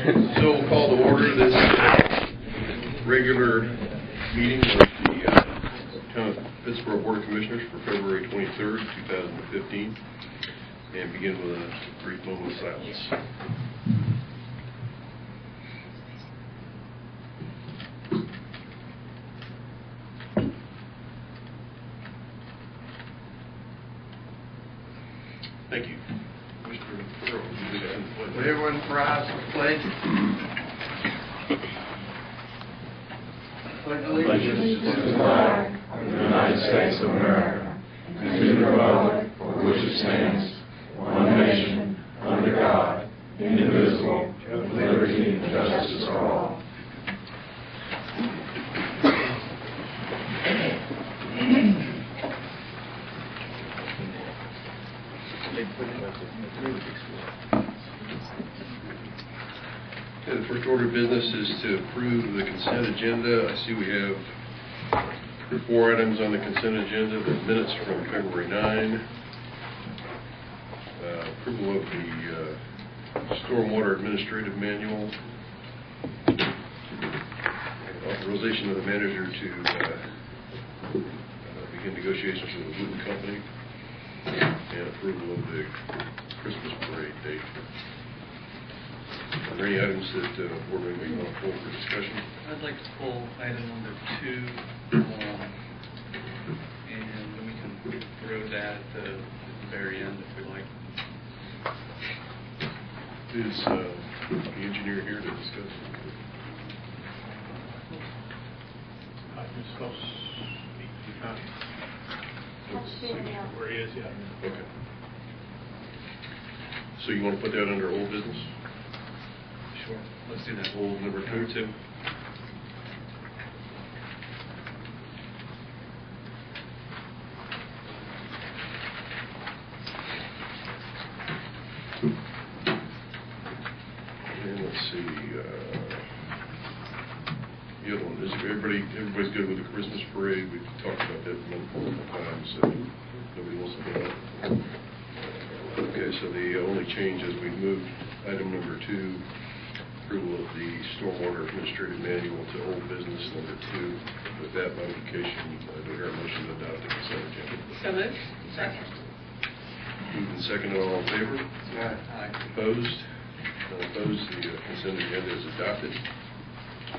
So we'll call to order this regular meeting of the Town of Pittsboro Board of Commissioners for February 23rd, 2015, and begin with a brief moment of silence. Thank you. Mr. Furrow, you lead us in the pledge. Would everyone rise for the pledge? Pledge allegiance to the flag of the United States of America and to the republic for which it stands, one nation, under God, indivisible, with liberty and justice for all. Okay, the first order of business is to approve the consent agenda. I see we have 4 items on the consent agenda. The minutes from February 9, approval of the Stormwater Administrative Manual, authorization of the manager to begin negotiations with the Wooten Company, and approval of the Christmas parade date. Are there any items that board members want to pull for discussion? I'd like to pull item number 2, and we can throw that at the very end if we like. Is the engineer here to discuss? Where he is, yeah. Okay. So you want to put that under old business? Sure. Let's do that. Old number 2, Tim? And let's see, the other one, is everybody's good with the Christmas parade? We've talked about that multiple times, so nobody wants to go up. Okay, so the only change is we moved item number 2, approval of the Stormwater Administrative Manual, to old business number 2. With that modification, do I hear a motion to adopt the consent agenda? So moved. Second. Moved and seconded, all in favor? Aye. Opposed? None opposed. The consent agenda is adopted. I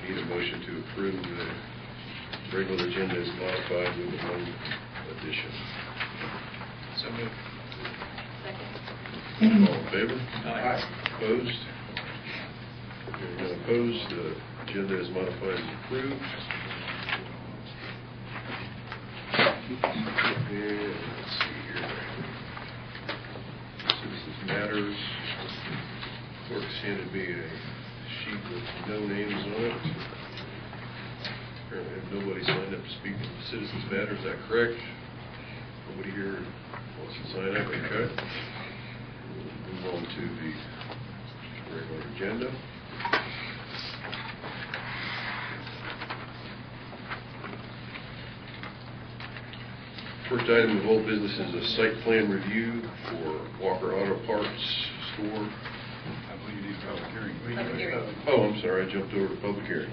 need a motion to approve the regular agenda as modified with one addition. So moved. Second. All in favor? Aye. Opposed? Hearing none opposed, the agenda as modified is approved. And let's see here. Citizens Matters. Clerk's handed me a sheet with no names on it. Apparently have nobody signed up to speak to Citizens Matters. Is that correct? Nobody here wants to sign up? Okay. We'll move on to the regular agenda. First item of old business is a site plan review for Walker Auto Parts store. I believe you need a public hearing. Public hearing. Oh, I'm sorry, I jumped over to public hearing.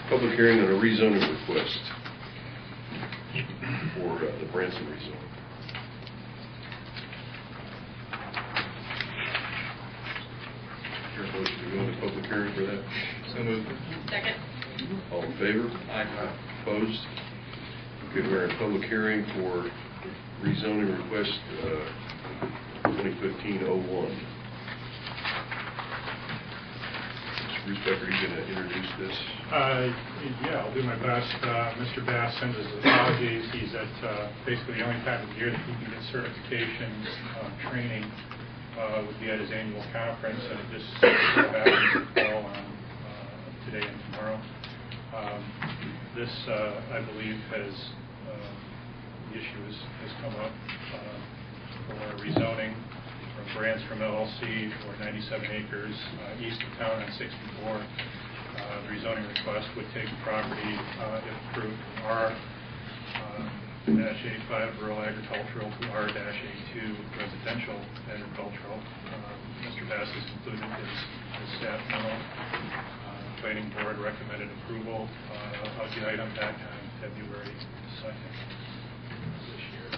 Public hearing on a rezoning request for the Branson rezone. Your motion to go into public hearing for that? So moved. Second. All in favor? Aye. Opposed? Okay, we're in public hearing for rezoning request 2015-01. Mr. Bruce Becker, are you going to introduce this? Yeah, I'll do my best. Mr. Bass sends his apologies. He's at basically the only time of year that he can get certifications training would be at his annual conference, and it just happens to fall on today and tomorrow. This, I believe, has the issue has come up for rezoning from Brands from LLC for 97 acres east of town on 64. The rezoning request would take the property, if approved, from R R-A5 rural agricultural to R-A2 residential agricultural. Mr. Bass has concluded his staff memo. Planning board recommended approval of the item back on February 2nd this year.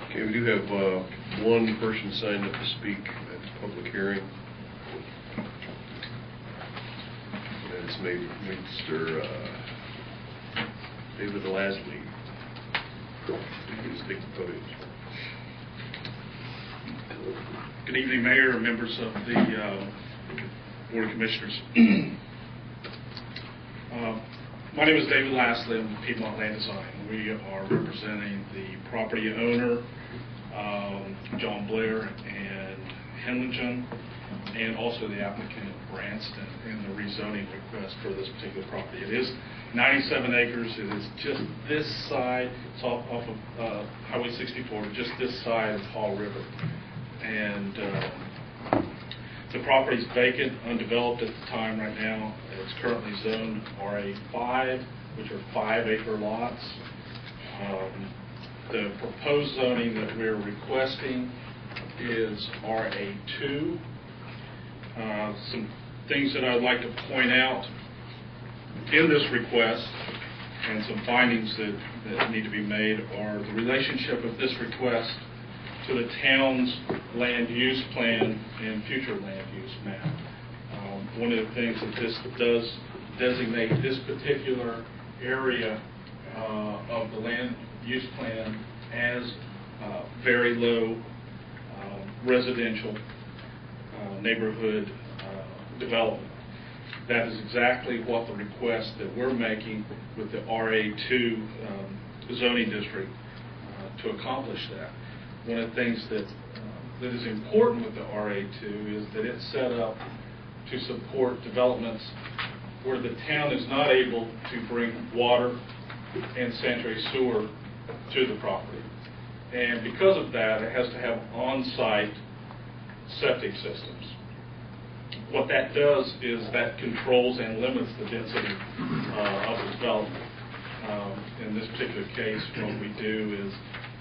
Okay, we do have one person signed up to speak at the public hearing. And it's Mr. David Lasley. Please take the podium. Good evening, Mayor and members of the Board of Commissioners. My name is David Lasley. I'm with Piedmont Land Design. We are representing the property owner, John Blair and Henlingen, and also the applicant Branston in the rezoning request for this particular property. It is 97 acres. It is just this side. It's off of Highway 64, just this side of Hall River. And the property is vacant, undeveloped at the time right now. It's currently zoned RA5, which are 5-acre lots. The proposed zoning that we're requesting is RA2. Some things that I'd like to point out in this request and some findings that need to be made are the relationship of this request to the town's land use plan and future land use map. One of the things that this does designate this particular area of the land use plan as very low residential neighborhood development. That is exactly what the request that we're making with the RA2 zoning district to accomplish that. One of the things that is important with the RA2 is that it's set up to support developments where the town is not able to bring water and sanitary sewer to the property. And because of that, it has to have on-site septic systems. What that does is that controls and limits the density of the development. In this particular case, what we do is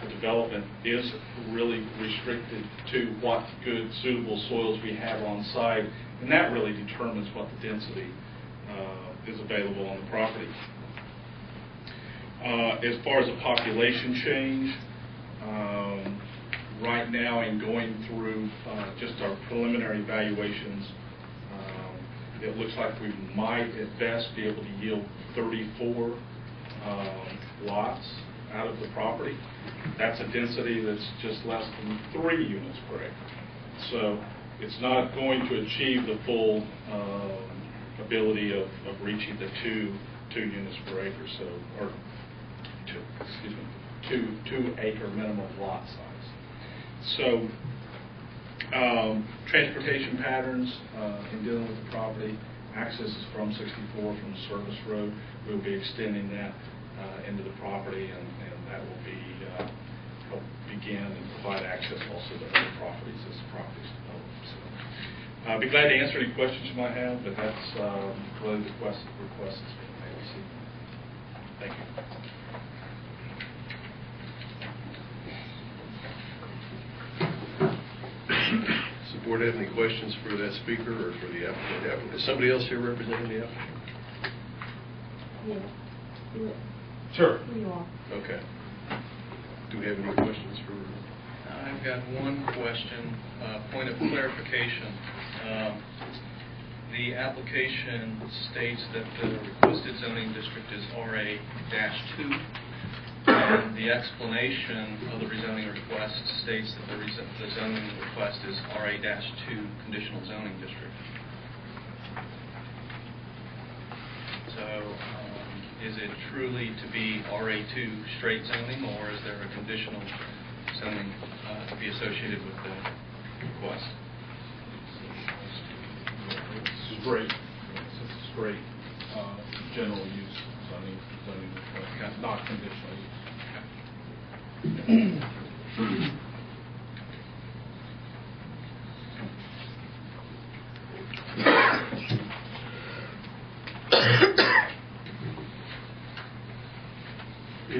the development is really restricted to what good, suitable soils we have on site, and that really determines what the density is available on the property. As far as the population change, right now in going through just our preliminary evaluations, it looks like we might at best be able to yield 34 lots out of the property. That's a density that's just less than 3 units per acre. So it's not going to achieve the full ability of reaching the two units per acre, so, or two acre minimum lot size. So transportation patterns in dealing with the property, access is from 64 from the service road. We'll be extending that into the property, and that will be help begin and provide access also to other properties as the properties develop. So I'll be glad to answer any questions you might have, but that's really the request that's being made this evening. Thank you. Does the board have any questions for that speaker or for the applicant? Is somebody else here representing the applicant? Yeah. Sure. You are. Okay. Do we have any questions for? I've got one question, point of clarification. The application states that the requested zoning district is RA-2. And the explanation of the rezoning request states that the zoning request is RA-2 conditional zoning district. So is it truly to be RA2 straight zoning, or is there a conditional zoning to be associated with the request? Straight. It's a straight general use zoning request, Okay. not conditional use.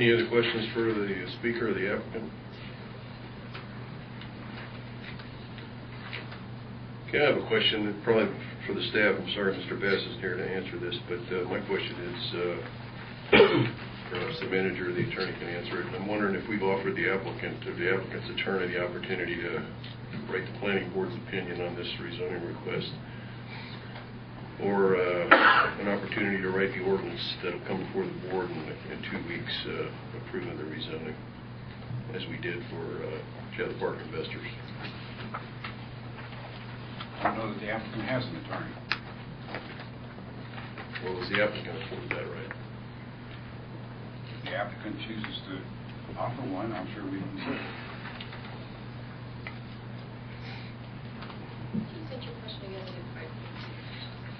Any other questions for the speaker or the applicant? Okay, I have a question, probably for the staff. I'm sorry Mr. Bass isn't here to answer this, but my question is, perhaps the manager or the attorney can answer it. I'm wondering if we've offered the applicant or the applicant's attorney the opportunity to write the planning board's opinion on this rezoning request, or an opportunity to write the ordinance that'll come before the board in 2 weeks approving the rezoning, as we did for Shadow Park investors. I don't know that the applicant has an attorney. Well, was the applicant afforded that right? If the applicant chooses to offer one, I'm sure we can consider it.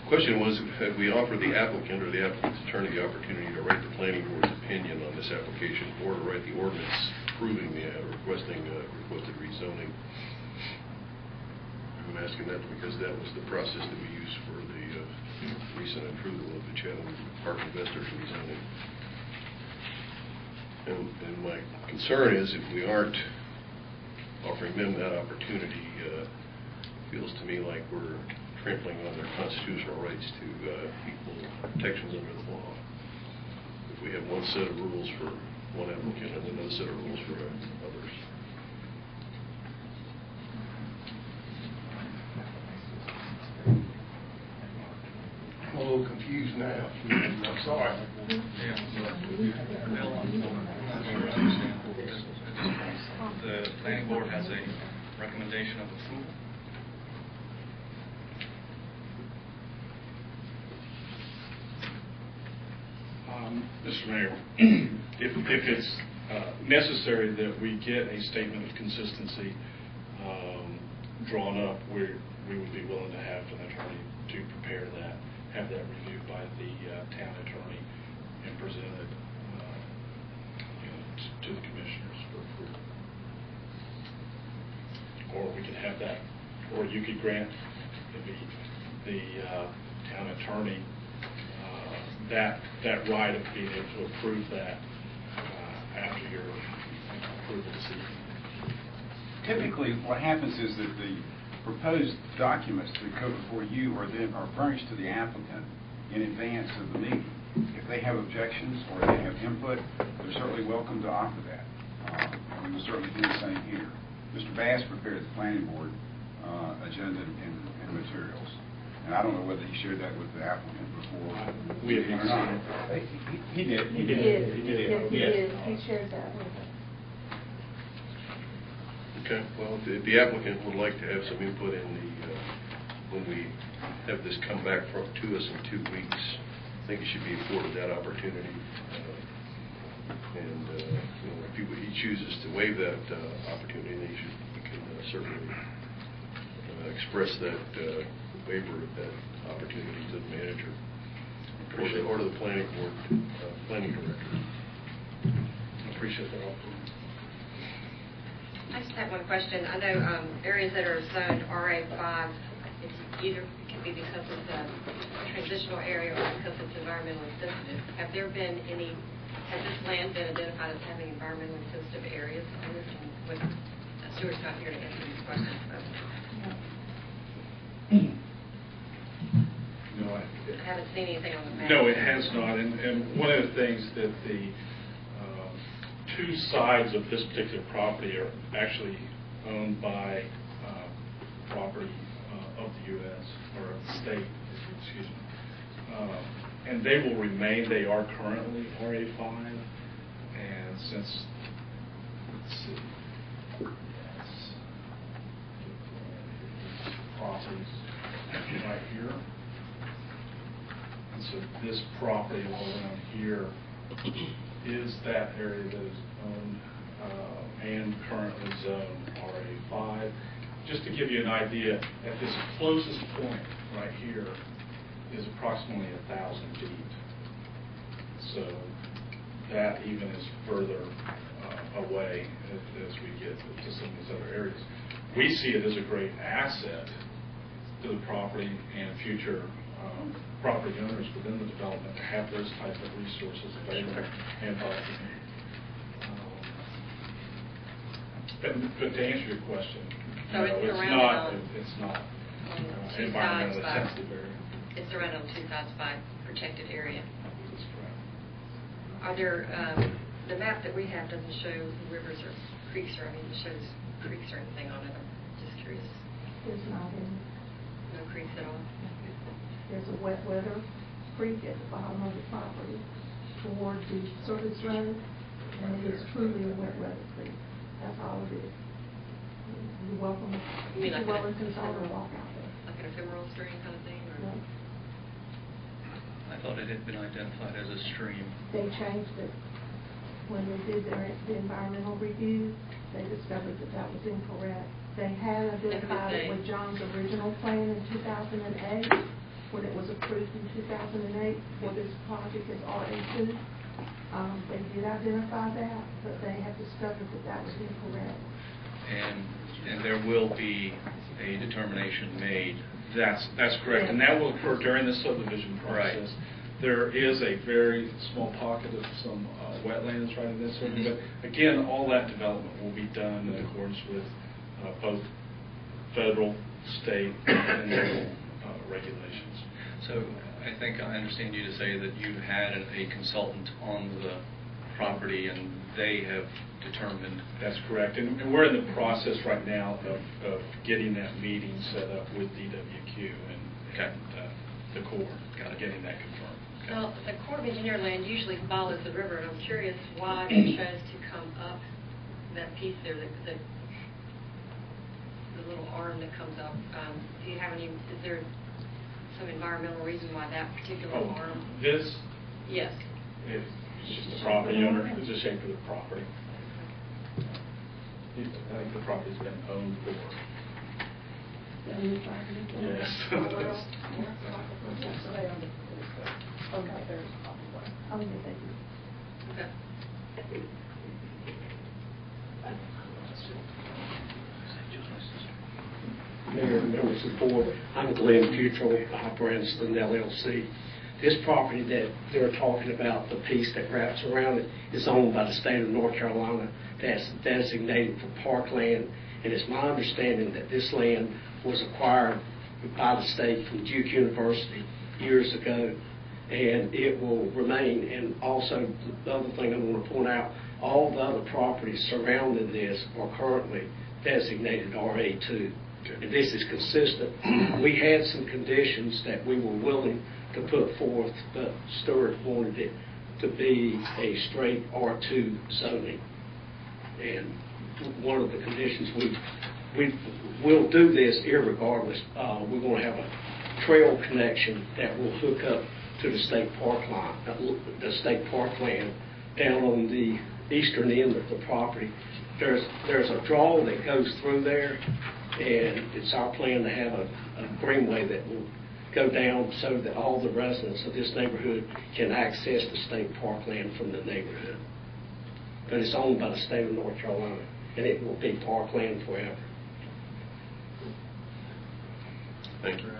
The question was, have we offered the applicant or the applicant's attorney the opportunity to write the planning board's opinion on this application, or to write the ordinance approving the requested rezoning? I'm asking that because that was the process that we used for the recent approval of the Chatham Park investors rezoning. And my concern is, if we aren't offering them that opportunity, it feels to me like we're trampling on their constitutional rights to equal protections under the law. If we have one set of rules for one applicant and another set of rules for others. I'm a little confused now. I'm sorry. The planning board has a recommendation of approval. Mr. Mayor, if it's necessary that we get a statement of consistency drawn up, we would be willing to have an attorney to prepare that, have that reviewed by the town attorney and presented to the commissioners for approval. Or we could have that, or you could grant the town attorney that right of being able to approve that after your approval this evening. Typically, what happens is that the proposed documents that come before you are furnished to the applicant in advance of the meeting. If they have objections or they have input, they're certainly welcome to offer that. And we will certainly do the same here. Mr. Bass prepared the planning board agenda and materials. And I don't know whether he shared that with the applicant before. We have not seen it. He did. He did. He shared that with us. Okay, well, the applicant would like to have some input in when we have this come back to us in 2 weeks. I think he should be afforded that opportunity. If he chooses to waive that opportunity, then he can certainly express that waiver of that opportunity to the manager or to the planning board, planning director. Appreciate that offer. I just have one question. I know areas that are zoned RA5, it's either it can be because it's a transitional area or because it's environmentally sensitive. Has this land been identified as having environmentally sensitive areas on it? And Stuart's not here to answer these questions. No, I haven't seen anything on the map. No, it has not. And one of the things that the two sides of this particular property are actually owned by property of the U.S. or of the state, excuse me. And they will remain, they are currently RA5. And since, let's see, properties right here. And so this property all around here is that area that is owned and currently zoned RA5. Just to give you an idea, at this closest point right here is approximately 1,000 feet. So that even is further away as we get to some of these other areas. We see it as a great asset to the property and future property owners within the development to have those type of resources available and documented. But to answer your question, So no, it's it's surrounded not, on- it's not On two sides environmentally by, sensitive area. it's surrounded on two sides by protected area. That's correct. Are there, the map that we have doesn't show rivers or creeks, or, I mean, it shows creeks or anything on it. I'm just curious. There's not any. No creeks at all? There's a wet weather creek at the bottom of the property toward the service road, and it is truly a wet weather creek. That's all it is. You're welcome, You mean you're like welcome to an consult or ephemeral- walk out there. Like an ephemeral stream kind of thing, or? No. I thought it had been identified as a stream. They changed it. When they did the environmental review, they discovered that that was incorrect. They had identified it with John's original plan in 2008, when it was approved in 2008 for this project as RA2. They did identify that, but they have discovered that that was incorrect. And there will be a determination made. That's correct, and that will occur during the subdivision Right. process. There is a very small pocket of some wetlands right in this area, but again, all that development will be done in accordance with both federal, state, and local regulations. So I think I understand you to say that you had a consultant on the property and they have determined. That's correct, and we're in the process right now of getting that meeting set up with DWQ and Okay. the Corps, Got it. getting that confirmed. Okay. Well, the Corps of Engineer land usually follows the river, and I'm curious why they chose to come up that piece there, the little arm that comes up. Do you have any, is there some environmental reason why that particular arm? This Yes. is just the property owner, it's the shape of the property. I think the property's been owned for. Yes. Okay. Mayor and members of the board, I'm Glenn Futrell, Branston LLC. This property that they're talking about, the piece that wraps around it, is owned by the state of North Carolina. That's designated for parkland, and it's my understanding that this land was acquired by the state from Duke University years ago, and it will remain. And also, the other thing I want to point out, all the other properties surrounding this are currently designated RA2. And this is consistent. We had some conditions that we were willing to put forth, but Stewart wanted it to be a straight R2 zoning. And one of the conditions, we'll do this irregardless. We're going to have a trail connection that will hook up to the state parkland down on the eastern end of the property. There's a draw that goes through there, and it's our plan to have a greenway that will go down so that all the residents of this neighborhood can access the state parkland from the neighborhood. But it's owned by the state of North Carolina, and it will be parkland forever. Thank you.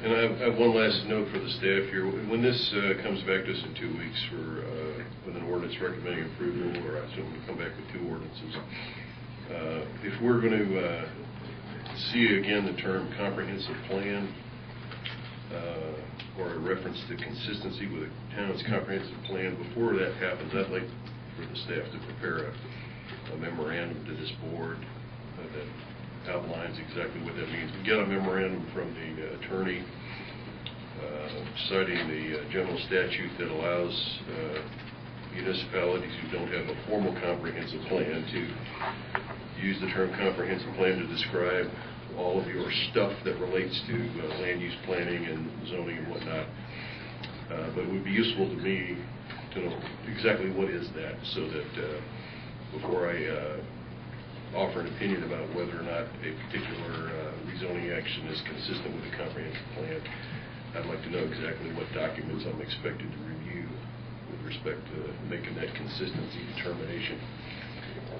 And I have one last note for the staff here. When this comes back to us in 2 weeks with an ordinance recommending approval, or I assume we'll come back with two ordinances, if we're going to see again the term comprehensive plan or a reference to consistency with the town's comprehensive plan, before that happens, I'd like for the staff to prepare a memorandum to this board that outlines exactly what that means. We get a memorandum from the attorney citing the general statute that allows municipalities who don't have a formal comprehensive plan to use the term comprehensive plan to describe all of your stuff that relates to land use planning and zoning and whatnot. But it would be useful to me to know exactly what is that, so that before I offer an opinion about whether or not a particular rezoning action is consistent with the comprehensive plan, I'd like to know exactly what documents I'm expected to review with respect to making that consistency determination.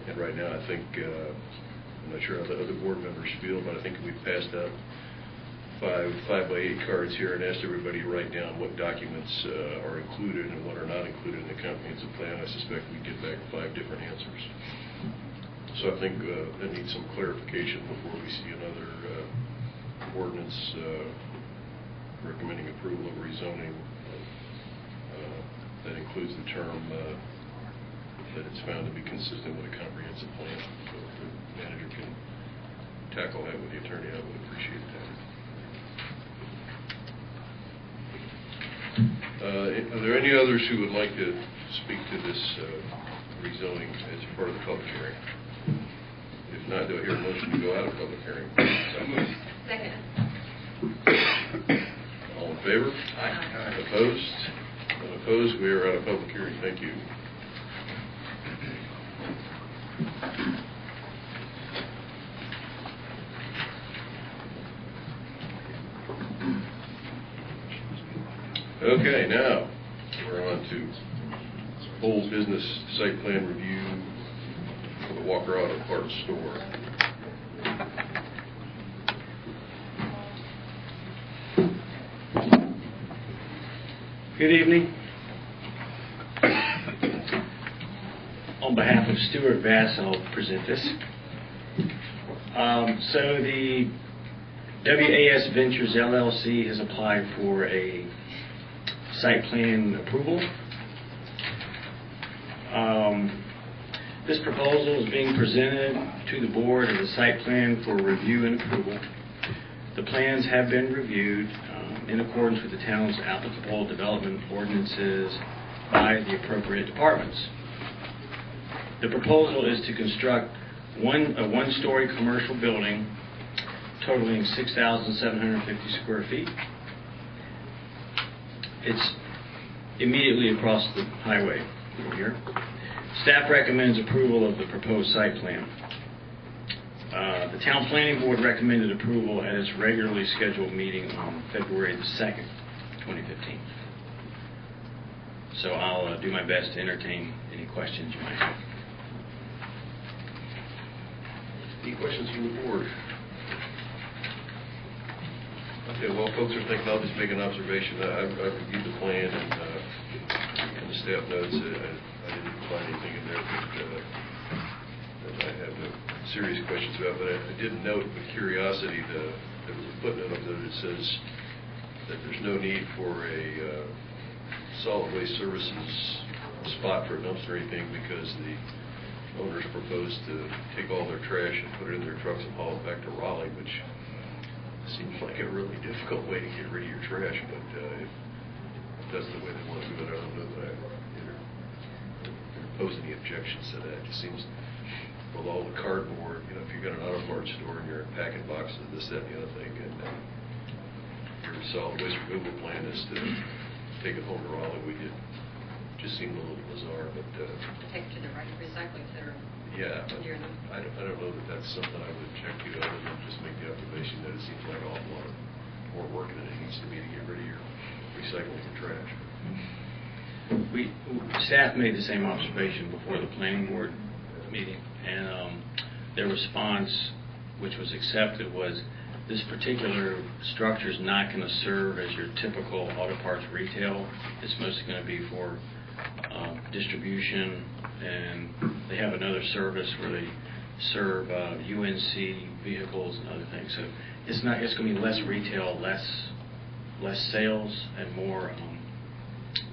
And right now, I think, I'm not sure how the other board members feel, but I think we've passed up five by 8 cards here and asked everybody to write down what documents are included and what are not included in the comprehensive plan, I suspect we'd get back 5 different answers. So I think that needs some clarification before we see another ordinance recommending approval of rezoning that includes the term that it's found to be consistent with a comprehensive plan. So if the manager can tackle that with the attorney, I would appreciate that. Are there any others who would like to speak to this rezoning as part of the public hearing? If not, do I hear a motion to go out of public hearing? Second. All in favor? Aye. Opposed? None opposed. We are out of public hearing. Thank you. Okay, now we're on to old business site plan review for the Walker Auto Parts store. Good evening. On behalf of Stuart Bass, I'll present this. So the WAS Ventures LLC has applied for a site plan approval. This proposal is being presented to the board as a site plan for review and approval. The plans have been reviewed in accordance with the town's applicable development ordinances by the appropriate departments. The proposal is to construct a one-story commercial building totaling 6,750 square feet. It's immediately across the highway from here. Staff recommends approval of the proposed site plan. The Town Planning Board recommended approval at its regularly scheduled meeting on February the 2nd, 2015. So I'll do my best to entertain any questions you might have. Any questions from the board? Okay, while folks are thinking, I'll just make an observation. I've reviewed the plan and the staff notes. I didn't find anything in there that I have serious questions about, but I did note with curiosity there was a footnote up there that says that there's no need for a solid waste services spot for a dumpster or anything because the owners proposed to take all their trash and put it in their trucks and haul it back to Raleigh, which seems like a really difficult way to get rid of your trash, but if that's the way they want to do it, I don't know that I pose any objections to that. It just seems with all the cardboard, you know, if you've got an auto parts store and you're packing boxes of this, that, and the other thing, and your solid waste removal plan is to take it home to Raleigh, just seemed a little bizarre, but Take it to the right recycling center. yeah, Near enough. I don't know that that's something I would check to, other than just make the observation that it seems like an awful lot more work than it needs to be to get rid of your recycling trash. Staff made the same observation before the planning board meeting, and their response, which was accepted, was this particular structure is not going to serve as your typical auto parts retail. It's mostly going to be for distribution, and they have another service where they serve UNC vehicles and other things. So it's going to be less retail, less sales, and more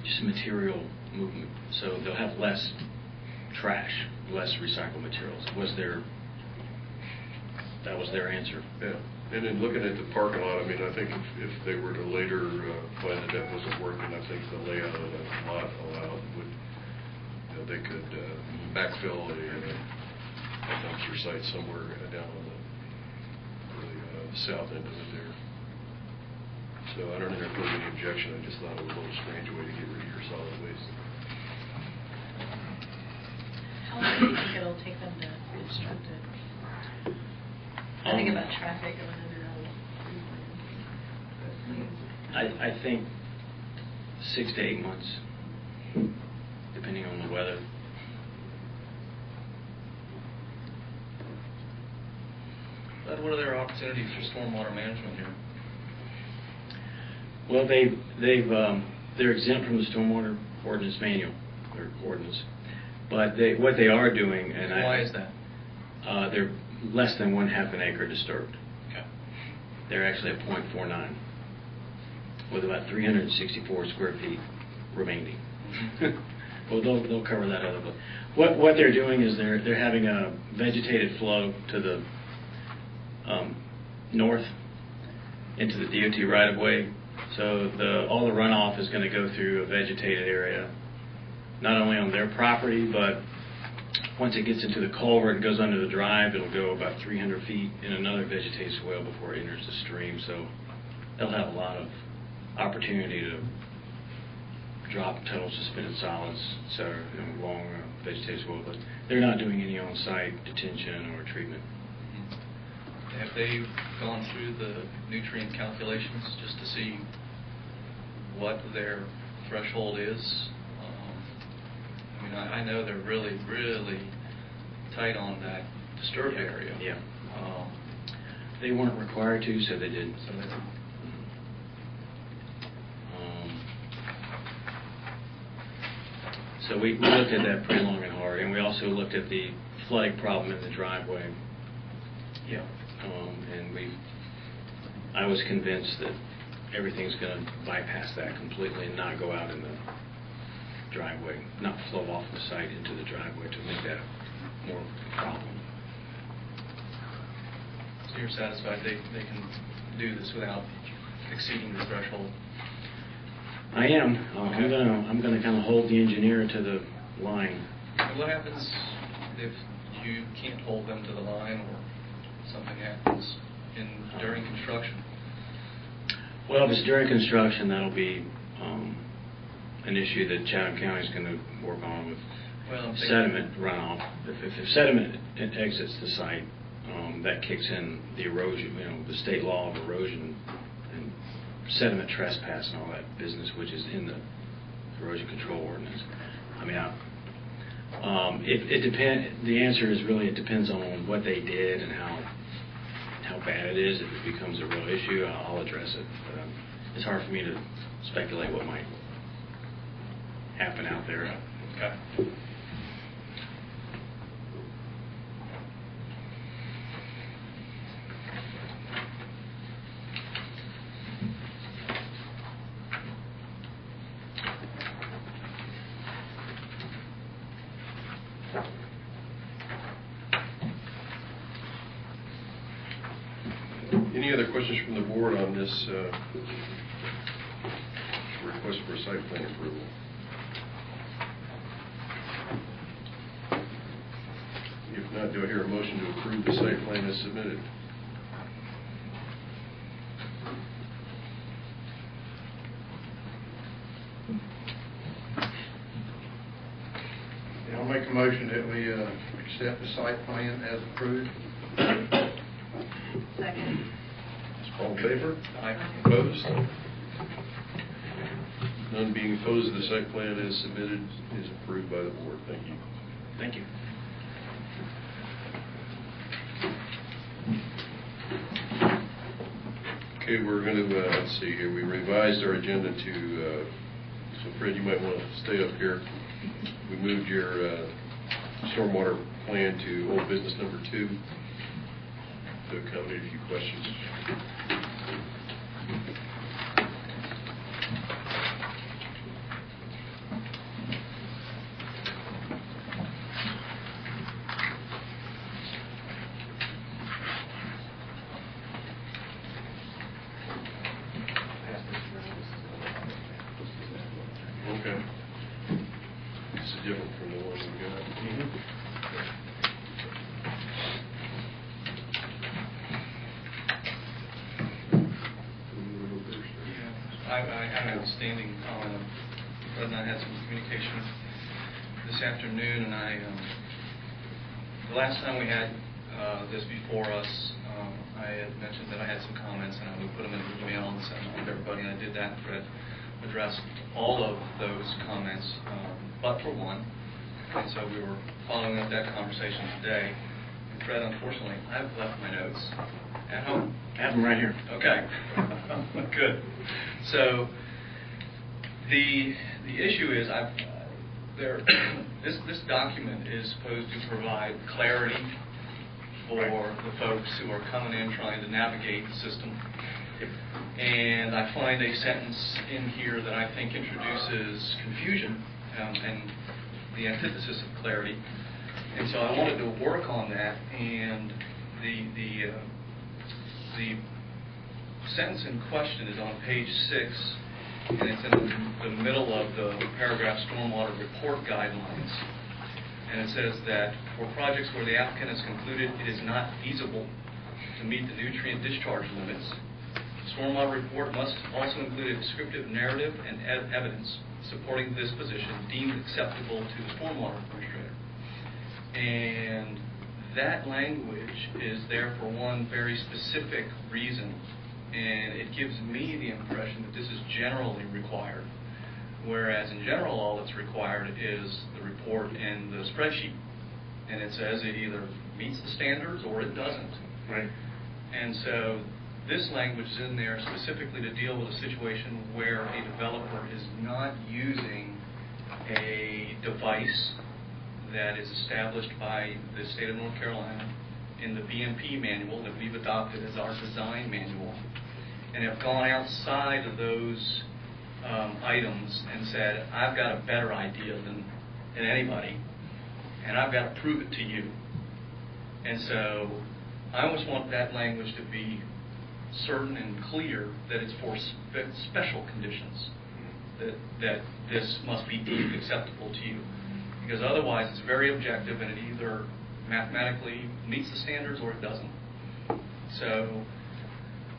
just material movement. So they'll have less trash, less recycled materials. That was their answer. Yeah. And in looking at the parking lot, I mean, I think if they were to later find that that wasn't working, I think the layout of the lot allowed would, you know, they could backfill a dumpster site somewhere down on the south end of it there. So I don't think there was any objection. I just thought it was a little strange way to get rid of your solid waste. How long do you think it'll take them to construct it? I think about traffic going in and out. I think 6 to 8 months, depending on the weather. But what are their opportunities for stormwater management here? Well, they're exempt from the stormwater ordinance manual, or ordinance. But what they are doing, and Why is that? They're less than 1/2 an acre disturbed. Okay. They're actually at .49, with about 364 square feet remaining. Well, they'll cover that other. But what they're doing is they're having a vegetated flow to the north into the DOT right-of-way. So all the runoff is going to go through a vegetated area, not only on their property, but once it gets into the culvert and goes under the drive, it'll go about 300 feet in another vegetated swale before it enters the stream. So they'll have a lot of opportunity to drop total suspended solids, etc., along vegetated swale. But they're not doing any on-site detention or treatment. Have they gone through the nutrient calculations just to see what their threshold is? I mean, I know they're really, really tight on that disturbed area. Yeah. They weren't required to, so they didn't. So we looked at that pretty long and hard, and we also looked at the flooding problem in the driveway. Yeah. And I was convinced that everything's going to bypass that completely and not go out in the driveway, not flow off the site into the driveway to make that more of a problem. So you're satisfied they can do this without exceeding the threshold? I am. I'm going to kind of hold the engineer to the line. And what happens if you can't hold them to the line, or something happens during construction? Well, if it's during construction, that'll be an issue that Chatham County is going to work on with sediment runoff. If sediment exits the site, that kicks in the erosion, the state law of erosion and sediment trespass and all that business, which is in the erosion control ordinance. I mean, the answer is really it depends on what they did and how bad it is. If it becomes a real issue, I'll address it. But it's hard for me to speculate what might happen out there. Okay. Any other questions from the board on this request for site plan approval? If not, do I hear a motion to approve the site plan as submitted? I'll make a motion that we accept the site plan as approved. Second. All in favor? Aye. Opposed? None being opposed, the site plan as submitted is approved by the board. Thank you. Thank you. Okay, we're going to, let's see here, we revised our agenda to, so Fred, you might want to stay up here. We moved your stormwater plan to old business number 2 to accommodate a few questions. Okay. This is different from the one we got. I had an outstanding comment. Fred and I had some communication this afternoon, and the last time we had this before us, I had mentioned that I had some comments, and I would put them in an email and send them to everybody, and I did that. Fred addressed all of those comments, but for one, and so we were following up that conversation today. Fred, unfortunately, I've left my notes at home. I have them right here. Okay, good. So the issue is this document is supposed to provide clarity for the folks who are coming in trying to navigate the system. And I find a sentence in here that I think introduces confusion and the antithesis of clarity. And so I wanted to work on that, and the sentence in question is on page 6, and it's in the middle of the paragraph stormwater report guidelines. And it says that for projects where the applicant has concluded it is not feasible to meet the nutrient discharge limits, the stormwater report must also include a descriptive narrative and evidence supporting this position deemed acceptable to the stormwater administrator. And that language is there for one very specific reason, and it gives me the impression that this is generally required, whereas in general all that's required is the report and the spreadsheet, and it says it either meets the standards or it doesn't. Right. And so this language is in there specifically to deal with a situation where a developer is not using a device that is established by the state of North Carolina in the BMP manual that we've adopted as our design manual, and have gone outside of those items and said, I've got a better idea than anybody, and I've got to prove it to you. And so I always want that language to be certain and clear that it's for special conditions, that this must be deemed acceptable to you. Because otherwise it's very objective and it either mathematically meets the standards or it doesn't. So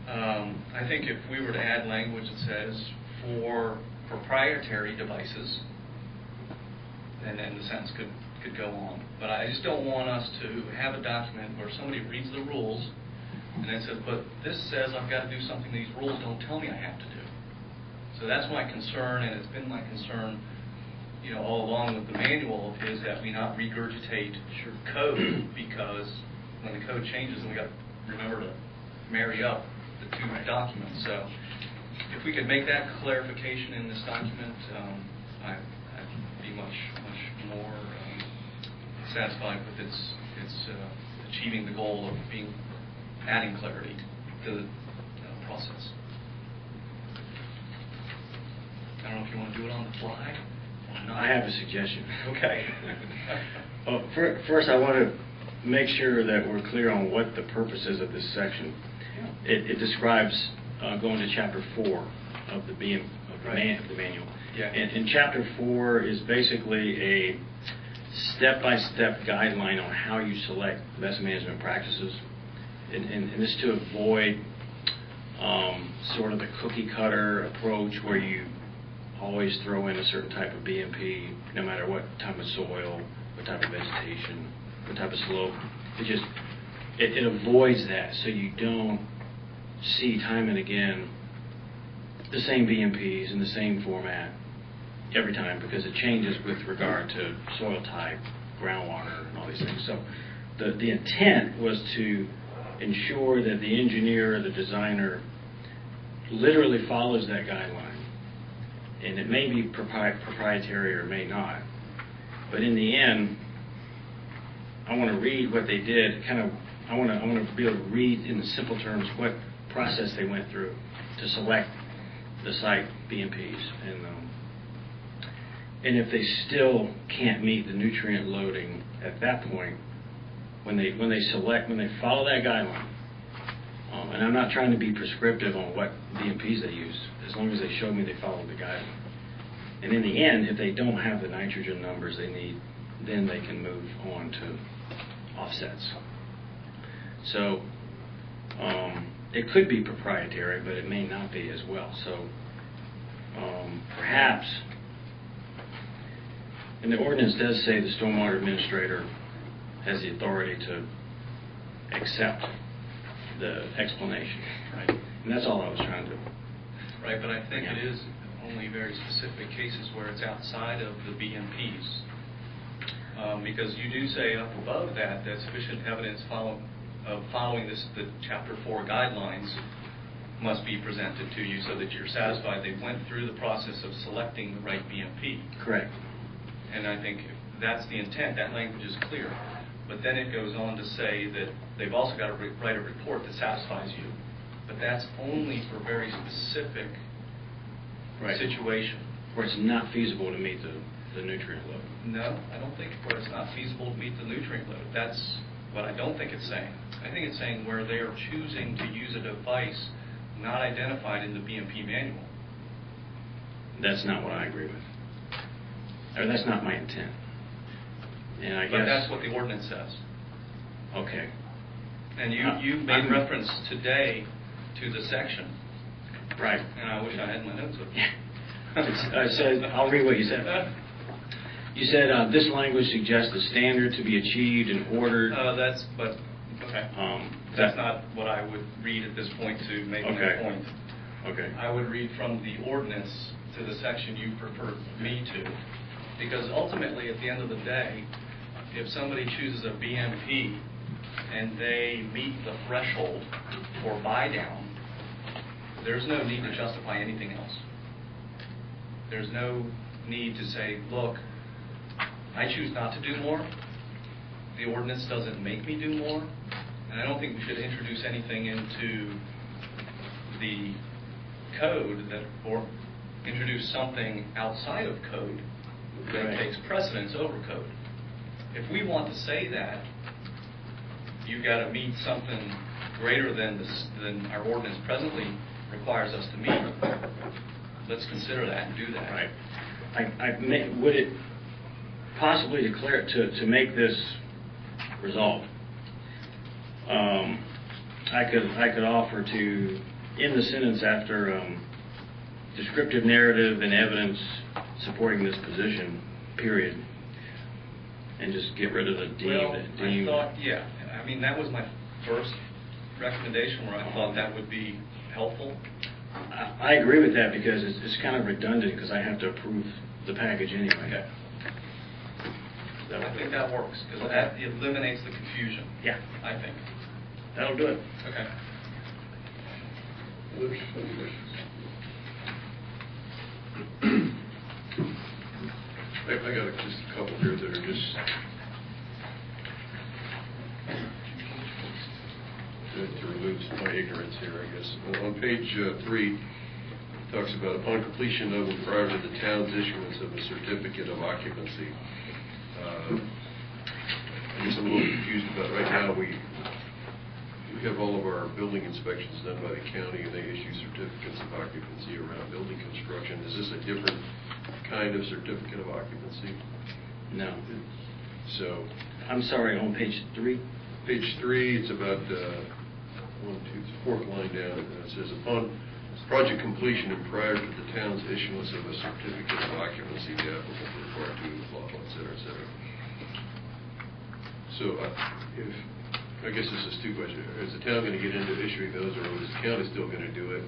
I think if we were to add language that says for proprietary devices, and then the sentence could go on. But I just don't want us to have a document where somebody reads the rules and then says, but this says I've got to do something these rules don't tell me I have to do. So that's my concern, and it's been my concern all along with the manual, is that we not regurgitate code, because when the code changes, then we got to remember to marry up the two documents. So if we could make that clarification in this document, I'd be much more satisfied with its achieving the goal of adding clarity to the process. I don't know if you want to do it on the fly. I have a suggestion. Okay. Well, first, I want to make sure that we're clear on what the purpose is of this section. It describes going to Chapter 4 of the manual. Yeah. And Chapter 4 is basically a step-by-step guideline on how you select best management practices. And this is to avoid sort of the cookie-cutter approach where you always throw in a certain type of BMP, no matter what type of soil, what type of vegetation, what type of slope. It avoids that, so you don't see time and again the same BMPs in the same format every time, because it changes with regard to soil type, groundwater, and all these things. So the intent was to ensure that the engineer or the designer literally follows that guideline. And it may be proprietary or it may not. But in the end, I want to read what they did. I want to be able to read in simple terms what process they went through to select the site BMPs. And if they still can't meet the nutrient loading at that point, when they follow that guideline, and I'm not trying to be prescriptive on what BMPs they use, as long as they show me they follow the guideline. And in the end, if they don't have the nitrogen numbers they need, then they can move on to offsets. So it could be proprietary, but it may not be as well. So perhaps, and the ordinance does say the stormwater administrator has the authority to accept the explanation, right? And that's all I was trying to. Right, but I think it is only very specific cases where it's outside of the BMPs. Because you do say up above that sufficient evidence following the Chapter 4 guidelines must be presented to you so that you're satisfied they went through the process of selecting the right BMP. Correct. And I think if that's the intent, that language is clear. But then it goes on to say that they've also got to write a report that satisfies you. But that's only for very specific situation. Where it's not feasible to meet the nutrient load. No, I don't think where it's not feasible to meet the nutrient load. That's what I don't think it's saying. I think it's saying where they are choosing to use a device not identified in the BMP manual. That's not what I agree with. Or that's not my intent. And I guess... But that's what the ordinance says. Okay. And you made reference today to the section. Right. And I wish I had my notes with me. I said, I'll read what you said. You said this language suggests a standard to be achieved in order... That's not what I would read at this point to make my point. Okay. I would read from the ordinance to the section you prefer me to. Because ultimately, at the end of the day, if somebody chooses a BMP and they meet the threshold for buy-down, there's no need to justify anything else. There's no need to say, look, I choose not to do more. The ordinance doesn't make me do more. And I don't think we should introduce anything into the code or introduce something outside of code that takes precedence over code. If we want to say that, you've got to meet something greater than our ordinance presently requires us to meet. Let's consider that and do that. Right. Would it possibly declare to make this resolved? I could offer to, in the sentence after descriptive narrative and evidence supporting this position, period, and just get rid of the deem. Well, I thought, yeah. I mean, that was my first recommendation where I thought that would be helpful. I agree with that because it's kind of redundant because I have to approve the package anyway. Okay. I think that works because that eliminates the confusion. Yeah. I think. That'll do it. Okay. I got just a couple here that are just to remove my ignorance here, I guess. On page 3, it talks about upon completion of and prior to the town's issuance of a certificate of occupancy. I guess I'm a little confused about right now. We have all of our building inspections done by the county, and they issue certificates of occupancy around building construction. Is this a different kind of certificate of occupancy? No. So, I'm sorry, on page 3? Page 3, it's about fourth line down. It says, upon project completion and prior to the town's issuance of a certificate of occupancy, the applicant will require to blah, blah, et cetera, et cetera. So, I guess this is 2 questions. Is the town going to get into issuing those, or is the county still going to do it?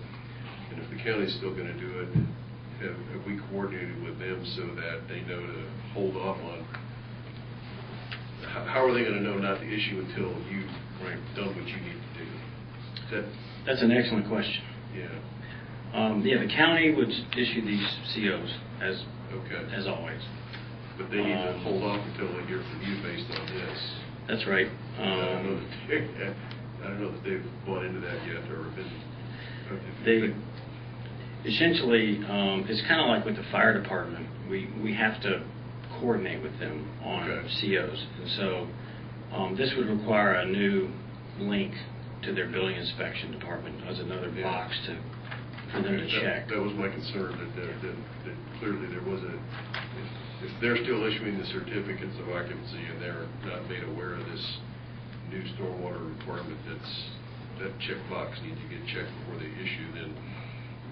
And if the county's still going to do it, have we coordinated with them so that they know to hold off on? How are they going to know not to issue until you've done what you need to do? That's an excellent question. Yeah. The county would issue these COs as always. But they need to hold off until they hear from you based on this. That's right. I don't know that they've bought into that yet or been. Essentially, it's kind of like with the fire department. We have to coordinate with them on COs, and so this would require a new link to their building inspection department as another box for them to check. That was my concern, that clearly there was if they're still issuing the certificates of occupancy and they're not made aware of this new stormwater requirement, that checkbox needs to get checked before they issue, then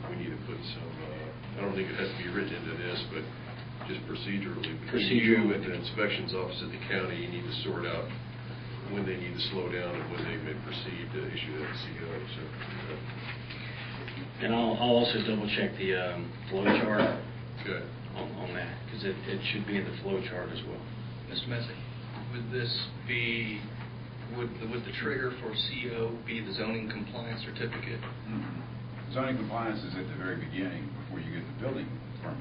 we need to put some, I don't think it has to be written into this, but just procedurally, between you and the inspections office at the county, you need to sort out when they need to slow down and when they may proceed to issue that CO. So, and I'll also double check the flow chart okay. on that, because it should be in the flow chart as well. Mr. Messick, would this be, would the trigger for CO be the zoning compliance certificate? Zoning compliance is at the very beginning before you get the building permit.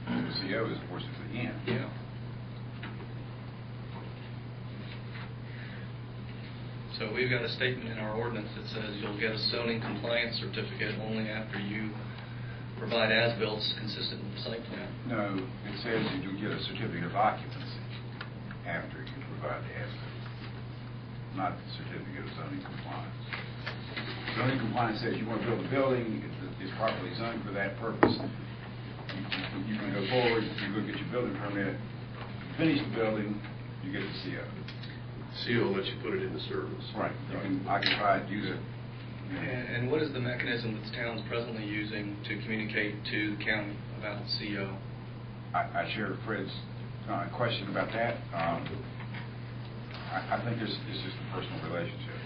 The CO is, of course, at the end. Yeah. So we've got a statement in our ordinance that says you'll get a zoning compliance certificate only after you provide as-bills consistent with the site plan. No, it says you do get a certificate of occupancy after you provide the as-bills, not the certificate of zoning compliance. Zoning compliance says you want to build a building, it's properly zoned for that purpose. You can go forward, you go get your building permit, finish the building, you get the CO. CO lets you put it into service. Right. You can occupy it, use it. And what is the mechanism that the town's presently using to communicate to the county about the CO? I share Fred's question about that. I think it's just a personal relationship.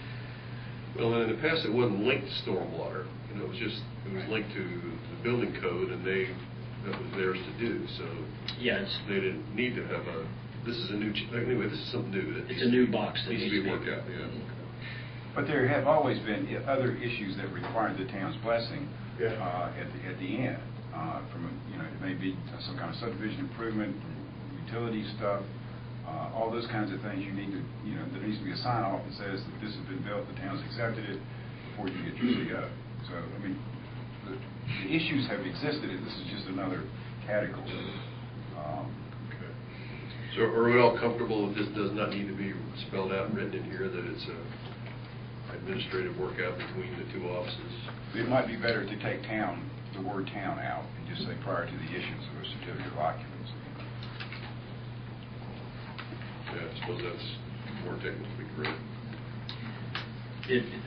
Well, in the past, it wasn't linked to stormwater. You know, it was linked to the building code, and that was theirs to do. So Yes. they didn't need to have this is a new, anyway, this is something new. It's a new box that needs to be worked out, yeah. But there have always been other issues that required the town's blessing at the end. It may be some kind of subdivision improvement, utility stuff, all those kinds of things. You need to, there needs to be a sign off that says that this has been built, the town's accepted it before you get your CO. So, I mean, the issues have existed. This is just another category. So are we all comfortable that this does not need to be spelled out and written in here, that it's a administrative workout between the two offices? It might be better to take the word town out and just say prior to the issuance of a certificate of occupancy. Yeah, I suppose that's more technically correct.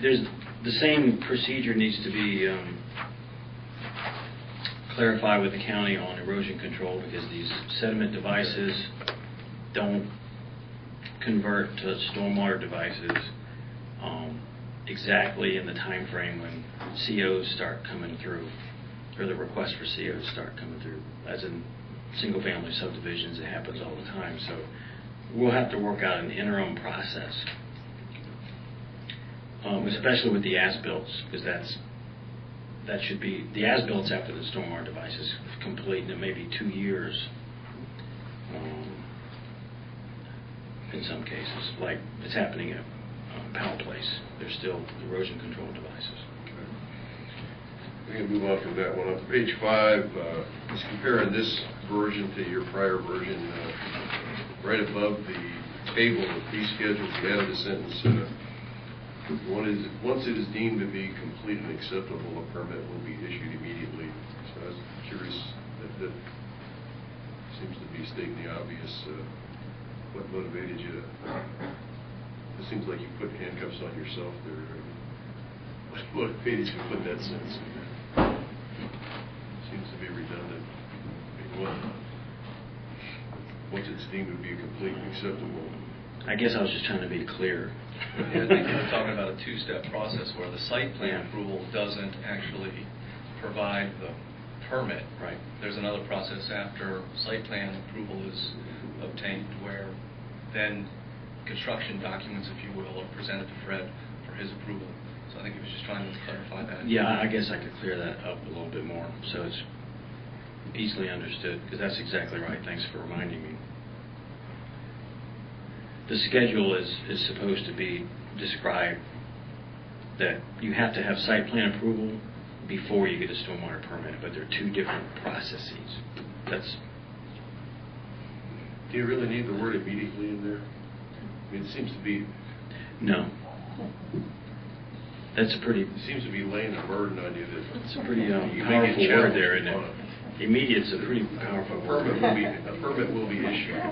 There's the same procedure needs to be clarified with the county on erosion control, because these sediment devices don't convert to stormwater devices exactly in the time frame when COs start coming through, or the requests for COs start coming through. As in single-family subdivisions, it happens all the time. So we'll have to work out an interim process, especially with the as-bills, because that should be the as-bills after the stormwater device is complete, and it may be 2 years. In some cases, like it's happening at Powell Place. There's still erosion control devices. Okay. We can move on from that one. On to page 5, just comparing this version to your prior version, right above the table of fee schedules, we added a sentence. Once it is deemed to be complete and acceptable, a permit will be issued immediately. So I was curious, that seems to be stating the obvious. What motivated you? It seems like you put handcuffs on yourself there. What motivated you to put that sentence in there? Seems to be redundant. Once it's deemed to be complete and acceptable. I guess I was just trying to be clear. Yeah, I think we're talking about a two-step process where the site plan approval doesn't actually provide the permit. Right. There's another process after site plan approval is obtained where then construction documents, if you will, are presented to Fred for his approval. So I think he was just trying to clarify that. Yeah, I guess I could clear that up a little bit more so it's easily understood, because that's exactly right. Thanks for reminding me. The schedule is supposed to be described that you have to have site plan approval before you get a stormwater permit, but they're two different processes. Do you really need the word immediately in there? I mean, it seems to be... No. That's a pretty... It seems to be laying a burden on you that... It's a pretty you may get powerful word challenged there, isn't on it? Immediate's a pretty powerful word. A permit will be issued.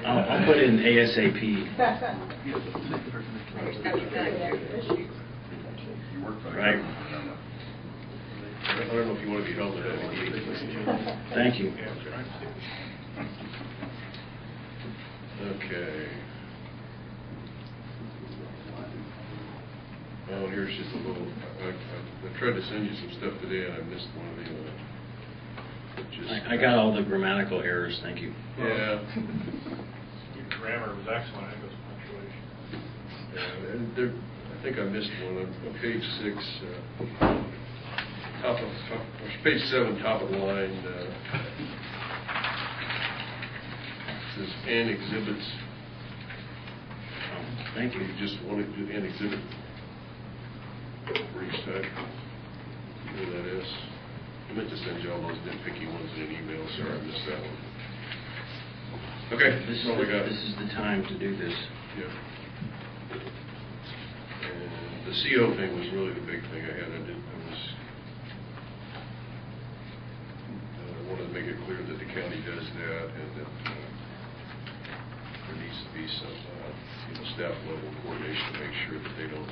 I'll put in ASAP. You work for the Right. government. I don't know if you want to be held to that immediately. Thank you. Okay. Oh, here's just a little, I tried to send you some stuff today and I missed one of the just... I got all the grammatical errors, thank you. Yeah. Your grammar was excellent, I think it was punctuation. Yeah, and there, I think I missed one on page 6, page 7, top of the line. It says "and exhibits." Thank you. You just wanted to do "and exhibit" for each type. You know what that is? I meant to send you all those nitpicky ones in an email. Sorry, I missed that one. Okay, This that's all I got. is the time to do this. Yeah. And the CO thing was really the big thing I had. I wanted to make it clear that the county does that, and that there needs to be some staff level coordination to make sure that they don't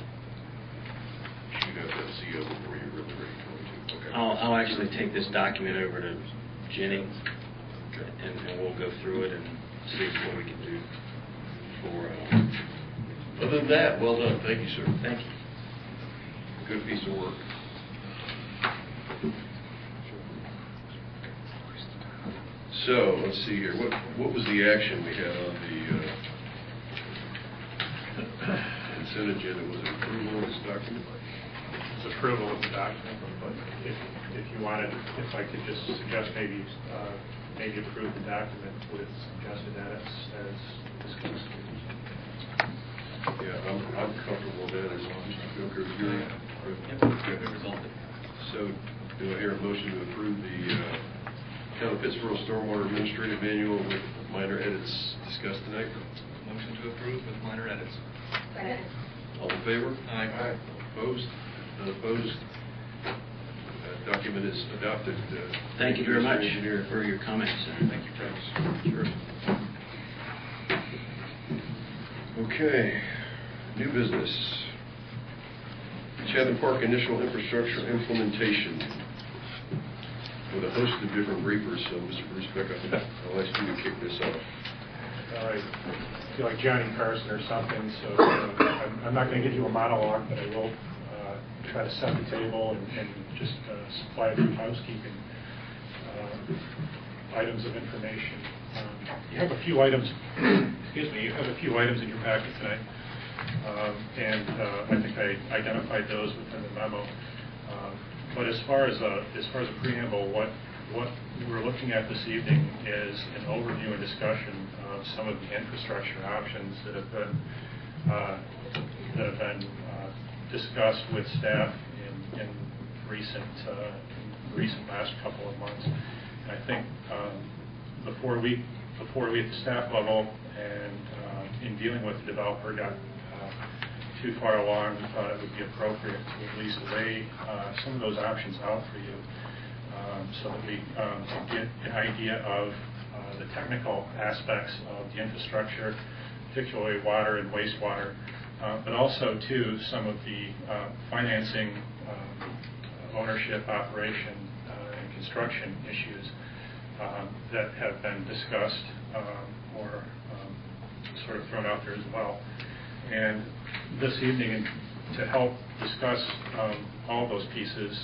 shoot out that CO before you're really ready to go into. Okay. I'll actually take this document over to Jenny, Okay. and we'll go through it and see what we can do for... Other than that, well done. Thank you, sir. Thank you. Good piece of work. So, let's see here. What was the action we had on the consent agenda? Was it approval of this document? It's approval of the document, but if you wanted, if I could just suggest maybe approve the document with suggested edits as discussed. Yeah, I'm comfortable with that as long as Mr. Coker is here. So, do I hear a motion to approve the Town of Pittsboro Stormwater Administrative Manual with minor edits discussed tonight? Motion to approve with minor edits. Second. All in favor? Aye. Opposed? None opposed? Document is adopted. Thank you very much Mr. Engineer. for your comments. Thank you, Travis. Sure. Okay, new business. Chatham Park initial infrastructure implementation with a host of different briefers. So, Mr. Bruce Beck, I'll ask you to kick this off. All right. I feel like Johnny Carson or something, so I'm not going to give you a monologue, but I will try to set the table and just supply a few housekeeping items of information. You have a few items, excuse me, you have a few items in your packet tonight, and I think I identified those within the memo. But as far as a preamble, what we're looking at this evening is an overview and discussion of some of the infrastructure options that have been discussed with staff in recent last couple of months. And I think before we at the staff level and in dealing with the developer got too far along, we thought it would be appropriate to at least lay some of those options out for you so that we can get an idea of the technical aspects of the infrastructure, particularly water and wastewater, but also too some of the financing, ownership, operation, and construction issues that have been discussed or sort of thrown out there as well. And this evening, to help discuss all those pieces,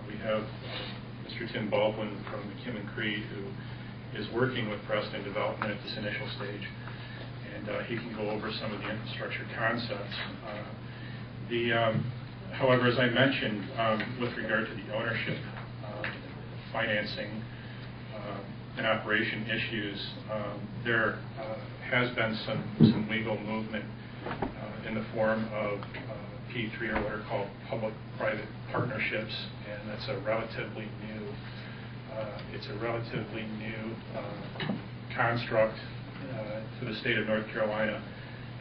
we have Mr. Tim Baldwin from McKim & Creed, who is working with Preston Development at this initial stage, and he can go over some of the infrastructure concepts. However, as I mentioned, with regard to the ownership, financing, and operation issues, there has been some legal movement in the form of P3, or what are called public-private partnerships, and that's a relatively new construct for the state of North Carolina.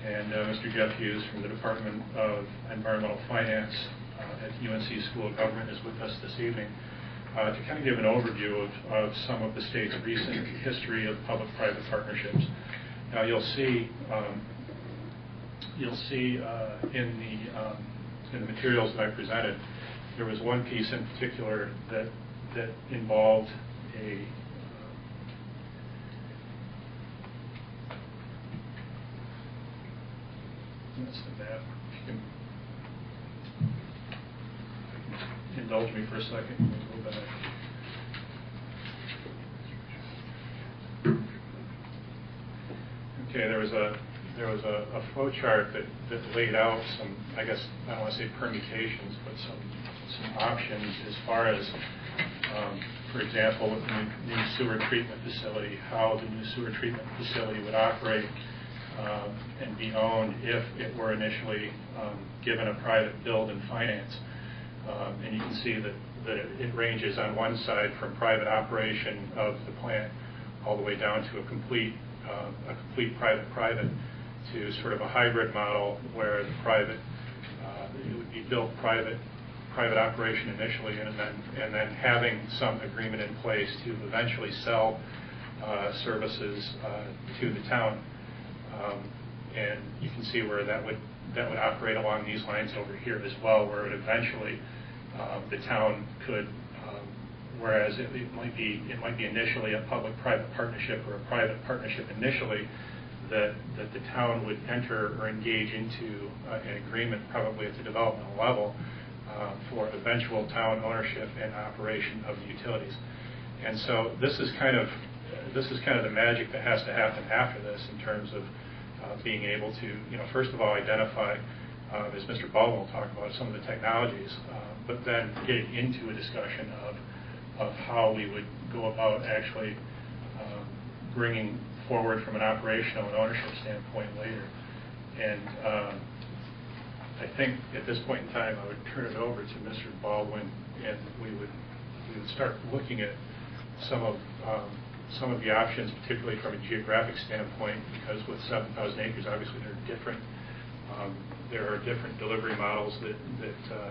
And Mr. Jeff Hughes from the Department of Environmental Finance at UNC School of Government is with us this evening to kind of give an overview of some of the state's recent history of public-private partnerships. Now you'll see in the materials that I presented, there was one piece in particular that involved a that's the map. If you can indulge me for a second, we'll go back. Okay, there was a flow chart that laid out some, I guess, I don't want to say permutations, but some options as far as, for example, with the new sewer treatment facility, how the new sewer treatment facility would operate and be owned if it were initially given a private build and finance. And you can see that it ranges on one side from private operation of the plant all the way down to a complete private to sort of a hybrid model where the private it would be built private operation initially, and then having some agreement in place to eventually sell services to the town. And you can see where that would operate along these lines over here as well, where it eventually the town could, whereas it might be initially a public-private partnership or a private partnership initially, that the town would enter or engage into an agreement probably at the developmental level for eventual town ownership and operation of the utilities. And so this is kind of the magic that has to happen after this in terms of being able to, first of all, identify, as Mr. Baldwin will talk about, some of the technologies, but then getting into a discussion of how we would go about actually bringing forward from an operational and ownership standpoint later. And I think at this point in time I would turn it over to Mr. Baldwin, and we would start looking at some of the options, particularly from a geographic standpoint, because with 7,000 acres, obviously there are different delivery models that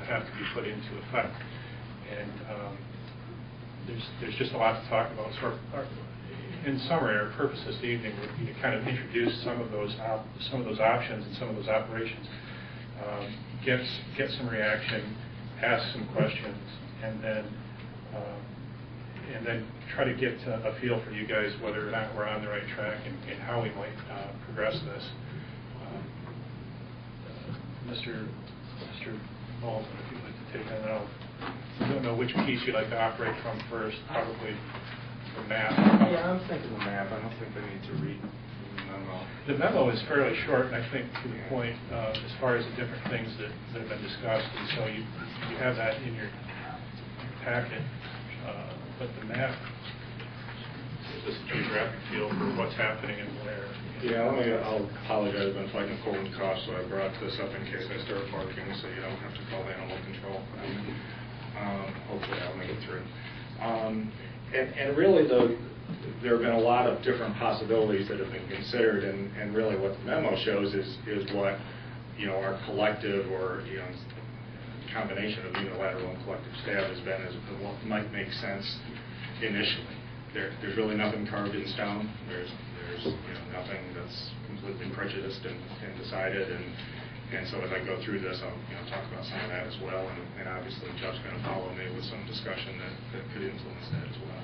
have to be put into effect, and there's just a lot to talk about. So in summary, our purpose this evening would be to kind of introduce some of those options and some of those operations, get some reaction, ask some questions, and then try to get a feel for you guys whether or not we're on the right track and how we might progress this. Mr. Baldwin, if you'd like to take that out. I don't know which piece you'd like to operate from first, probably the map. Yeah, I'm thinking the map. I don't think they need to read the memo. The memo is fairly short, and I think to the point as far as the different things that have been discussed, and so you have that in your packet. But the map gives us a geographic feel for what's happening and where. Yeah, I'll apologize. I've been fighting a cold and cough, so I brought this up in case I start barking, so you don't have to call animal control. Hopefully I'll make it through. And really, there have been a lot of different possibilities that have been considered, and really what the memo shows is what our collective or combination of unilateral and collective staff has been as what might make sense initially. There's really nothing carved in stone. There's nothing that's completely prejudiced and decided, and so as I go through this, I'll talk about some of that as well, and obviously Chuck's going to follow me with some discussion that could influence that as well.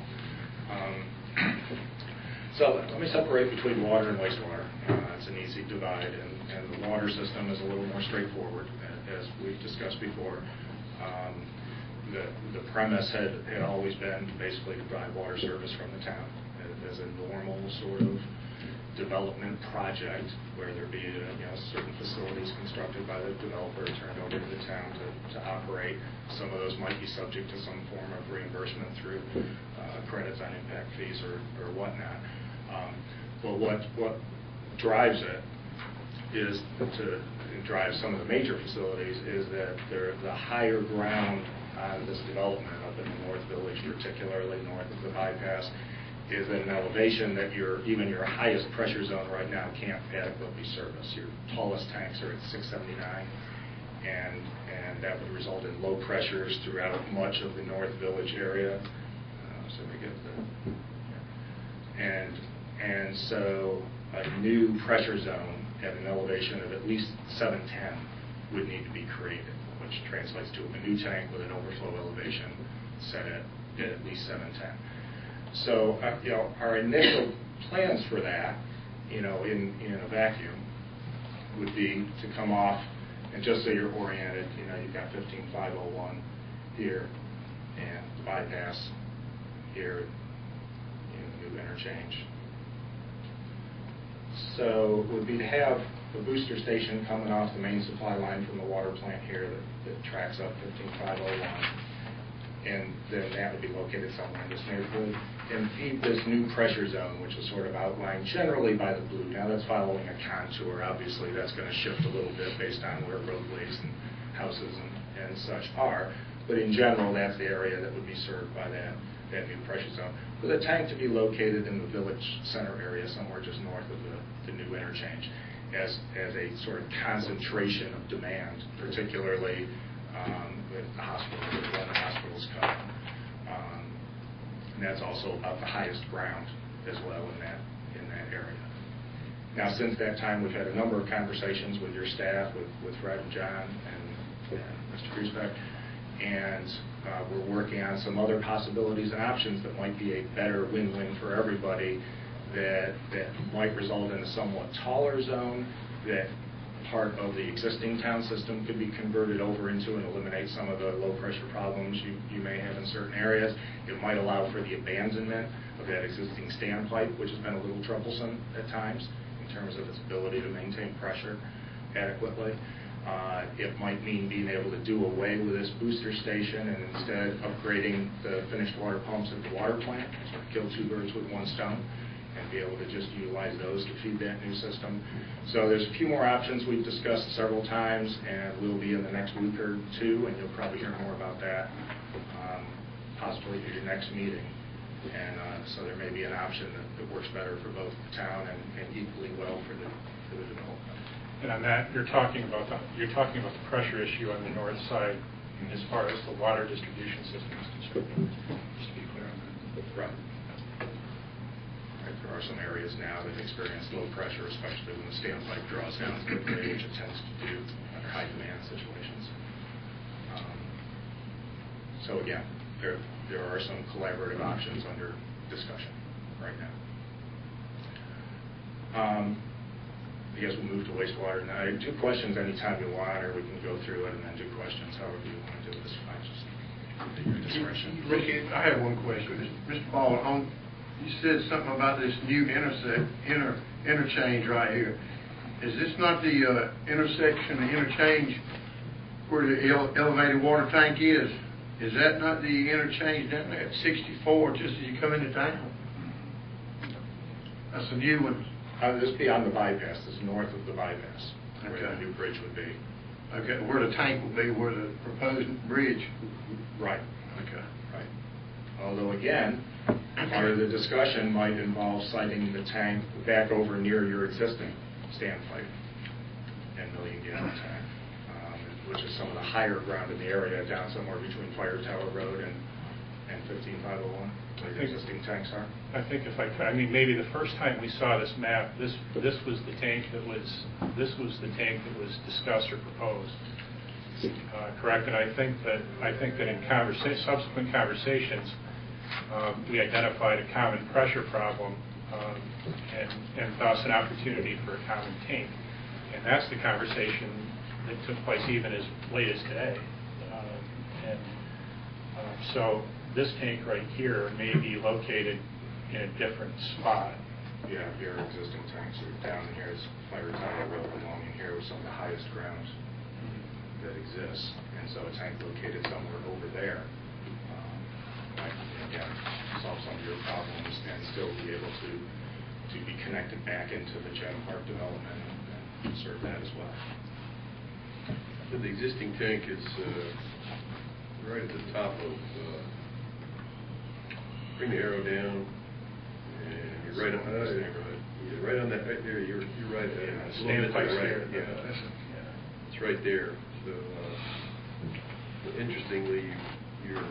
So let me separate between water and wastewater. It's an easy divide, and the water system is a little more straightforward, as we've discussed before. The premise had always been basically to provide water service from the town as a normal sort of development project where there be certain facilities constructed by the developer turned over to the town to operate. Some of those might be subject to some form of reimbursement through credits on impact fees or whatnot. But what drives it is to drive some of the major facilities is that the higher ground on this development up in the North Village, particularly north of the bypass, is at an elevation that even your highest pressure zone right now can't adequately service. Your tallest tanks are at 679, and that would result in low pressures throughout much of the North Village area. So we get and so a new pressure zone at an elevation of at least 710 would need to be created, which translates to a new tank with an overflow elevation set at least 710. So, our initial plans for that, in a vacuum, would be to come off, and just so you're oriented, you've got 15501 here, and the bypass here, new interchange. So it would be to have the booster station coming off the main supply line from the water plant here that tracks up 15501. And then that would be located somewhere in this neighborhood, and feed this new pressure zone, which is sort of outlined generally by the blue. Now that's following a contour. Obviously, that's going to shift a little bit based on where roadways and houses and such are. But in general, that's the area that would be served by that new pressure zone, with a tank to be located in the village center area, somewhere just north of the new interchange, as a sort of concentration of demand, particularly with the hospital, when the hospitals come. And that's also about the highest ground as well in that area. Now, since that time, we've had a number of conversations with your staff, with Fred and John and Mr. Griesbeck, and we're working on some other possibilities and options that might be a better win-win for everybody, that might result in a somewhat taller zone, that part of the existing town system could be converted over into and eliminate some of the low-pressure problems you may have in certain areas. It might allow for the abandonment of that existing standpipe, which has been a little troublesome at times in terms of its ability to maintain pressure adequately. It might mean being able to do away with this booster station and instead upgrading the finished water pumps at the water plant, sort of kill two birds with one stone, and be able to just utilize those to feed that new system. So there's a few more options we've discussed several times, and we'll be in the next week or two, and you'll probably hear more about that possibly at your next meeting. And so there may be an option that works better for both the town and equally well for the development. And on that, you're talking about the pressure issue on the north side as far as the water distribution system is concerned. Just to be clear on that. Right. There are some areas now that experience low pressure, especially when the standpipe draws down quickly, which it tends to do under high demand situations. So again, there are some collaborative options under discussion right now. I guess we'll move to wastewater now. Do questions anytime you want, or we can go through it and then do questions, however you want to do it. This is fine, just at your discretion. Ricky, I have one question. Mr. Ball, you said something about this new interchange right here. Is this not the intersection, the interchange where the elevated water tank is? Is that not the interchange down there at 64 just as you come into town? That's a new one. This would be on the bypass. This is north of the bypass, Okay. where the new bridge would be. Okay, where the tank will be, where the proposed bridge. Right. Okay. Right. Although again, part of the discussion might involve siting the tank back over near your existing standpipe and million-gallon tank, which is some of the higher ground in the area, down somewhere between Fire Tower Road and 15501, where your existing tanks are. I think if I could, I mean, maybe the first time we saw this map, this was the tank that was discussed or proposed. Correct, and I think that in subsequent conversations, we identified a common pressure problem and thus an opportunity for a common tank, and that's the conversation that took place even as late as today. So this tank right here may be located in a different spot. Yeah, your existing tanks are down here. It's Fire Tower Road along in here with some of the highest ground that exists, and so a tank located somewhere over there might, again, solve some of your problems and still be able to be connected back into the Chatham Park development and serve that as well. The existing tank is right at the top of, bring the arrow down, and you're right on this neighborhood. You're right on that, right there, you're right at it. Standpipe's Right, there. yeah. It's right there. So, interestingly, your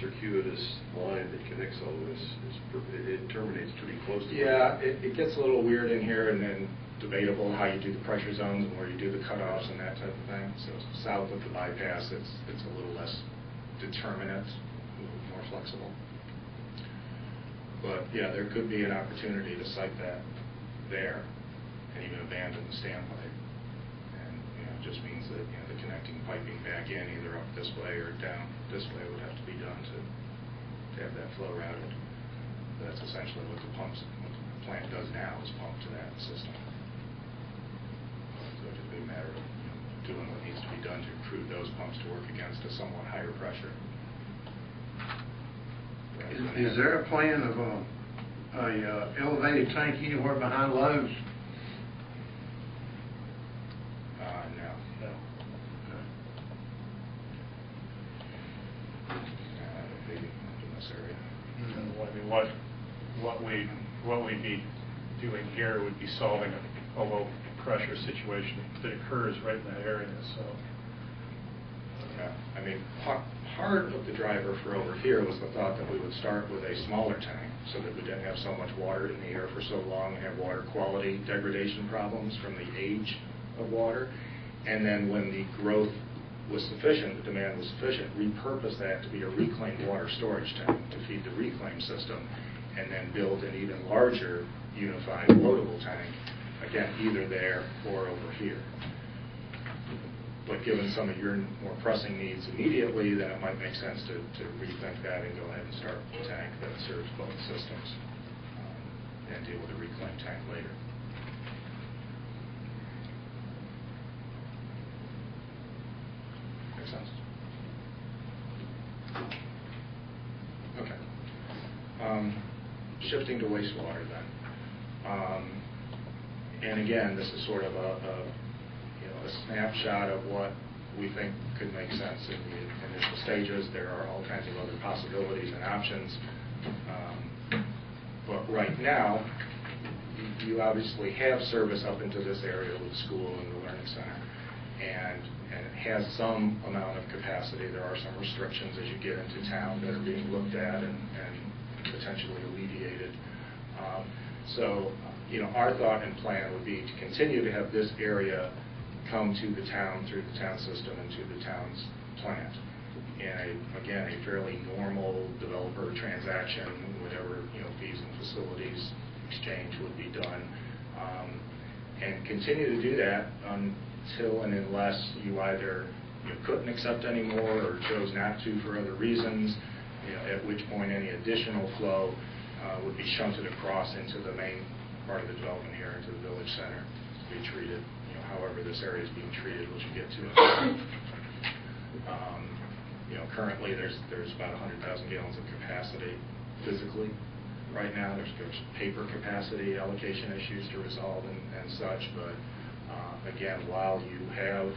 circuitous line that connects all this, it terminates pretty close to Yeah, it gets a little weird in here, and then debatable how you do the pressure zones and where you do the cutoffs and that type of thing. So south of the bypass, it's a little less determinate, a little more flexible. But yeah, there could be an opportunity to site that there and even abandon the standpipe. And it just means that the connecting piping back in, either up this way or down this way, would have to be done to have that flow routed. That's essentially what the pumps plant does now is pump to that system. So it's a big matter of doing what needs to be done to recruit those pumps to work against a somewhat higher pressure. Is there a plan of a elevated tank anywhere behind Lowe's? No. No. Big in this area. And what we'd be doing here would be solving a low pressure situation that occurs right in that area, so. Yeah, I mean, part of the driver for over here was the thought that we would start with a smaller tank so that we didn't have so much water in the air for so long and have water quality degradation problems from the age of water. And then when the growth was sufficient, the demand was sufficient, repurpose that to be a reclaimed water storage tank to feed the reclaim system, and then build an even larger unified loadable tank, again, either there or over here. But given some of your more pressing needs immediately, then it might make sense to rethink that and go ahead and start a tank that serves both systems and deal with a reclaim tank later. Make sense? Okay. Shifting to wastewater then. And again, this is sort of a snapshot of what we think could make sense in the initial stages. There are all kinds of other possibilities and options. But right now, you obviously have service up into this area with the school and the learning center. And it has some amount of capacity. There are some restrictions as you get into town that are being looked at and potentially alleviated. So, our thought and plan would be to continue to have this area come to the town through the town system and to the town's plant. And again, a fairly normal developer transaction, whatever fees and facilities exchange would be done, and continue to do that until and unless you either couldn't accept anymore or chose not to for other reasons, at which point any additional flow would be shunted across into the main part of the development here, into the village center, to be treated, however this area is being treated, which we'll get to. Currently there's about 100,000 gallons of capacity physically. Right now there's paper capacity allocation issues to resolve and such, but again, while you have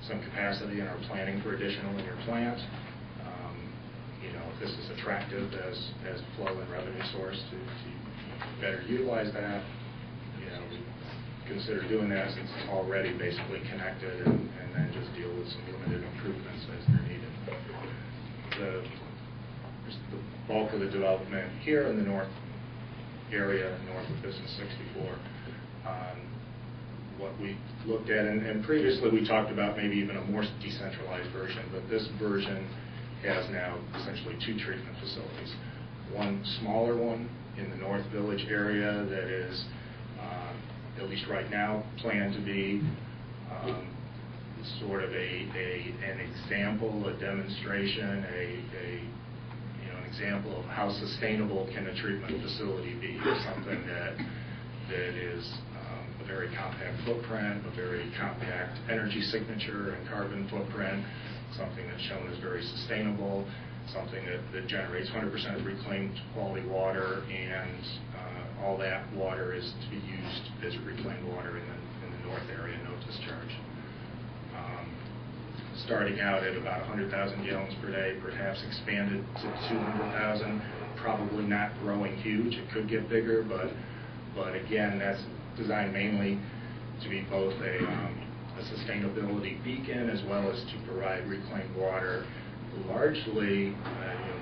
some capacity and are planning for additional in your plant, if this is attractive as flow and revenue source to better utilize that, consider doing that since it's already basically connected, and then just deal with some limited improvements as they're needed. The bulk of the development here in the north area, north of Business 64, what we looked at, and previously we talked about maybe even a more decentralized version, but this version has now essentially 2 treatment facilities. One smaller one in the North Village area that is, at least right now, planned to be sort of an example, a demonstration, an example of how sustainable can a treatment facility be. Something that is a very compact footprint, a very compact energy signature and carbon footprint, something that's shown as very sustainable, something that generates 100% of reclaimed quality water, and all that water is to be used as reclaimed water in the north area, no discharge. Starting out at about 100,000 gallons per day, perhaps expanded to 200,000, probably not growing huge. It could get bigger, but again, that's designed mainly to be both a sustainability beacon as well as to provide reclaimed water. Largely,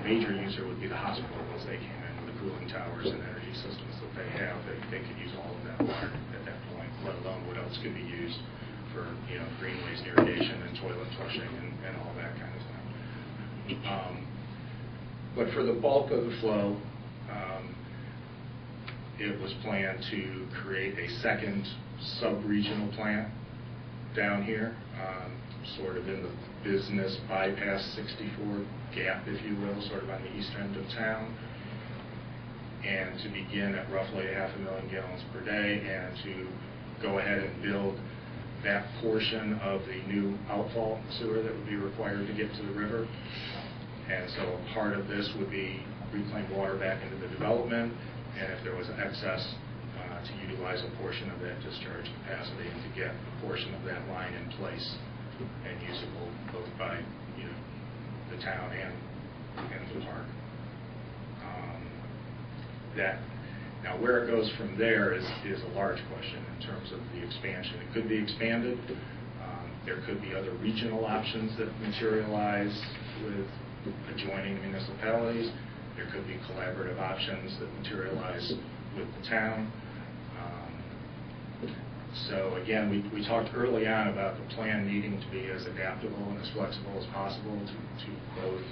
major user would be the hospital once they came in with the cooling towers and energy systems that they have. They could use all of that water at that point, let alone what else could be used for green waste irrigation and toilet flushing and all that kind of thing. But for the bulk of the flow, it was planned to create a second sub-regional plant down here, sort of in the business bypass 64 gap, if you will, sort of on the east end of town. and to begin at roughly 500,000 gallons per day, and to go ahead and build that portion of the new outfall sewer that would be required to get to the river. And so part of this would be reclaimed water back into the development, and if there was excess, to utilize a portion of that discharge capacity and to get a portion of that line in place and usable both by, the town and the park. Now where it goes from there is a large question in terms of the expansion. It could be expanded. There could be other regional options that materialize with adjoining municipalities. There could be collaborative options that materialize with the town. So again, we talked early on about the plan needing to be as adaptable and as flexible as possible to both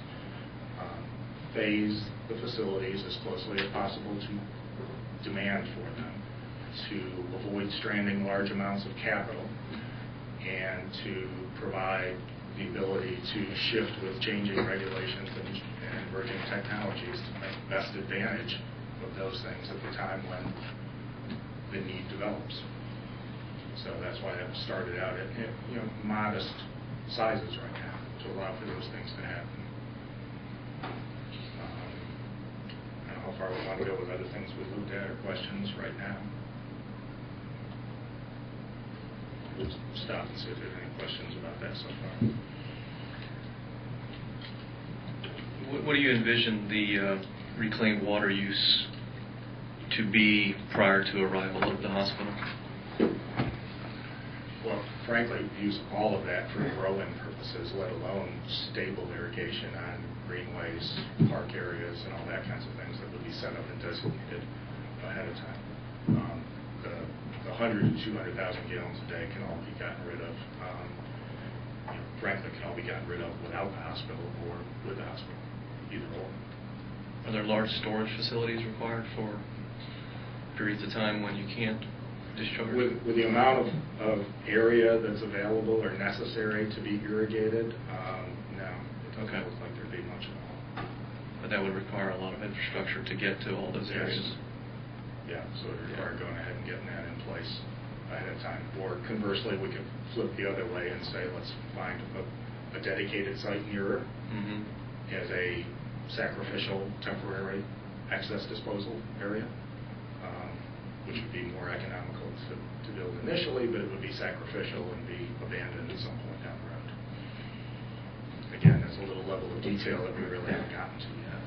phase the facilities as closely as possible to demand for them, to avoid stranding large amounts of capital, and to provide the ability to shift with changing regulations and emerging technologies to make best advantage of those things at the time when the need develops. So that's why I've started out at modest sizes right now to allow for those things to happen. I don't know how far we want to go with other things we've looked at or questions right now. We'll stop and see if there's any questions about that so far. What do you envision the reclaimed water use to be prior to arrival of the hospital? Well, frankly, use all of that for growing purposes, let alone stable irrigation on greenways, park areas, and all that kinds of things that would be set up and designated ahead of time. The 100 to 200,000 gallons a day can all be gotten rid of. Frankly, can all be gotten rid of without the hospital or with the hospital, either or. Are there large storage facilities required for periods of time when you can't discharge? With the amount of area that's available or necessary to be irrigated, no, it doesn't look like there'd be much at all. But that would require a lot of infrastructure to get to all those areas. Yeah, so it would require going ahead and getting that in place ahead of time. Or conversely, we could flip the other way and say, let's find a dedicated site nearer as a sacrificial temporary excess disposal area, which would be more economical to build initially, but it would be sacrificial and be abandoned at some point down the road. Again, that's a little level of detail that we really haven't gotten to yet.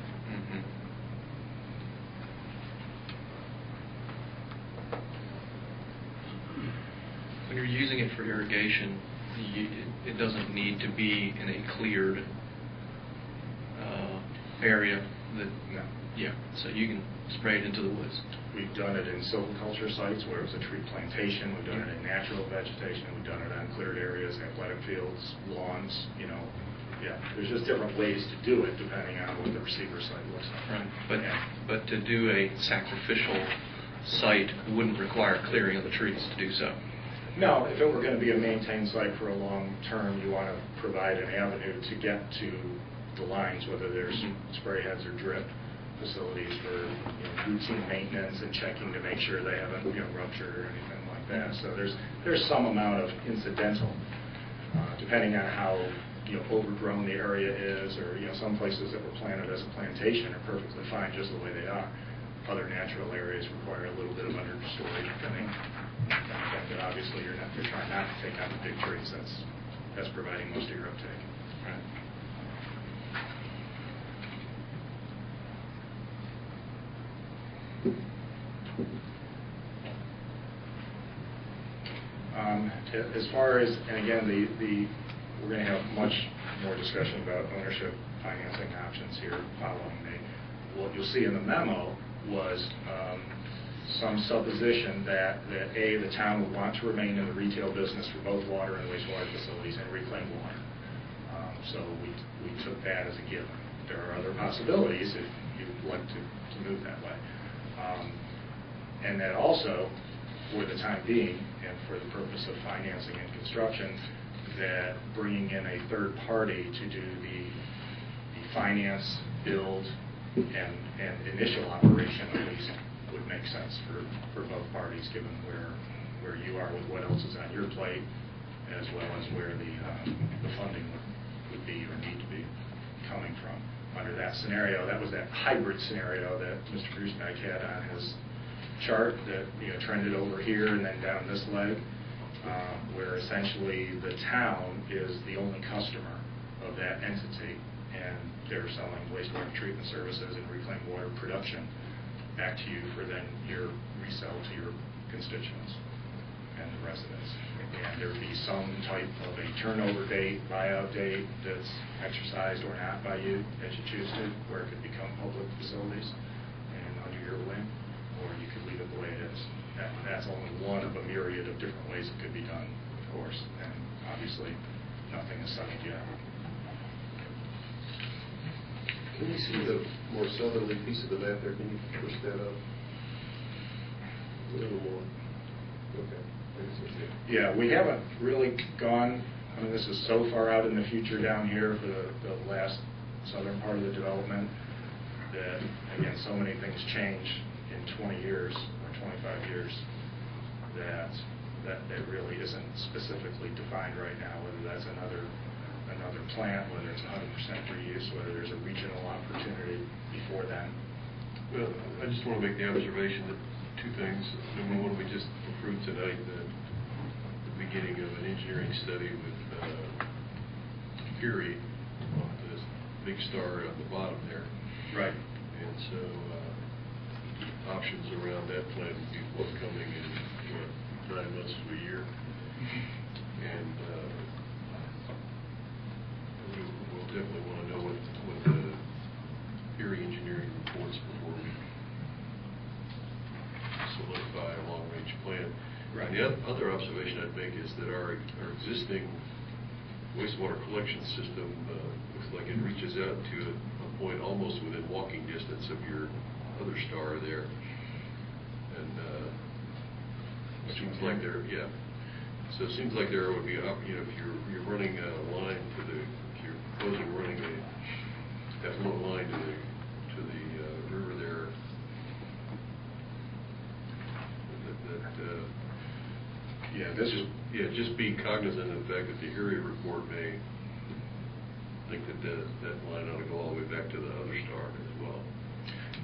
When you're using it for irrigation, it doesn't need to be in a cleared area. No. Yeah, so you can spray it into the woods. We've done it in silviculture sites where it was a tree plantation. We've done it in natural vegetation. We've done it on cleared areas, athletic fields, lawns. Yeah, there's just different ways to do it depending on what the receiver site looks like. Right, but to do a sacrificial site wouldn't require clearing of the trees to do so. No, if it were going to be a maintained site for a long term, you want to provide an avenue to get to the lines, whether there's spray heads or drip facilities for routine maintenance and checking to make sure they haven't ruptured or anything like that. So there's some amount of incidental, depending on how overgrown the area is, or some places that were planted as a plantation are perfectly fine just the way they are. Other natural areas require a little bit of understory, depending on the fact that obviously you're trying not to take out the big trees. That's providing most of your uptake. Right. As far as, and again, we're going to have much more discussion about ownership financing options here following me. What you'll see in the memo was some supposition that A, the town would want to remain in the retail business for both water and wastewater facilities and reclaimed water. So we took that as a given. There are other possibilities if you'd like to move that way. And that also, for the time being, and for the purpose of financing and construction, that bringing in a third party to do the finance, build, and initial operation at least would make sense for both parties, given where you are with what else is on your plate, as well as where the funding would be or need to be coming from. Under that scenario, that was that hybrid scenario that Mr. Grusbeck had on his chart that trended over here and then down this leg, where essentially the town is the only customer of that entity, and they're selling wastewater treatment services and reclaimed water production back to you for then your resell to your constituents and the residents. And there would be some type of a turnover date, buyout date that's exercised or not by you as you choose to, where it could become public facilities and under your wing, or you could leave it the way it is. That's only one of a myriad of different ways it could be done, of course, and obviously nothing is settled yet. Can you see the more southerly piece of the map there? Can you push that up a little more? Okay. Yeah, we haven't really gone, I mean, this is so far out in the future down here for the last southern part of the development that, again, so many things change in 20 years or 25 years that it really isn't specifically defined right now, whether that's another plant, whether it's 100% reuse, whether there's a regional opportunity before then. Well, I just want to make the observation that two things. Number one, we just approved tonight the beginning of an engineering study with Curie on this big star at the bottom there. Right. And so options around that plant will be forthcoming in 9 months to a year. And we'll definitely want to know what the Curie engineering reports before we solidify a long-range plan. Right. And the other observation I'd make is that our existing wastewater collection system looks like it reaches out to a point almost within walking distance of your other star there. And it seems like there, yeah. So it seems like there would be, if you're running a line to if you're proposing running a effluent line to the river there, just be cognizant of the fact that the Erie report may think that line ought to go all the way back to the other star as well.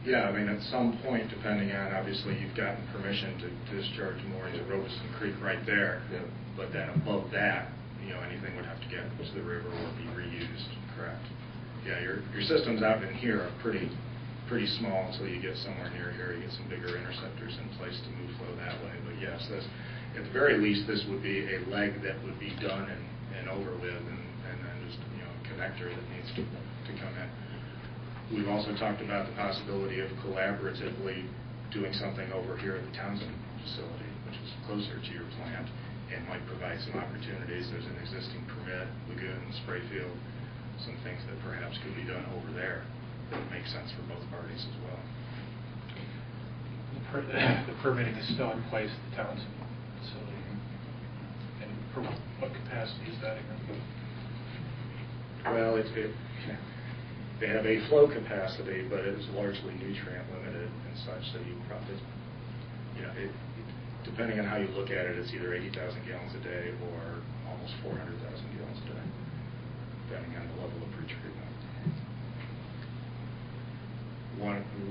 Yeah, I mean, at some point, depending on, obviously, you've gotten permission to discharge more into Robeson Creek right there, yeah. But then above that, anything would have to get to the river or be reused, correct? Yeah, your systems out in here are pretty small until you get somewhere near here. You get some bigger interceptors in place to move flow that way. But yes, at the very least, this would be a leg that would be done and over with, and then just a connector that needs to come in. We've also talked about the possibility of collaboratively doing something over here at the Townsend facility, which is closer to your plant and might provide some opportunities. There's an existing permit, lagoon, spray field, some things that perhaps could be done over there that would make sense for both parties as well. The permitting is still in place at the Townsend facility. And for what capacity is that again? Well, they have a flow capacity, but it is largely nutrient limited and such, so you probably, depending on how you look at it, it's either 80,000 gallons a day or almost 400,000 gallons a day, depending on the level of pretreatment.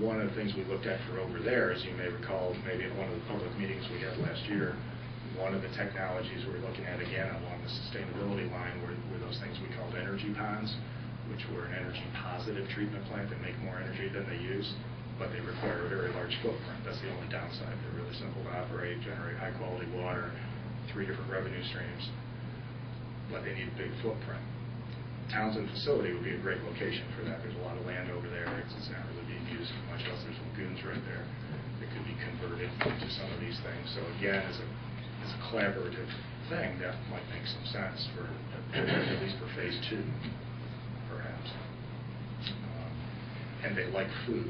One of the things we looked at for over there, as you may recall, maybe at one of the public meetings we had last year, one of the technologies we were looking at again along the sustainability line were those things we called energy ponds, which were an energy positive treatment plant that make more energy than they use, but they require a very large footprint. That's the only downside. They're really simple to operate, generate high quality water, 3 different revenue streams, but they need a big footprint. Townsend facility would be a great location for that. There's a lot of land over there. It's not really being used much else. There's lagoons right there that could be converted into some of these things. So again, as a collaborative thing, that might make some sense for at least for phase 2, perhaps. And they like food.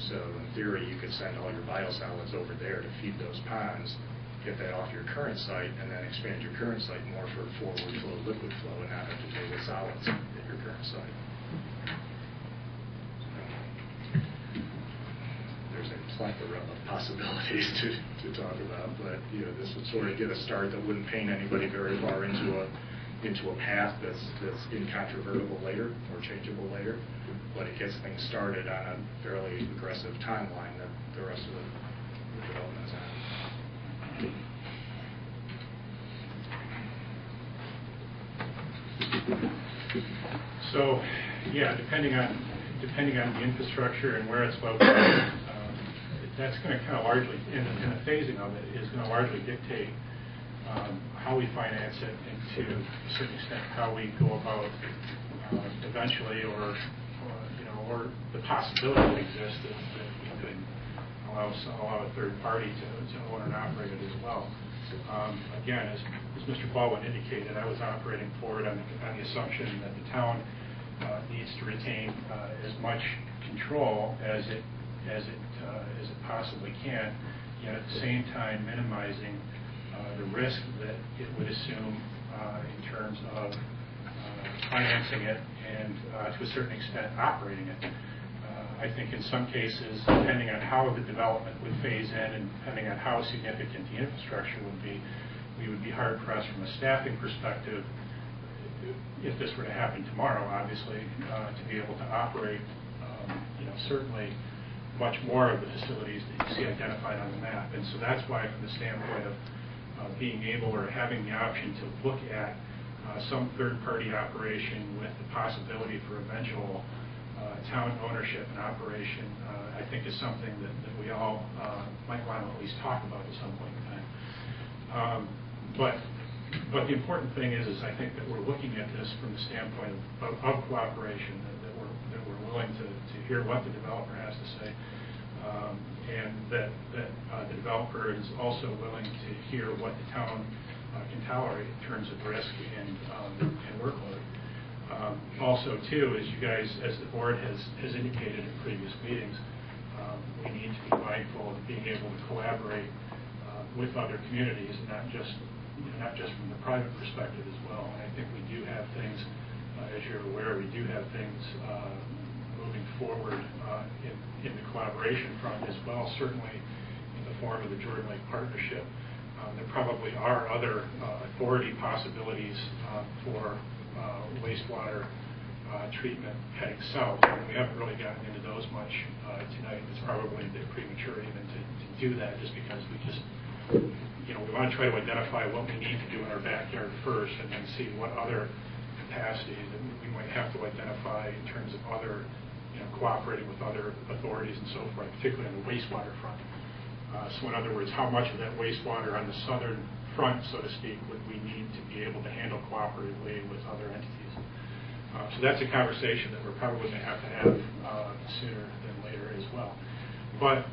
So in theory, you could send all your biosolids over there to feed those ponds, get that off your current site, and then expand your current site more for forward flow, liquid flow, and not have to deal with solids at your current site. plethora of possibilities to talk about, but, you know, this would sort of get a start that wouldn't paint anybody very far into a path that's incontrovertible later or changeable later, but it gets things started on a fairly aggressive timeline that the rest of the development's on. So, yeah, depending on the infrastructure and where it's located, that's going to kind of largely, and the phasing of it is going to largely dictate how we finance it, and to a certain extent how we go about eventually, or the possibility exists that we could allow a third party to own and operate it as well. Again, as Mr. Baldwin indicated, I was operating forward on the assumption that the town needs to retain as much control as it possibly can, yet at the same time minimizing the risk that it would assume in terms of financing it and to a certain extent operating it. I think in some cases, depending on how the development would phase in and depending on how significant the infrastructure would be, we would be hard pressed from a staffing perspective, if this were to happen tomorrow, obviously, to be able to operate, certainly much more of the facilities that you see identified on the map. And so that's why, from the standpoint of being able or having the option to look at some third-party operation with the possibility for eventual town ownership and operation, I think is something that we all might want to at least talk about at some point in time. But the important thing is I think that we're looking at this from the standpoint of cooperation, that we're willing to hear what the developer has to say, and that the developer is also willing to hear what the town can tolerate in terms of risk and workload. Also, too, as you guys, as the board has indicated in previous meetings, we need to be mindful of being able to collaborate with other communities, and not just from the private perspective as well. And I think we do have things, as you're aware, we do have things moving forward in the collaboration front as well, certainly in the form of the Jordan Lake Partnership. There probably are other authority possibilities for wastewater treatment heading south. And we haven't really gotten into those much tonight. It's probably a bit premature even to do that, just because we want to try to identify what we need to do in our backyard first, and then see what other capacities that we might have to identify in terms of other, cooperating with other authorities and so forth, particularly on the wastewater front. So in other words, how much of that wastewater on the southern front, so to speak, would we need to be able to handle cooperatively with other entities? So that's a conversation that we're probably going to have sooner than later as well. But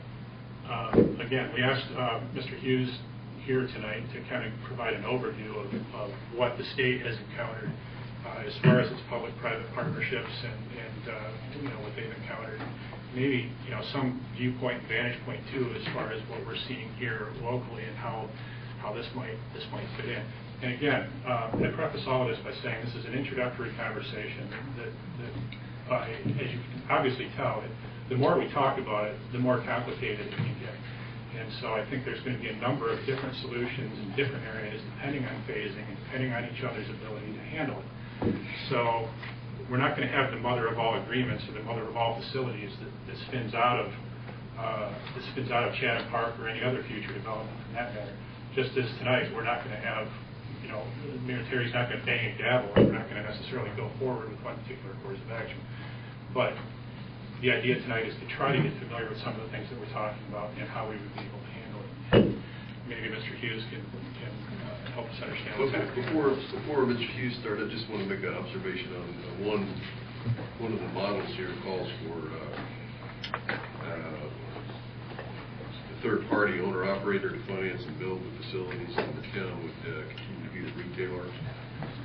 again, we asked Mr. Hughes here tonight to kind of provide an overview of what the state has encountered as far as its public-private partnerships and what they've encountered. Maybe some viewpoint, vantage point too, as far as what we're seeing here locally and how this might fit in. And again, I preface all of this by saying this is an introductory conversation that as you can obviously tell, the more we talk about it, the more complicated it can get. And so I think there's going to be a number of different solutions in different areas depending on phasing and depending on each other's ability to handle it. So we're not going to have the mother of all agreements or the mother of all facilities that spins out of Chatham Park or any other future development from that matter. Just as tonight, we're not going to have, Mayor Terry's not going to bang a gavel, and we're not going to necessarily go forward with one particular course of action. But the idea tonight is to try to get familiar with some of the things that we're talking about and how we would be able to handle it. Maybe Mr. Hughes can help us understand what's happening. Before Mr. Hughes started, I just want to make an observation on one of the models here calls for the third-party owner-operator to finance and build the facilities, and the town would continue to be the retailer.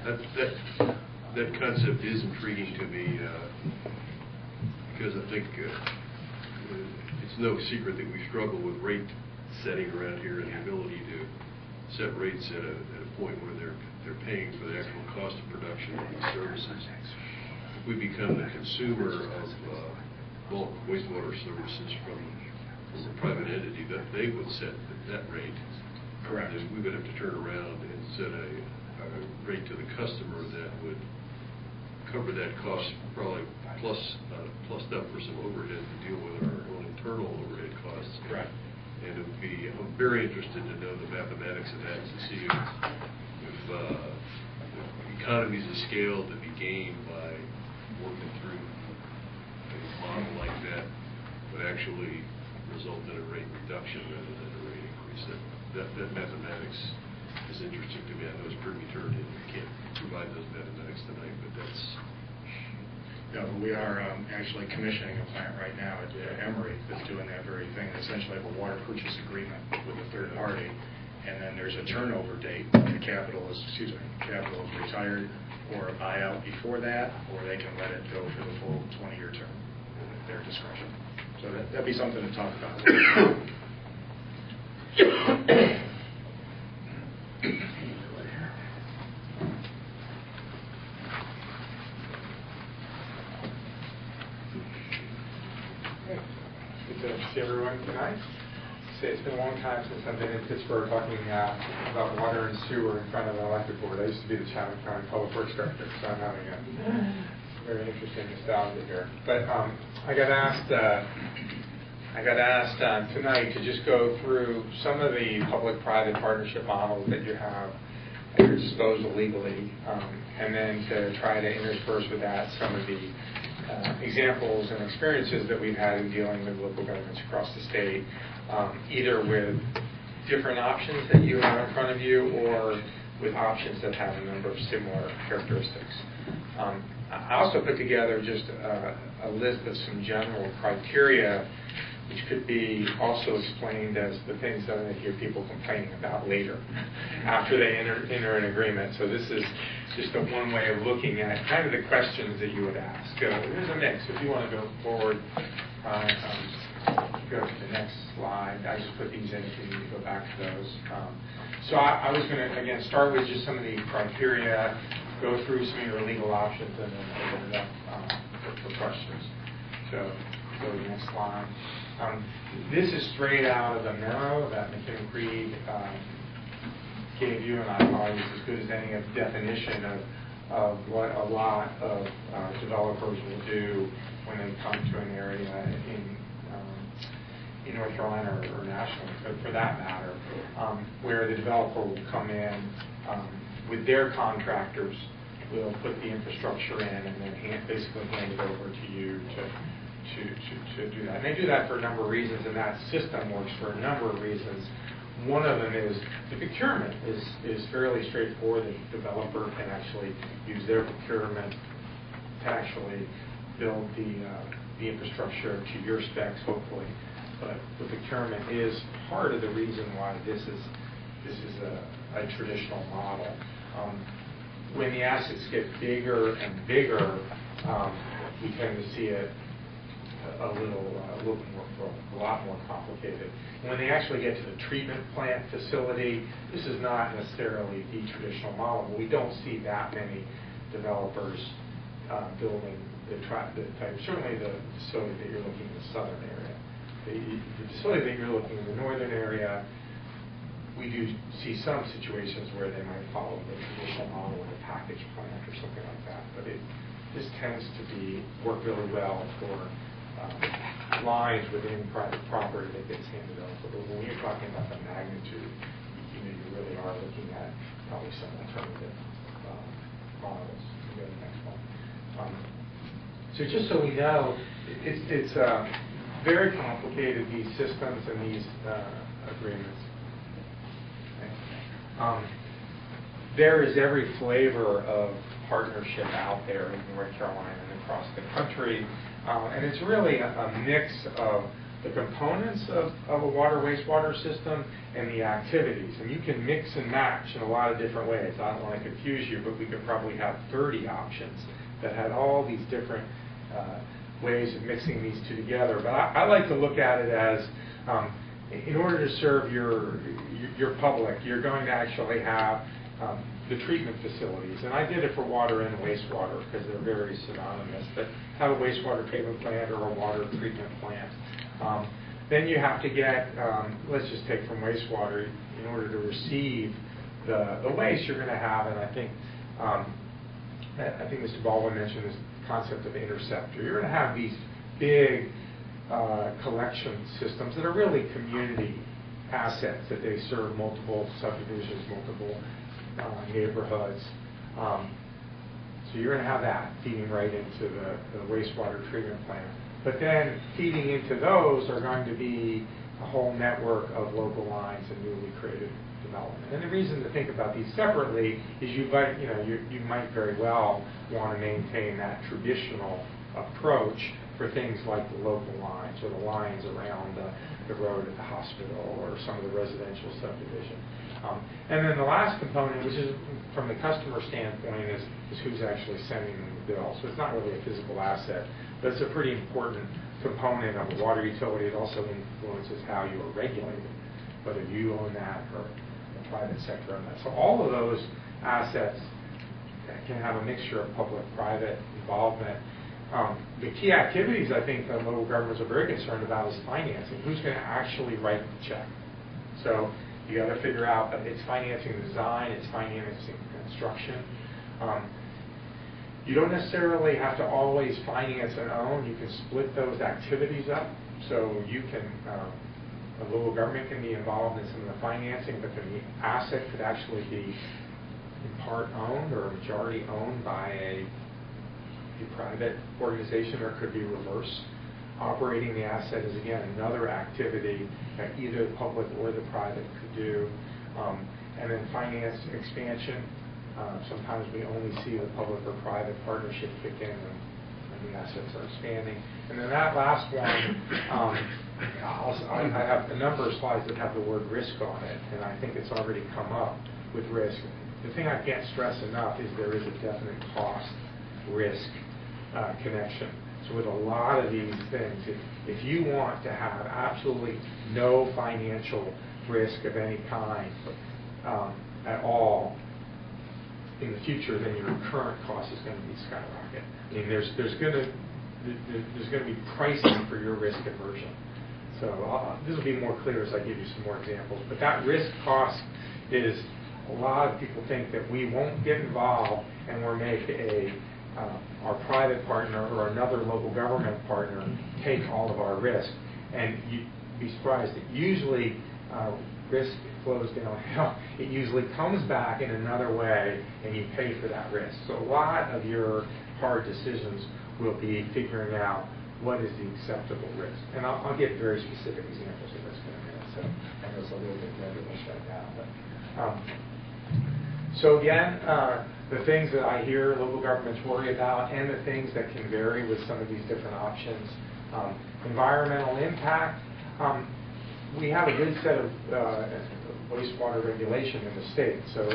That concept is intriguing to me because I think it's no secret that we struggle with rate setting around here and the ability to set rates at a point where they're paying for the actual cost of production of these services. If we become the consumer of bulk wastewater services from as a private entity, that they would set that rate. Correct. And we would have to turn around and set a rate to the customer that would cover that cost, probably plussed up for some overhead to deal with our own internal overhead costs. Correct. And it would be, I'm very interested to know the mathematics of that to see if economies of scale to be gained by working through a model like that would actually result in a rate reduction rather than a rate increase. That mathematics is interesting to me. I know it's pretty turned in. We can't provide those mathematics tonight, but that's... No, we are actually commissioning a plant right now at Emory that's doing that very thing. Essentially have a water purchase agreement with a third party, and then there's a turnover date when the capital is retired or a buyout before that, or they can let it go for the full 20-year term at their discretion. So that'd be something to talk about. Good to see everyone tonight. It's been a long time since I've been in Pittsburgh talking about water and sewer in front of an electric board. I used to be the Chatham County Public Works Director, so I'm having a very interesting nostalgia here. But I got asked tonight to just go through some of the public-private partnership models that you have at your disposal legally, and then to try to intersperse with that some of the examples and experiences that we've had in dealing with local governments across the state, either with different options that you have in front of you or with options that have a number of similar characteristics. I also put together just a list of some general criteria which could be also explained as the things that I hear people complaining about later after they enter an agreement. So this is just one way of looking at kind of the questions that you would ask. There's a mix. If you want to go forward, go to the next slide. I just put these in if you need to go back to those. So I was going to, again, start with just some of the criteria, go through some of your legal options, and then open it up for questions. So go to the next slide. This is straight out of the memo that McKinnon-Creed gave you, and I thought it was as good as any definition of what a lot of developers will do when they come to an area in North Carolina or nationally, but for that matter, where the developer will come in with their contractors, will put the infrastructure in and then basically hand it over to you to do that. And they do that for a number of reasons, and that system works for a number of reasons. One of them is the procurement is fairly straightforward. The developer can actually use their procurement to actually build the infrastructure to your specs, hopefully. But the procurement is part of the reason why this is a traditional model. When the assets get bigger and bigger, we tend to see it a lot more complicated. When they actually get to the treatment plant facility, this is not necessarily the traditional model, but we don't see that many developers building the type, certainly the facility that you're looking in the southern area. The facility that you're looking in the northern area, we do see some situations where they might follow the traditional model of a package plant or something like that, but this tends to work really well for lines within private property that gets handed over. But when you're talking about the magnitude, you really are looking at probably some alternative models. Go to the next one. So just so we know, it's very complicated, these systems and these agreements. Okay. There is every flavor of partnership out there in North Carolina and across the country. And it's really a mix of the components of a water wastewater system and the activities. And you can mix and match in a lot of different ways. I don't want to confuse you, but we could probably have 30 options that had all these different ways of mixing these two together. But I like to look at it as, in order to serve your public, you're going to actually have the treatment facilities. And I did it for water and wastewater because they're very synonymous. But have a wastewater treatment plant or a water treatment plant. Then you have to get, let's just take from wastewater, in order to receive the waste you're going to have, and I think Mr. Baldwin mentioned this concept of interceptor. You're going to have these big collection systems that are really community assets, that they serve multiple subdivisions, multiple neighborhoods. So you're going to have that feeding right into the wastewater treatment plant. But then feeding into those are going to be a whole network of local lines and newly created development. And the reason to think about these separately is you might very well want to maintain that traditional approach for things like the local lines or the lines around the road at the hospital or some of the residential subdivision. And then the last component, which is from the customer standpoint, is who's actually sending them the bill. So it's not really a physical asset, but it's a pretty important component of a water utility. It also influences how you are regulated, whether you own that or the private sector own that. So all of those assets can have a mixture of public-private involvement. The key activities I think that local governments are very concerned about is financing. Who's going to actually write the check? So you got to figure out that it's financing design, it's financing construction. You don't necessarily have to always finance and own. You can split those activities up. So you can, a local government can be involved in some of the financing, but the asset could actually be in part owned or majority owned by a private organization, or it could be reverse. Operating the asset is, again, another activity that either the public or the private could do. And then finance expansion. Sometimes we only see the public or private partnership kick in when the assets are expanding. And then that last one, I have a number of slides that have the word risk on it, and I think it's already come up with risk. The thing I can't stress enough is there is a definite cost-risk connection. So with a lot of these things, if you want to have absolutely no financial risk of any kind at all in the future, then your current cost is going to be skyrocket. I mean, there's going to be pricing for your risk aversion. So this will be more clear as I give you some more examples. But that risk cost is, a lot of people think that we won't get involved and we'll make our private partner or another local government partner take all of our risk. And you'd be surprised that usually risk flows downhill. It usually comes back in another way and you pay for that risk. So a lot of your hard decisions will be figuring out what is the acceptable risk. And I'll get very specific examples of risk in a minute. So I know it's a little bit nebulous right now. But, so again, the things that I hear local governments worry about and the things that can vary with some of these different options. Environmental impact. We have a good set of wastewater regulation in the state. So,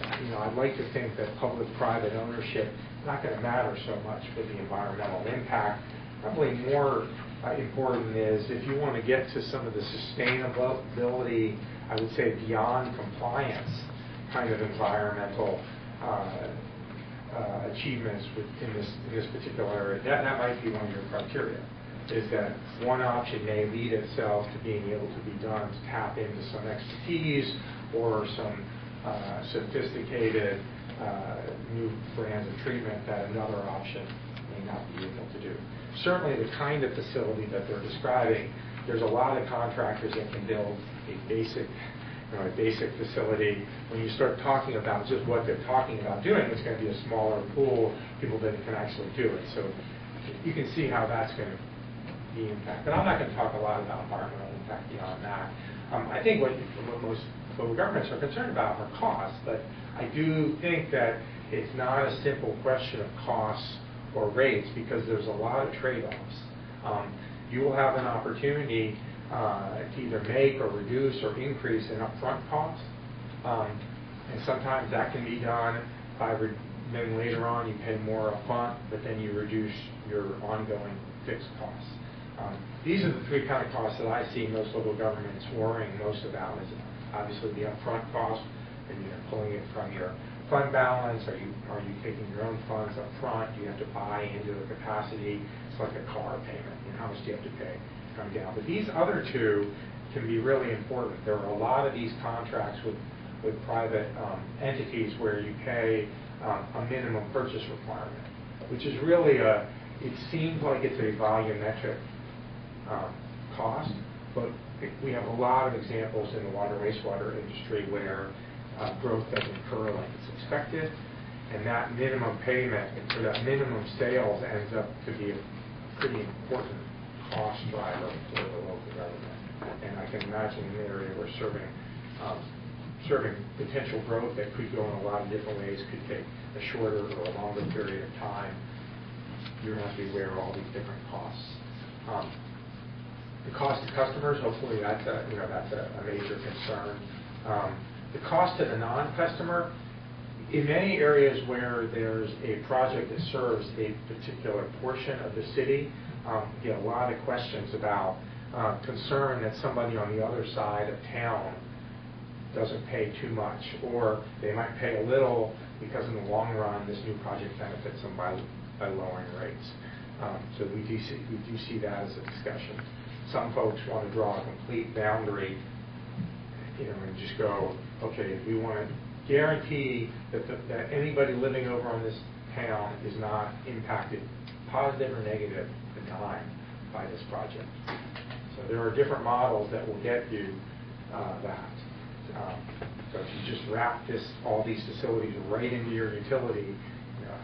I'd like to think that public-private ownership is not going to matter so much for the environmental impact. Probably more important is if you want to get to some of the sustainability, I would say beyond compliance kind of environmental achievements in this particular area, that might be one of your criteria. Is that one option may lead itself to being able to be done to tap into some expertise or some sophisticated new brands of treatment that another option may not be able to do. Certainly the kind of facility that they're describing, there's a lot of contractors that can build a basic facility. When you start talking about just what they're talking about doing, it's going to be a smaller pool of people that can actually do it. So you can see how that's going to be impacted. I'm not going to talk a lot about environmental impact beyond that. I think what most local governments are concerned about are costs, but I do think that it's not a simple question of costs or rates because there's a lot of trade-offs. You will have an opportunity to either make or reduce or increase in upfront costs, and sometimes that can be done by then later on you pay more upfront, but then you reduce your ongoing fixed costs. These are the three kind of costs that I see most local governments worrying most about. Is obviously the upfront cost, and you're pulling it from your fund balance. Are you taking your own funds up front? Do you have to buy into a capacity? It's like a car payment. How much do you have to pay come down. But these other two can be really important. There are a lot of these contracts with private entities where you pay a minimum purchase requirement, which is really it seems like it's a volumetric cost, but we have a lot of examples in the water wastewater industry where growth doesn't occur like it's expected, and that minimum payment or that minimum sales ends up to be a pretty important cost driver for the local government. And I can imagine in an area where serving potential growth that could go in a lot of different ways, could take a shorter or a longer period of time, you're going to have to be aware of all these different costs. The cost to customers, hopefully that's a major concern. The cost to the non-customer, in many areas where there's a project that serves a particular portion of the city, you get a lot of questions about concern that somebody on the other side of town doesn't pay too much, or they might pay a little because in the long run this new project benefits them by lowering rates. So we do see that as a discussion. Some folks want to draw a complete boundary, and just go, okay, if we want to guarantee that anybody living over on this town is not impacted, positive or negative, a dime by this project. So there are different models that will get you that. So if you just wrap all these facilities right into your utility,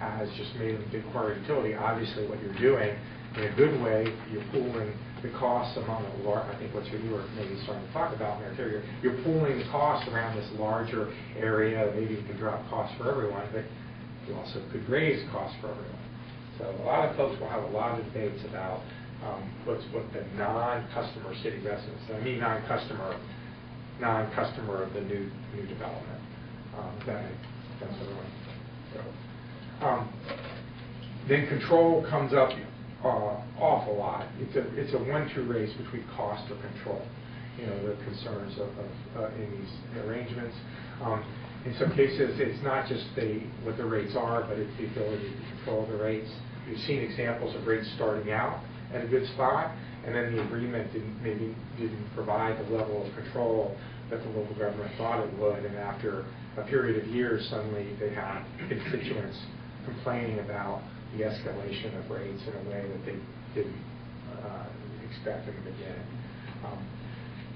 as just made them big part of utility, obviously what you're doing, in a good way, you're pooling the costs among a large, I think what you were maybe starting to talk about, Mary, you're pooling the costs around this larger area. Maybe you can drop costs for everyone, but you also could raise costs for everyone. So a lot of folks will have a lot of debates about what the non-customer city residents, I mean non-customer of the new development. That makes sense, everyone. So, then control comes up awful lot. It's a 1-2 race between cost or control. The concerns of in these arrangements. In some cases, it's not just what the rates are, but it's the ability to control the rates. We've seen examples of rates starting out at a good spot, and then the agreement didn't provide the level of control that the local government thought it would, and after a period of years, suddenly they had constituents complaining about the escalation of rates in a way that they didn't expect in the beginning.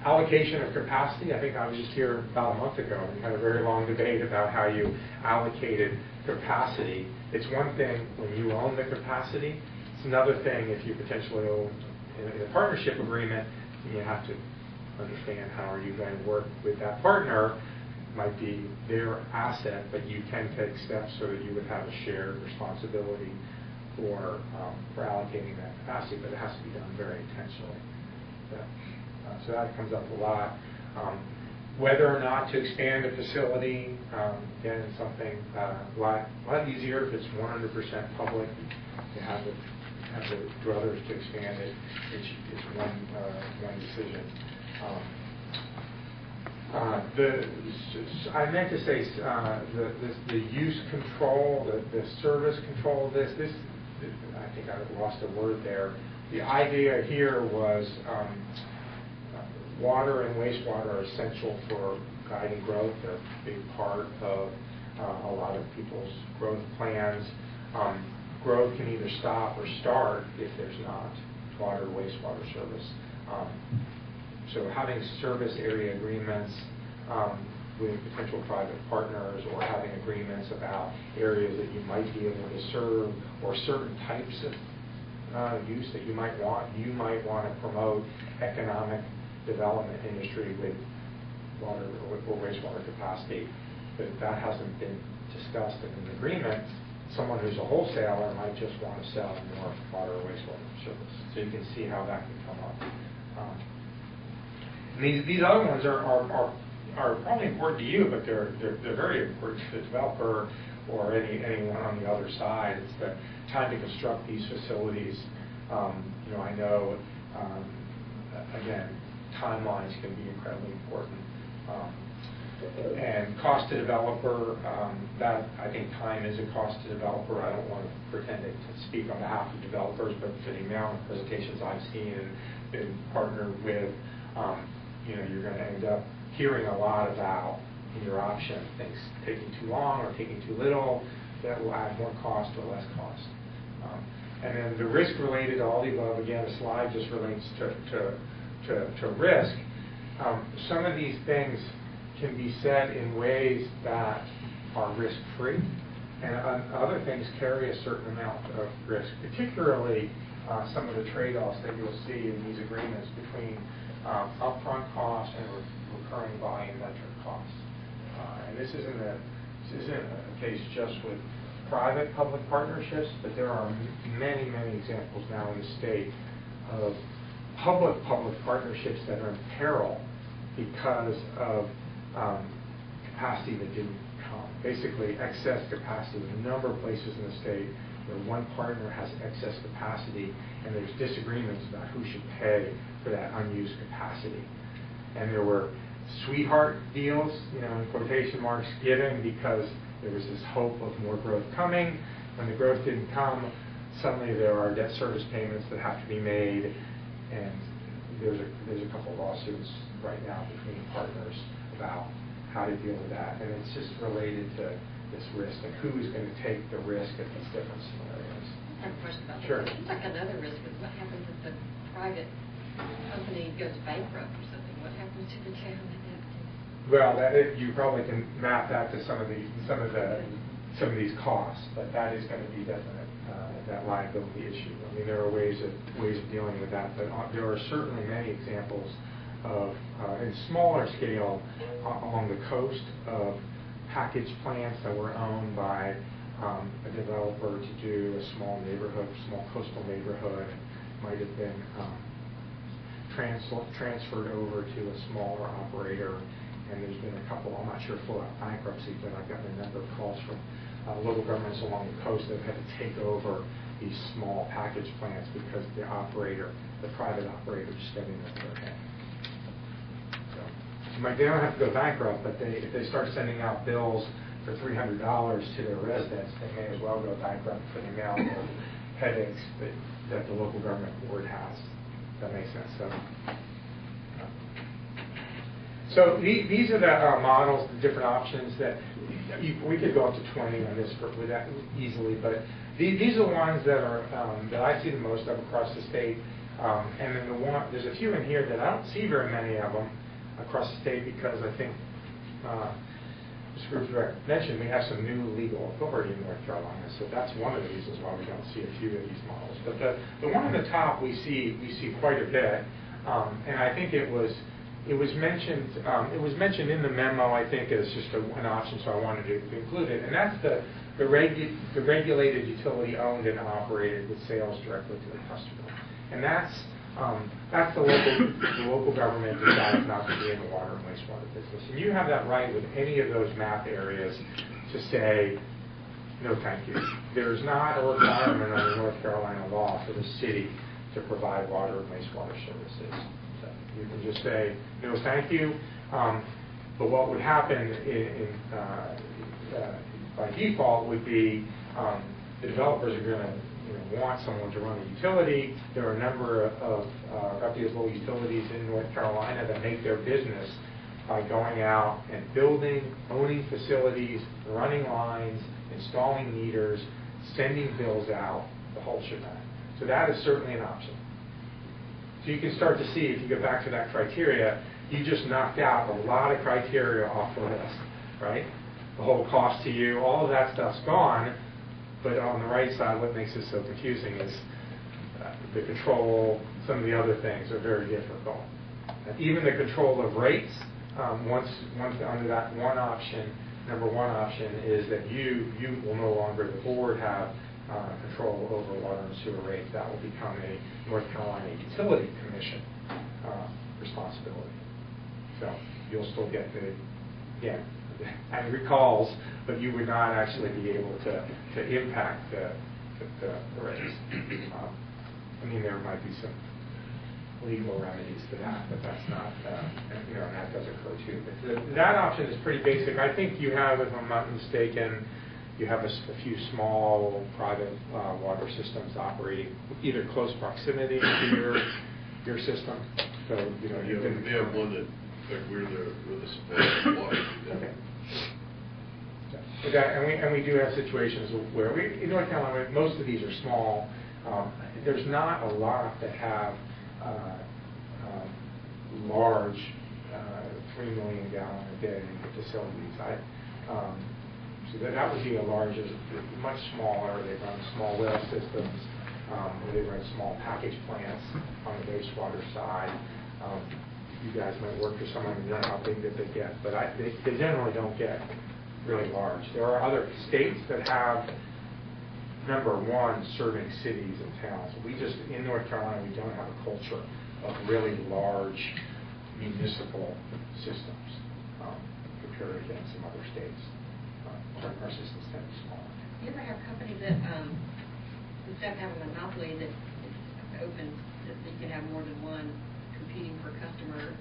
Allocation of capacity, I think I was just here about a month ago. We had a very long debate about how you allocated capacity. It's one thing when you own the capacity. It's another thing if you potentially own in a partnership agreement, you have to understand how are you going to work with that partner. It might be their asset, but you can take steps so that you would have a shared responsibility for allocating that capacity, but it has to be done very intentionally. So that comes up a lot. Whether or not to expand a facility, again, something a lot easier if it's 100% public. You have the druthers to expand it. It's one decision. I meant to say the use control, the service control of this. I think I lost a word there. The idea here was water and wastewater are essential for guiding growth. They're a big part of a lot of people's growth plans. Growth can either stop or start if there's not water or wastewater service. So having service area agreements with potential private partners, or having agreements about areas that you might be able to serve, or certain types of use that you might want. You might want to promote economic development industry with water or wastewater capacity, but if that hasn't been discussed in an agreement, someone who's a wholesaler might just want to sell more water or wastewater service. So you can see how that can come up. These other ones are probably important to you, but they're very important to the developer or anyone on the other side. It's the time to construct these facilities. I know, again, timelines can be incredibly important. And cost to developer, that, I think time is a cost to developer. I don't want to pretend to speak on behalf of developers, but for the amount of presentations I've seen and been partnered with, you're going to end up hearing a lot about in your option, things taking too long or taking too little, that will add more cost or less cost. And then the risk related to all the above, again, the slide just relates to risk. Some of these things can be said in ways that are risk-free, and other things carry a certain amount of risk, particularly some of the trade-offs that you'll see in these agreements between upfront costs and recurring volumetric costs. And this isn't a case just with private-public partnerships, but there are many, many examples now in the state of public-public partnerships that are in peril because of capacity that didn't come. Basically, excess capacity. There's a number of places in the state where one partner has excess capacity, and there's disagreements about who should pay for that unused capacity. And there were sweetheart deals, in quotation marks, given because there was this hope of more growth coming. When the growth didn't come, suddenly there are debt service payments that have to be made, and there's a couple of lawsuits right now between partners about how to deal with that. And it's just related to this risk and who's going to take the risk at these different scenarios. I have a question about that. Sure. It seems like another risk is what happens if the private company goes bankrupt or something? What happens to the town at that point? Well, you probably can map that to some of these costs, but that is going to be definite, that liability issue. I mean, there are ways of dealing with that, but there are certainly many examples of, in smaller scale, along the coast, of package plants that were owned by a developer to do a small coastal neighborhood, might have been transferred over to a smaller operator. And there's been a couple, I'm not sure full out bankruptcy, but I've gotten a number of calls from local governments along the coast that have had to take over these small package plants because the private operator, is spending up their head. So, they don't have to go bankrupt, but if they start sending out bills for $300 to their residents, they may as well go bankrupt for the amount of headaches that the local government board has. That makes sense. So these are the models, the different options that we could go up to 20 on this with that easily, but these are the ones that are that I see the most of across the state. And then there's a few in here that I don't see very many of them across the state because I think Mr. Group's mentioned we have some new legal authority in North Carolina, so that's one of the reasons why we don't see a few of these models. But the one on the top we see quite a bit, and I think it was mentioned in the memo, I think, as just an option, so I wanted to include it, and that's the regulated utility owned and operated with sales directly to the customer, and that's the local government decides not to be in the water and wastewater business, and you have that right with any of those map areas to say no, thank you. There's not a requirement under North Carolina law for the city to provide water and wastewater services. You can just say, no, thank you. But what would happen by default would be the developers are going to want someone to run a utility. There are a number of reputable utilities in North Carolina that make their business by going out and building, owning facilities, running lines, installing meters, sending bills out, the whole shebang. So that is certainly an option. So you can start to see, if you go back to that criteria, you just knocked out a lot of criteria off the list, right? The whole cost to you, all of that stuff's gone, but on the right side, what makes it so confusing is the control, some of the other things are very difficult. Even the control of rates, once under that one option, number one option is that you will no longer, the board, have control over water and sewer rates. That will become a North Carolina Utility Commission responsibility. So you'll still get the angry calls, but you would not actually be able to impact the rates. I mean, there might be some legal remedies to that, but that's not, and that does occur too. But that option is pretty basic. I think you have, if I'm not mistaken, you have a few small private water systems operating either close proximity to your system. So, you can... We have one that, like, we're the supplier of water. Okay. And we do have situations where in North Carolina, most of these are small. There's not a lot that have large 3 million gallon a day facilities. So that would be a large, much smaller. They run small well systems, or they run small package plants on the wastewater side. You guys might work for someone and know how big that they get, but they generally don't get really large. There are other states that have, number one, serving cities and towns. In North Carolina, we don't have a culture of really large municipal systems compared against some other states. Our systems tend to be smaller. You ever have companies that, instead of having a monopoly, that it's open, that you can have more than one competing for customer?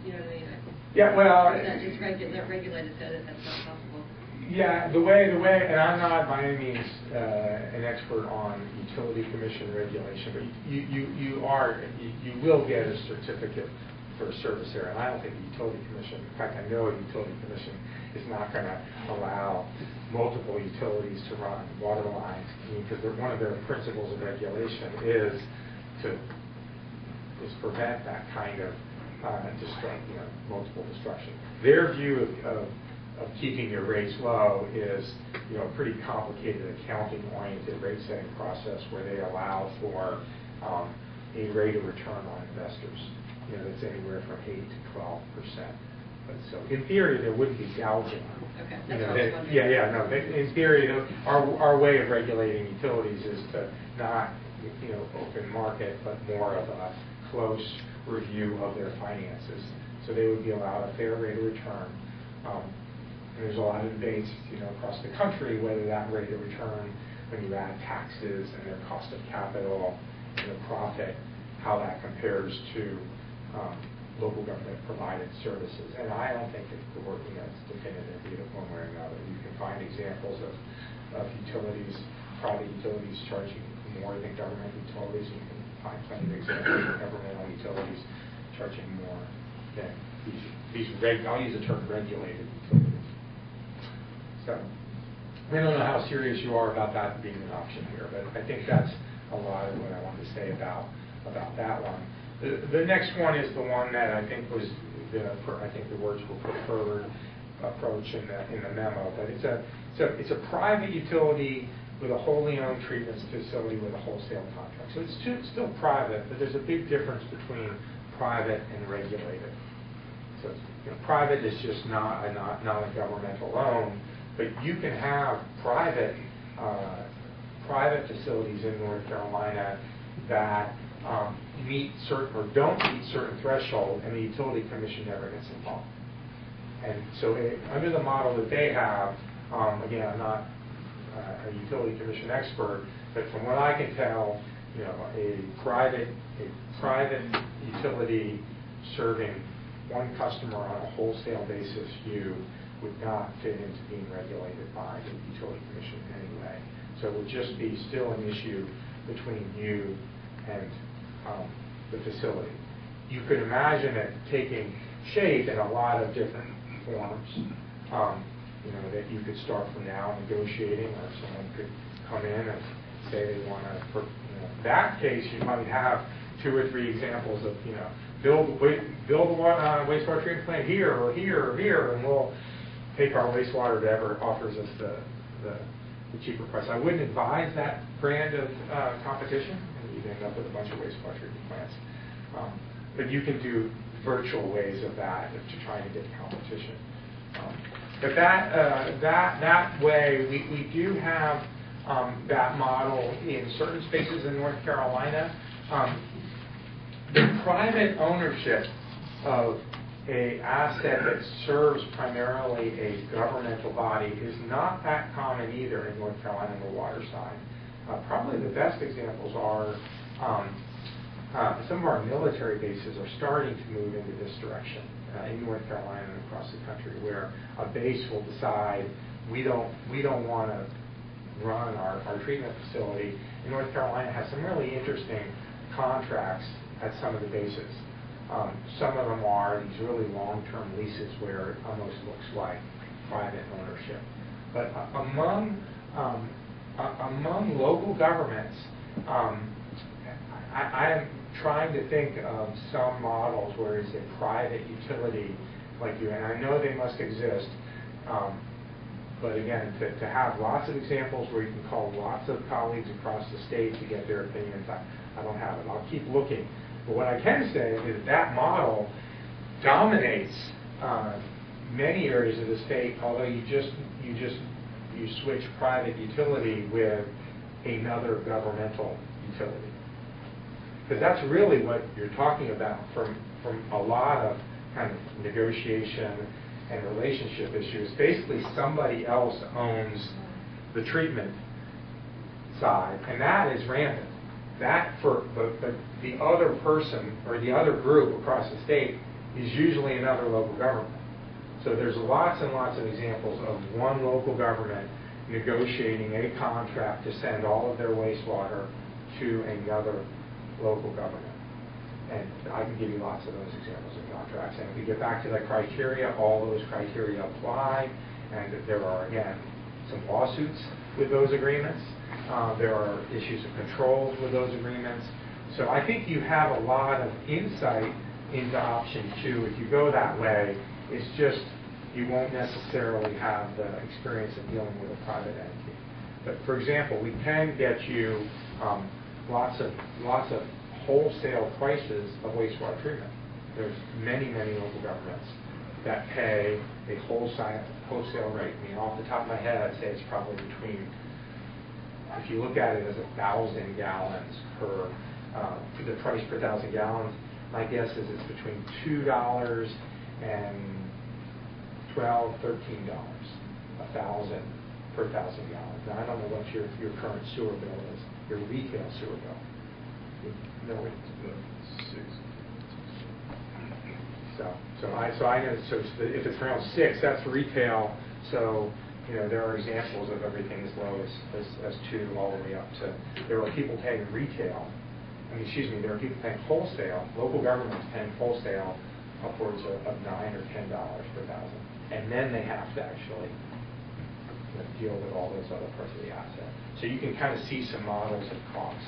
You know what I mean? Yeah, well... That's just regulated so that that's not possible. Yeah, the way, and I'm not by any means an expert on utility commission regulation, but you will get a certificate for a service area, and I don't think the utility commission, in fact, I know a utility commission is not going to allow multiple utilities to run water lines. I mean, because one of their principles of regulation is to prevent that kind of multiple destruction. Their view of keeping your rates low is, a pretty complicated accounting-oriented rate setting process where they allow for a rate of return on investors, that's anywhere from 8 to 12%. But so, in theory, there wouldn't be gouging. Okay, that's what I was wondering. Yeah. In theory, our way of regulating utilities is to not, open market, but more of a close review of their finances. So they would be allowed a fair rate of return. And there's a lot of debates, across the country whether that rate of return, when you add taxes and their cost of capital and the profit, how that compares to local government provided services. And I don't think it's definitive either one way or another. You can find examples of utilities, private utilities charging more than government utilities. You can find plenty of examples of governmental utilities charging more than I'll use the term regulated utilities. So I don't know how serious you are about that being an option here, but I think that's a lot of what I wanted to say about that one. The next one is the one that I think was the words were preferred approach in the memo, but it's a private utility with a wholly owned treatment facility with a wholesale contract. So it's still private, but there's a big difference between private and regulated. So private is just not a governmental loan, but you can have private facilities in North Carolina that meet certain or don't meet certain threshold, and the utility commission never gets involved. And so under the model that they have, again, I'm not a utility commission expert, but from what I can tell, a private utility serving one customer on a wholesale basis would not fit into being regulated by the utility commission in any way. So it would just be still an issue between you and the facility. You could imagine it taking shape in a lot of different forms. That you could start from now negotiating, or someone could come in and say they want to. In that case, you might have 2 or 3 examples of build a wastewater treatment plant here or here or here, and we'll take our wastewater to whatever offers us the cheaper price. I wouldn't advise that brand of competition, and you'd end up with a bunch of wastewater treatment plants. But you can do virtual ways of that to try to get competition. But that way, we do have that model in certain spaces in North Carolina. The private ownership of an asset that serves primarily a governmental body is not that common either in North Carolina on the water side. Probably the best examples are some of our military bases are starting to move into this direction in North Carolina and across the country, where a base will decide we don't want to run our treatment facility. And North Carolina has some really interesting contracts at some of the bases. Some of them are these really long-term leases where it almost looks like private ownership. But among local governments, I am trying to think of some models where it's a private utility like you, and I know they must exist. But again, to have lots of examples where you can call lots of colleagues across the state to get their opinions, I don't have it. I'll keep looking. But what I can say is that model dominates many areas of the state, although you switch private utility with another governmental utility. Because that's really what you're talking about from a lot of kind of negotiation and relationship issues. Basically, somebody else owns the treatment side, and that is rampant. That for the other person or the other group across the state is usually another local government. So there's lots and lots of examples of one local government negotiating a contract to send all of their wastewater to another local government. And I can give you lots of those examples of contracts. And if we get back to the criteria, all those criteria apply. And there are, again, some lawsuits with those agreements. There are issues of controls with those agreements. So I think you have a lot of insight into option 2. If you go that way, it's just you won't necessarily have the experience of dealing with a private entity. But for example, we can get you lots of wholesale prices of wastewater treatment. There's many local governments that pay a wholesale rate. I mean, off the top of my head, I'd say it's probably between, if you look at it as 1,000 gallons per, the price per 1,000 gallons, my guess is it's between $2 and $12, $13, 1,000 per 1,000 gallons. Now, I don't know what your current sewer bill is, your retail sewer bill. No, it's 6. So I know. So if it's around 6, that's retail. So there are examples of everything as low as 2 all the way up to. There are people paying retail. There are people paying wholesale. Local governments paying wholesale upwards of $9 or $10 per 1,000, and then they have to actually deal with all those other parts of the asset. So you can kind of see some models of costs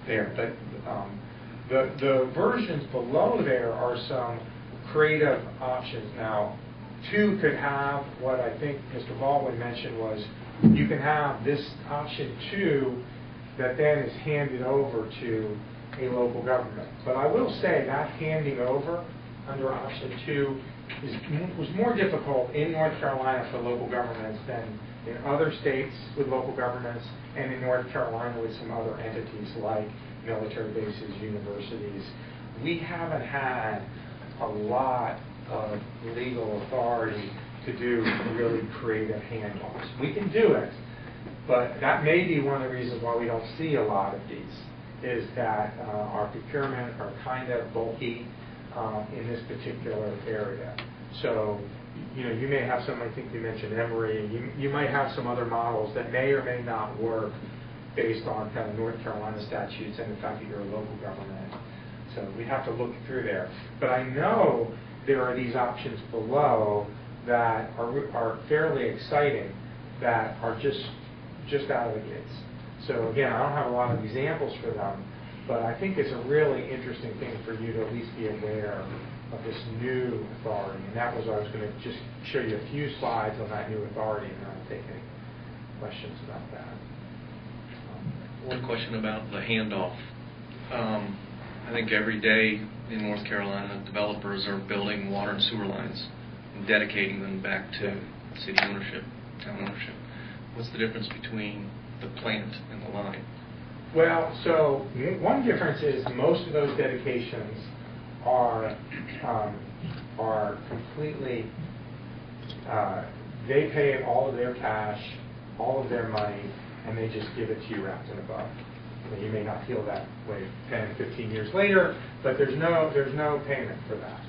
there. But the versions below there are some creative options. Now, 2 could have what I think Mr. Baldwin mentioned was you can have this option 2 that then is handed over to a local government. But I will say that handing over under option 2 was more difficult in North Carolina for local governments than in other states with local governments, and in North Carolina with some other entities like military bases, universities. We haven't had a lot of legal authority to do really creative handoffs. We can do it, but that may be one of the reasons why we don't see a lot of these, is that our procurement are kind of bulky in this particular area. So, you may have some, I think you mentioned Emory, you might have some other models that may or may not work based on kind of North Carolina statutes and the fact that you're a local government. So we have to look through there. But I know there are these options below that are fairly exciting, that are just out of the gates. So again, I don't have a lot of examples for them, but I think it's a really interesting thing for you to at least be aware of this new authority. And that was, I was going to just show you a few slides on that new authority, and I'll take any questions about that. One question about the handoff. I think every day in North Carolina, developers are building water and sewer lines and dedicating them back to city ownership, town ownership. What's the difference between the plant and the line? Well, so one difference is most of those dedications are completely, they pay all of their cash, all of their money, and they just give it to you wrapped in a bow. You may not feel that way 10, 15 years later, but there's no payment for that.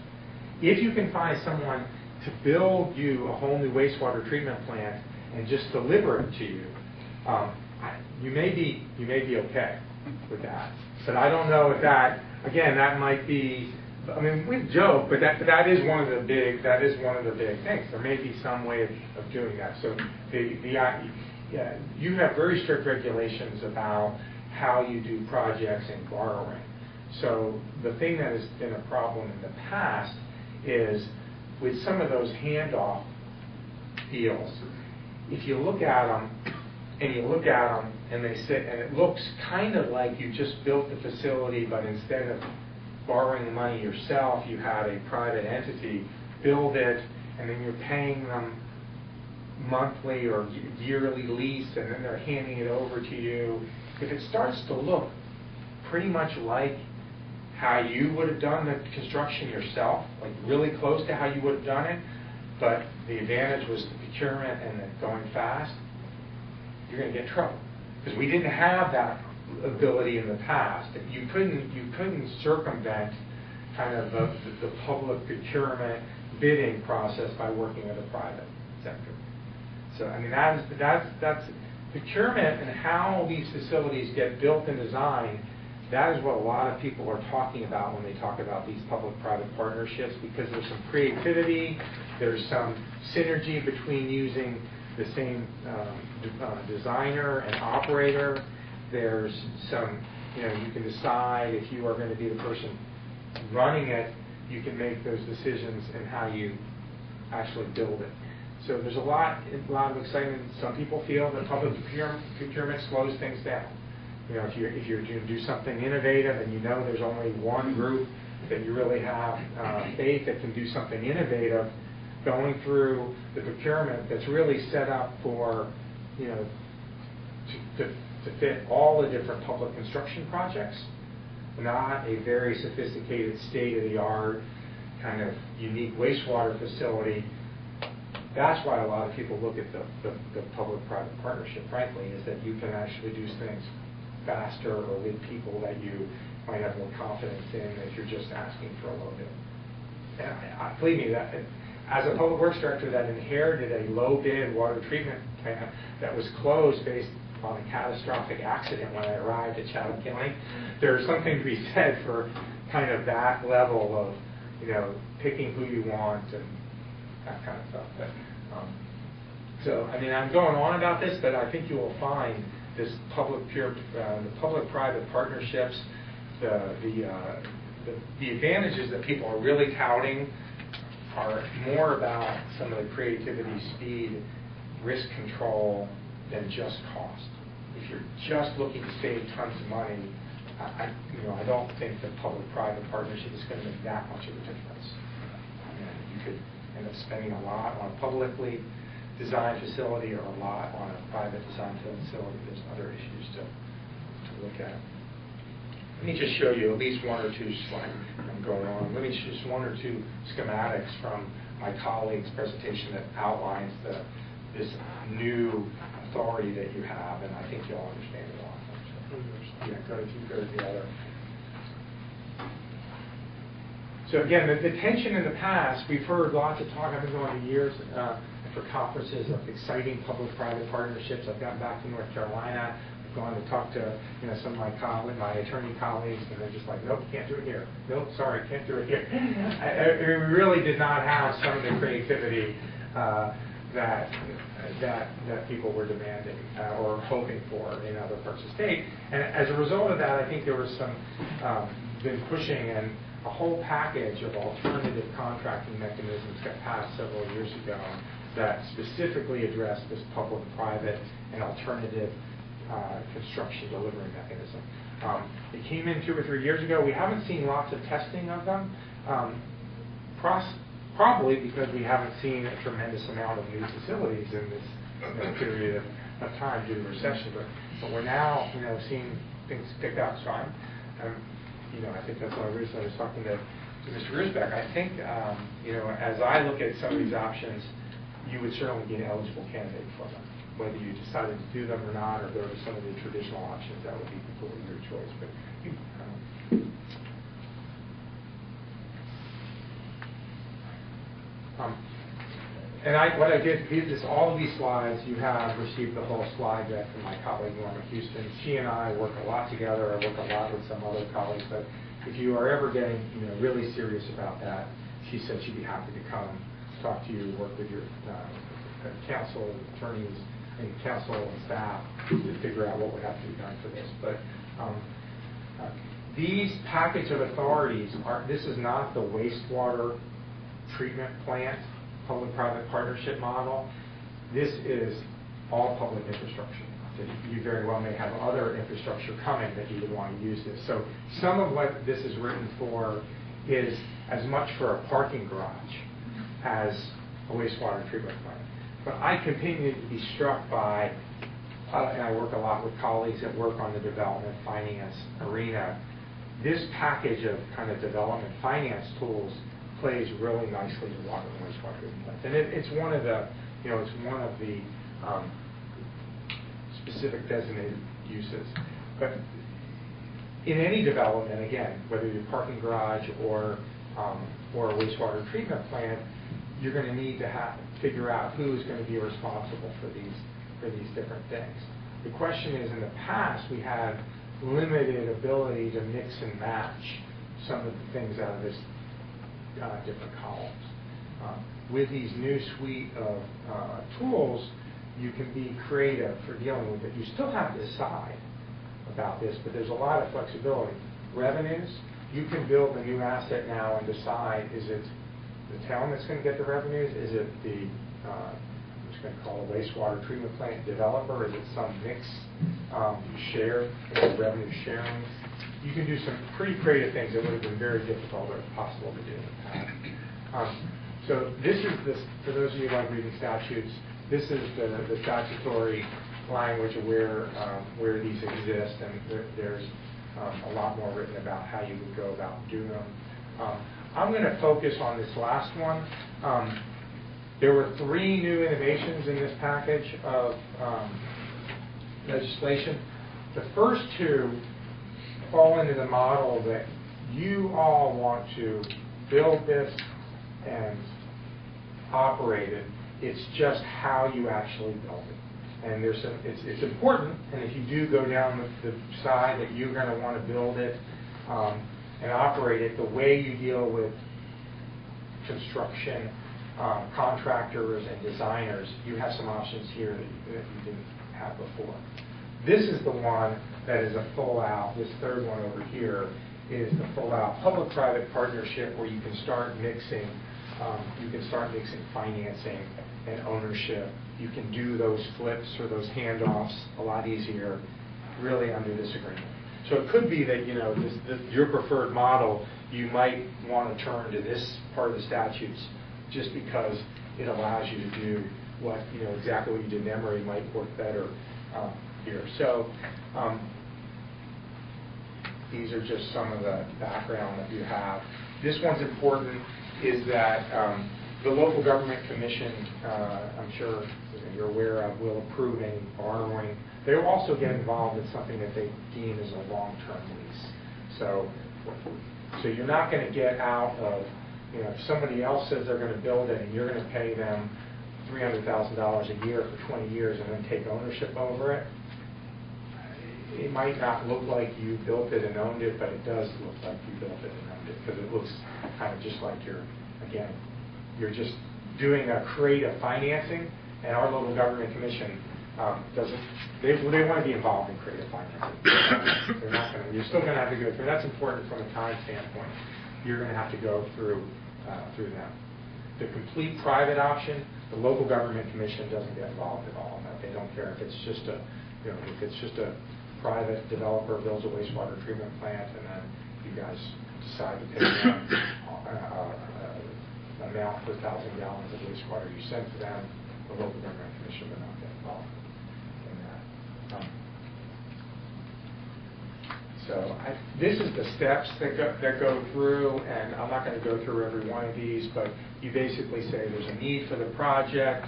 If you can find someone to build you a whole new wastewater treatment plant and just deliver it to you, you may be okay with that. But I don't know if that, again, that might be, I mean, we joke, but that is one of the big things. There may be some way of doing that. So you have very strict regulations about how you do projects and borrowing. So the thing that has been a problem in the past is with some of those handoff deals, if you look at them and they sit, and it looks kind of like you just built the facility, but instead of borrowing the money yourself, you had a private entity build it, and then you're paying them monthly or yearly lease, and then they're handing it over to you. If it starts to look pretty much like how you would have done the construction yourself, like really close to how you would have done it, but the advantage was the procurement and the going fast, you're going to get in trouble. Because we didn't have that ability in the past. You couldn't circumvent kind of the public procurement bidding process by working with the private sector. So I mean that's procurement and how these facilities get built and designed. That is what a lot of people are talking about when they talk about these public-private partnerships, because there's some creativity, there's some synergy between using the same designer and operator. There's some, you can decide if you are going to be the person running it, you can make those decisions in how you actually build it. So there's a lot of excitement. Some people feel that public procurement slows things down. If you're going to do something innovative and there's only one group that you really have faith that can do something innovative, going through the procurement that's really set up for, to fit all the different public construction projects, not a very sophisticated, state-of-the-art, kind of unique wastewater facility. That's why a lot of people look at the public-private partnership, frankly, is that you can actually do things faster or with people that you might have more confidence in if you're just asking for a low bid. And believe me, that as a public works director that inherited a low bid water treatment plant that was closed based on a catastrophic accident when I arrived at Chatham County, there's something to be said for kind of that level of, picking who you want and that kind of stuff. But, so, I mean, I'm going on about this, but I think you will find this the public-private partnerships, the advantages that people are really touting are more about some of the creativity, speed, risk control than just cost. If you're just looking to save tons of money, I don't think the public-private partnership is going to make that much of a difference. You could end up spending a lot on a publicly designed facility or a lot on a private designed facility. There's other issues to look at. Let me just show you at least one or two slides. I'm going on. Let me just one or two schematics from my colleague's presentation that outlines this new authority that you have, and I think you'll understand it all. So, yeah, go to the other. So again, the tension in the past, we've heard lots of talk. I've been going to years for conferences of exciting public-private partnerships. I've gotten back to North Carolina. I've gone to talk to some of my attorney colleagues, and they're just like, nope, can't do it here. Nope, sorry, can't do it here. We really did not have some of the creativity that people were demanding or hoping for in other parts of the state. And as a result of that, I think there was some been pushing and a whole package of alternative contracting mechanisms got passed several years ago that specifically addressed this public-private and alternative construction delivery mechanism. It came in 2 or 3 years ago. We haven't seen lots of testing of them, probably because we haven't seen a tremendous amount of new facilities in this period of time due to recession. But we're now, seeing things pick up. So I think that's one reason I was talking to Mr. Grisbeck. I think, as I look at some of these options, you would certainly be an eligible candidate for them. whether you decided to do them or not, or go to some of the traditional options, that would be completely your choice. But what I did, all of these slides, you have received the whole slide deck from my colleague Norma Houston. She and I work a lot together. I work a lot with some other colleagues, but if you are ever getting really serious about that, she said she'd be happy to come talk to you, work with your counsel, attorneys, and counsel and staff to figure out what would have to be done for this. But these package of authorities this is not the wastewater treatment plant public-private partnership model. This is all public infrastructure. So you very well may have other infrastructure coming that you would want to use this. So some of what this is written for is as much for a parking garage as a wastewater treatment plant. But I continue to be struck by, and I work a lot with colleagues that work on the development finance arena, this package of kind of development finance tools plays really nicely to water and wastewater treatment plants. And it's one of the, it's one of the specific designated uses. But in any development, again, whether you're a parking garage or a wastewater treatment plant, you're going to need to figure out who is going to be responsible for these different things. The question is, in the past, we had limited ability to mix and match some of the things out of this different columns. With these new suite of tools, you can be creative for dealing with it. You still have to decide about this, but there's a lot of flexibility. Revenues, you can build a new asset now and decide, is it the town that's going to get the revenues? Is it the, I'm just going to call it a wastewater treatment plant developer? Is it some mix share, revenue sharing? You can do some pretty creative things that would have been very difficult or impossible to do in the past. So this is for those of you who like reading statutes, this is the statutory language of where these exist, and there's a lot more written about how you would go about doing them. I'm going to focus on this last one. There were 3 new innovations in this package of legislation. The first 2 fall into the model that you all want to build this and operate it. It's just how you actually build it. And it's important, and if you do go down the side that you're going to want to build it and operate it, the way you deal with construction, contractors, and designers, you have some options here that you didn't have before. This is the one that is a full-out, this third one over here is the full-out public-private partnership where you can start mixing financing and ownership. You can do those flips or those handoffs a lot easier really under this agreement. So it could be that, your preferred model, you might want to turn to this part of the statutes just because it allows you to do what, exactly what you did in Emory might work better here. So these are just some of the background that you have. This one's important is that the local government commission, I'm sure you're aware of, will approve any borrowing. They will also get involved in something that they deem as a long-term lease. So you're not going to get out of, if somebody else says they're going to build it and you're going to pay them $300,000 a year for 20 years and then take ownership over it, it might not look like you built it and owned it, but it does look like you built it and owned it because it looks kind of just like you're just doing a creative financing, and our local government commission doesn't. They want to be involved in creative financing. They're not going to. You're still going to have to go through. That's important from a time standpoint. You're going to have to go through them. The complete private option, the local government commission doesn't get involved at all in that. They don't care if it's just a private developer builds a wastewater treatment plant, and then you guys decide to pay them amount per 1,000 gallons of wastewater you send to them. The local government commission would not get involved in that. So this is the steps that go through, and I'm not going to go through every one of these, but you basically say there's a need for the project.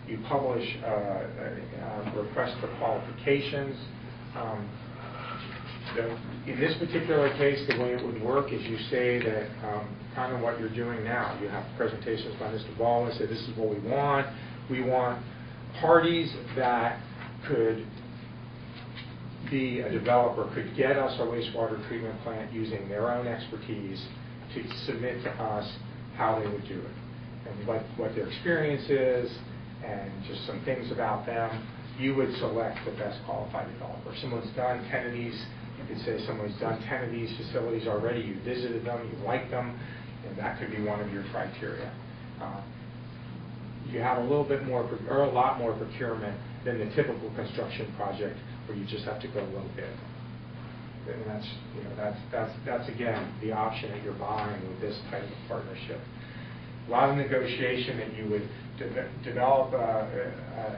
You publish a request for qualifications. In this particular case, the way it would work is you say that kind of what you're doing now. You have presentations by Mr. Baldwin, say this is what we want. We want parties that could be a developer, could get us a wastewater treatment plant using their own expertise to submit to us how they would do it and what their experience is and just some things about them. You would select the best qualified developer. Someone's done 10 of these, you could say someone's done 10 of these facilities already, you visited them, you like them, and that could be one of your criteria. You have a little bit more, or a lot more procurement than the typical construction project where you just have to go low bid. And that's, you know, that's again the option that you're buying with this type of partnership. A lot of negotiation that you would develop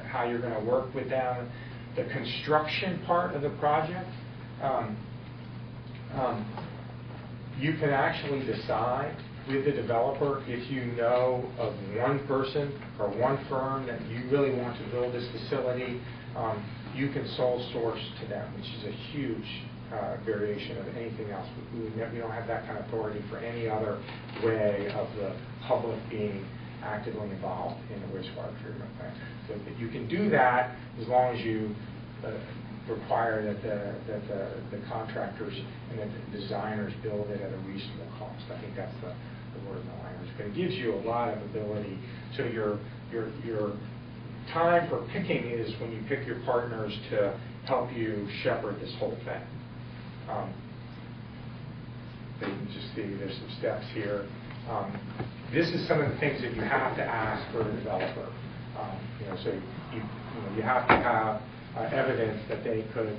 how you're going to work with them. The construction part of the project, you can actually decide with the developer if you know of one person or one firm that you really want to build this facility, you can sole source to them, which is a huge variation of anything else. We don't have that kind of authority for any other way of the public being actively involved in a wastewater treatment plant. So you can do that as long as you require that the contractors and that the designers build it at a reasonable cost. I think that's the word in the language. But it gives you a lot of ability. So your time for picking is when you pick your partners to help you shepherd this whole thing. You can just see there's some steps here. This is some of the things that you have to ask for a developer. So you have to have evidence that they could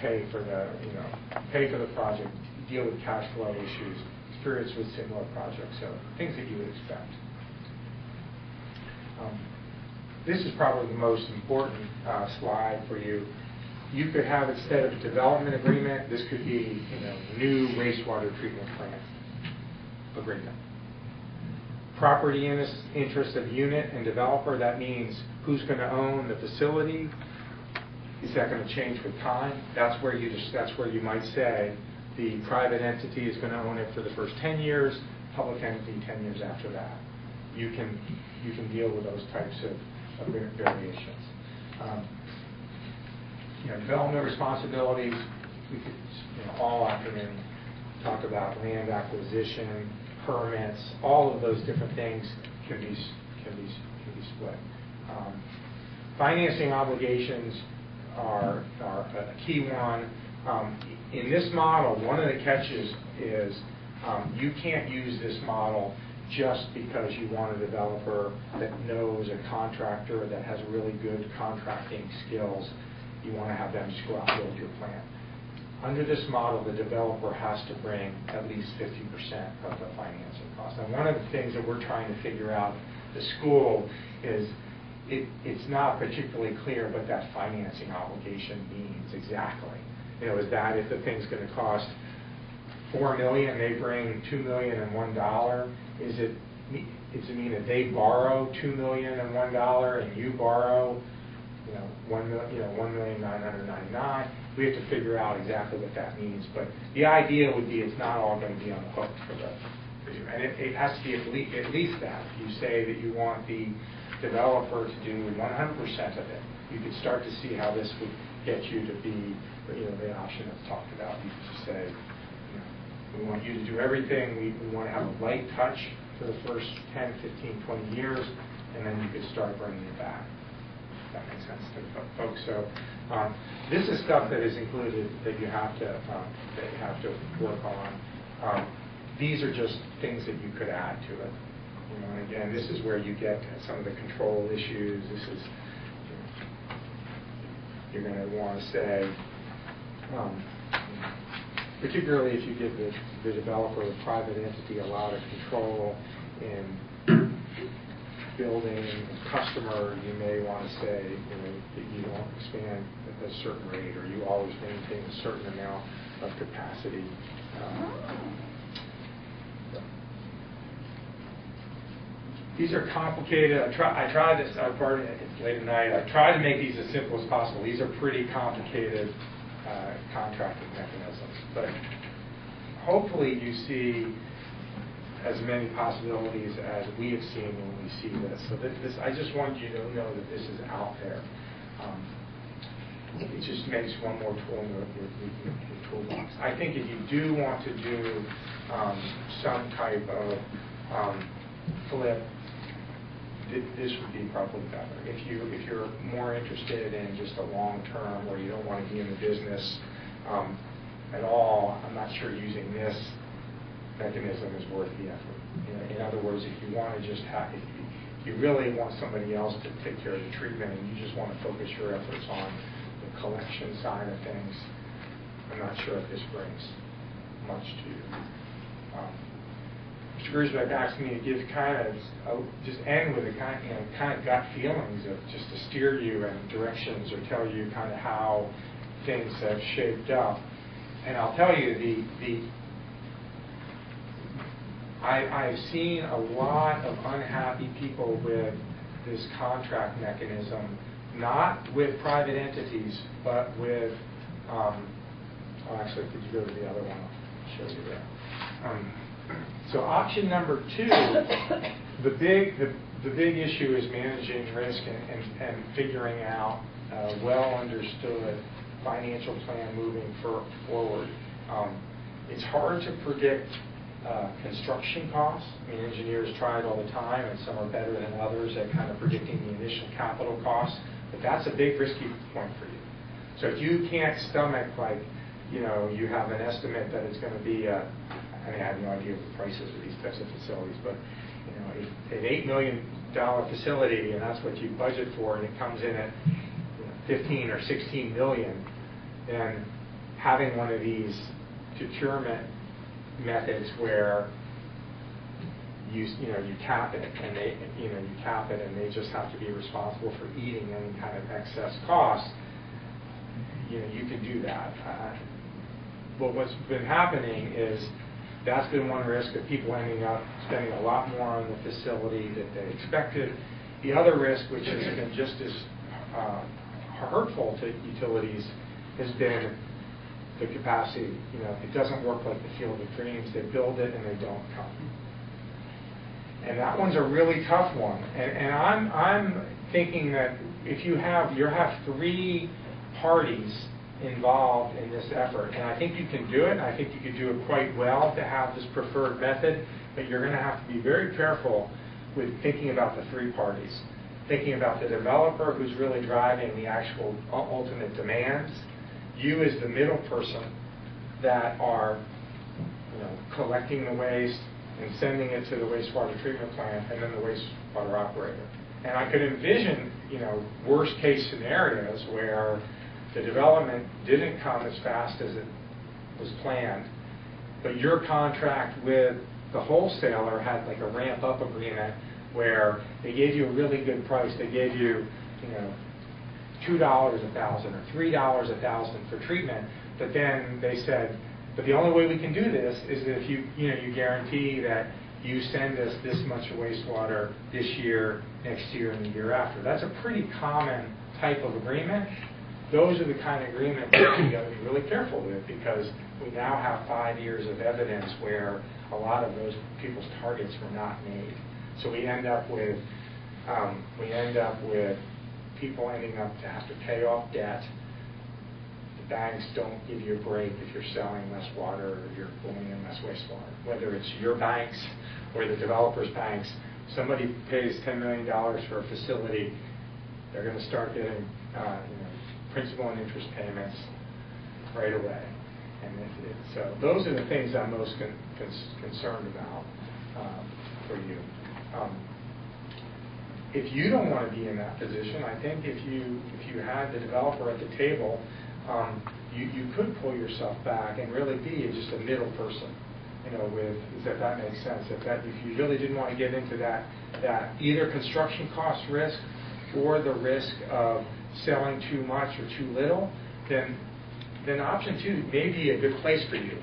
pay for the project, deal with cash flow issues, experience with similar projects, so things that you would expect. This is probably the most important slide for you. You could have, instead of a development agreement, this could be new wastewater treatment plant agreement. Property interest of unit and developer, that means who's going to own the facility. Is that going to change with time? That's where you might say the private entity is going to own it for the first 10 years, public entity 10 years after that. You can deal with those types of variations. Development responsibilities, we could all afternoon talk about land acquisition, permits, all of those different things can be split. Financing obligations are a key one. In this model, one of the catches is you can't use this model just because you want a developer that knows a contractor that has really good contracting skills. You want to have them just go out and build your plant. Under this model, the developer has to bring at least 50% of the financing cost. And one of the things that we're trying to figure out at the school is it's not particularly clear what that financing obligation means exactly. Is that if the thing's going to cost $4 million, they bring $2 million and $1? Does it mean that they borrow $2 million and $1 and you borrow $1,999,000? We have to figure out exactly what that means. But the idea would be it's not all going to be on the hook for you. And it has to be at least that. If you say that you want the developer to do 100% of it, you could start to see how this would get you to be, the option that's talked about. You could just say, we want you to do everything. We want to have a light touch for the first 10, 15, 20 years, and then you could start bringing it back. That makes sense to the folks. So this is stuff that is included that you have to work on. These are just things that you could add to it. And again, this is where you get some of the control issues. This is you're going to want to say, particularly if you give the developer or private entity a lot of control in building a customer, you may want to say that you don't expand at a certain rate, or you always maintain a certain amount of capacity. These are complicated. I tried this. Pardon, it's late at night. I tried to make these as simple as possible. These are pretty complicated contracting mechanisms, but hopefully you see as many possibilities as we have seen when we see this. So this, I just want you to know that this is out there. It just makes one more tool in your toolbox. I think if you do want to do some type of flip, this would be probably better. If you're more interested in just a long term, where you don't want to be in the business at all, I'm not sure using this mechanism is worth the effort. In other words, if you want to just have, if you really want somebody else to take care of the treatment, and you just want to focus your efforts on the collection side of things, I'm not sure if this brings much to you. Mr. Griesbeck asked me to give just end with a kind of gut feelings of just to steer you in directions or tell you kind of how things have shaped up. And I'll tell you, I've seen a lot of unhappy people with this contract mechanism, not with private entities, but with, actually, could you go to the other one? I'll show you that. So option number 2, the big issue is managing risk and figuring out a well understood financial plan moving forward. It's hard to predict construction costs. I mean, engineers try it all the time, and some are better than others at kind of predicting the initial capital costs, but that's a big risky point for you. So if you can't stomach, like, you have an estimate that it's going to be I have no idea what the prices of these types of facilities, but an $8 million facility, and that's what you budget for, and it comes in at 15 or 16 million, then having one of these procurement methods where you cap it, and they just have to be responsible for eating any kind of excess cost. You can do that. But what's been happening is that's been one risk of people ending up spending a lot more on the facility that they expected. The other risk, which has been just as hurtful to utilities, has been the capacity. It doesn't work like the Field of Dreams. They build it and they don't come. And that one's a really tough one. And I'm thinking that if you have 3 parties involved in this effort, and I think you can do it, and I think you can do it quite well to have this preferred method, but you're going to have to be very careful with thinking about the 3 parties. Thinking about the developer who's really driving the actual ultimate demands, you as the middle person that are collecting the waste and sending it to the wastewater treatment plant, and then the wastewater operator. And I could envision worst case scenarios where the development didn't come as fast as it was planned, but your contract with the wholesaler had like a ramp up agreement where they gave you a really good price. They gave you, $2 a thousand or $3 a thousand for treatment, but then they said, but the only way we can do this is that if you guarantee that you send us this much wastewater this year, next year, and the year after. That's a pretty common type of agreement. Those are the kind of agreements that you've got to be really careful with, because we now have 5 years of evidence where a lot of those people's targets were not made. So we end up with people ending up to have to pay off debt. The banks don't give you a break if you're selling less water or you're pulling in less wastewater. Whether it's your banks or the developers' banks, somebody pays $10 million for a facility, they're going to start getting principal and interest payments right away. And so those are the things I'm most concerned about for you. If you don't want to be in that position, I think if you had the developer at the table, you could pull yourself back and really be just a middle person, if that makes sense. If you really didn't want to get into that either construction cost risk or the risk of selling too much or too little, then option 2 may be a good place for you.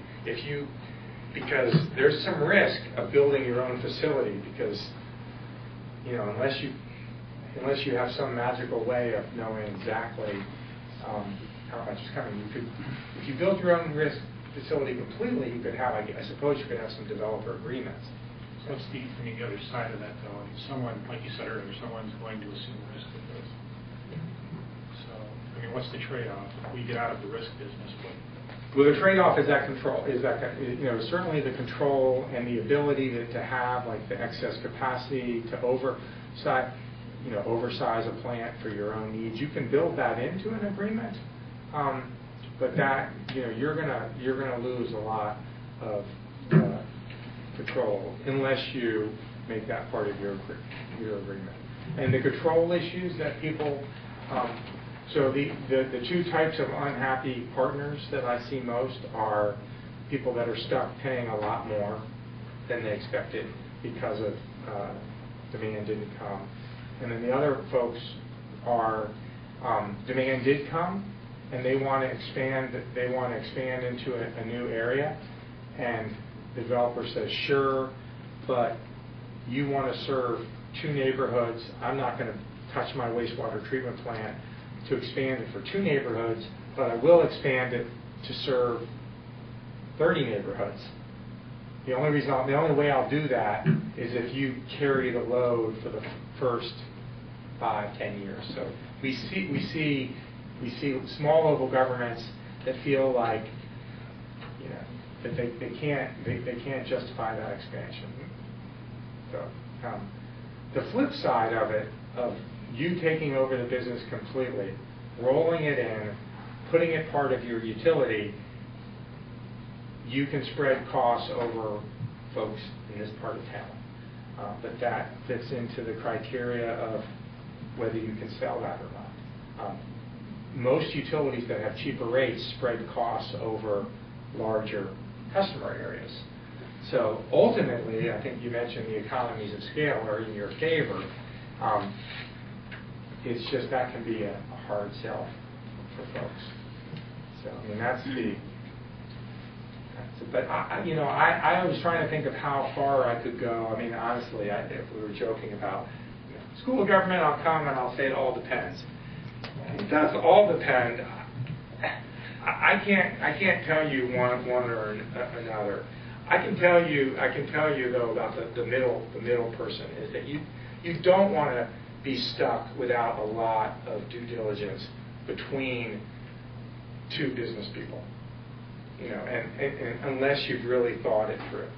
Because there's some risk of building your own facility, because unless you have some magical way of knowing exactly how much is coming, if you build your own risk facility completely, you could have, I suppose you could have some developer agreements. So what's the other side of that, though? I mean, someone, like you said earlier, someone's going to assume risk with this. So, I mean, what's the trade-off? If we get out of the risk business, Well, the trade-off is that control, certainly the control and the ability to have like the excess capacity to oversize a plant for your own needs. You can build that into an agreement, but that you're gonna lose a lot of control unless you make that part of your agreement. And the control issues that people. So the two types of unhappy partners that I see most are people that are stuck paying a lot more than they expected because of demand didn't come. And then the other folks are demand did come and they want to expand into a new area, and the developer says, sure, but you want to serve 2 neighborhoods. I'm not going to touch my wastewater treatment plant to expand it for 2 neighborhoods, but I will expand it to serve 30 neighborhoods. The only way I'll do that is if you carry the load for the first 5-10 years. So we see small local governments that feel like that they can't justify that expansion. So the flip side of it, of you taking over the business completely, rolling it in, putting it part of your utility, you can spread costs over folks in this part of town. But that fits into the criteria of whether you can sell that or not. Most utilities that have cheaper rates spread costs over larger customer areas. So ultimately, I think you mentioned the economies of scale are in your favor. It's just that can be a hard sell for folks. So I mean but I was trying to think of how far I could go. I mean, honestly, if we were joking about school of government, I'll come and I'll say it all depends. It does all depend. I can't tell you one or another. I can tell you though about the middle person is that you don't want to be stuck without a lot of due diligence between 2 business people, and unless you've really thought it through.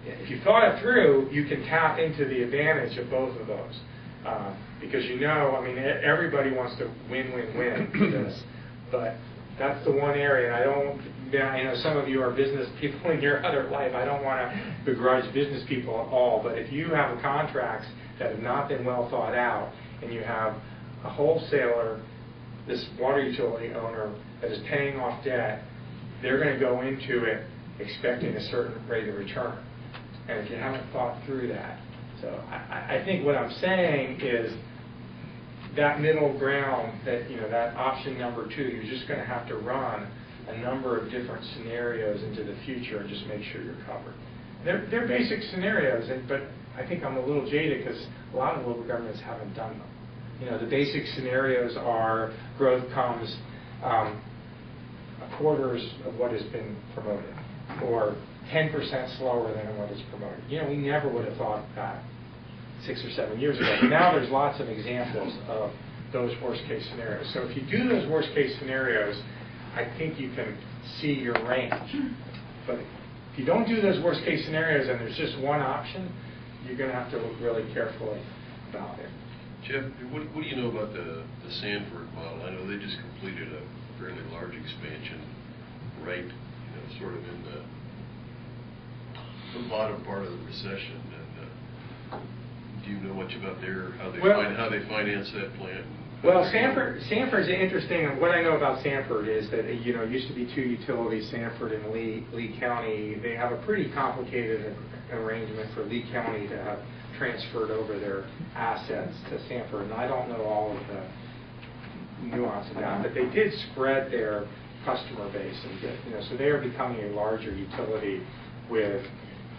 If you thought it through, you can tap into the advantage of both of those, because I mean, everybody wants to win-win-win for this, but that's the one area, and I know some of you are business people in your other life. I don't want to begrudge business people at all, but if you have contracts that have not been well thought out, and you have a wholesaler, this water utility owner, that is paying off debt, they're going to go into it expecting a certain rate of return. And if you haven't thought through that, so I think what I'm saying is that middle ground, that option number 2, you're just going to have to run a number of different scenarios into the future and just make sure you're covered. They're basic scenarios, but I think I'm a little jaded because a lot of local governments haven't done them. The basic scenarios are growth comes quarters of what has been promoted, or 10% slower than what is promoted. We never would have thought that 6 or 7 years ago. But now there's lots of examples of those worst case scenarios. So if you do those worst case scenarios, I think you can see your range. But if you don't do those worst case scenarios and there's just one option, you're going to have to look really carefully about it. Jeff, what do you know about the Sanford model? I know they just completed a fairly large expansion, right, sort of in the bottom part of the recession. And do you know much about how they finance that plant? Well, Sanford's interesting, and what I know about Sanford is that it used to be 2 utilities, Sanford and Lee County. They have a pretty complicated arrangement for Lee County to have transferred over their assets to Sanford, and I don't know all of the nuance of that, but they did spread their customer base, and so they are becoming a larger utility with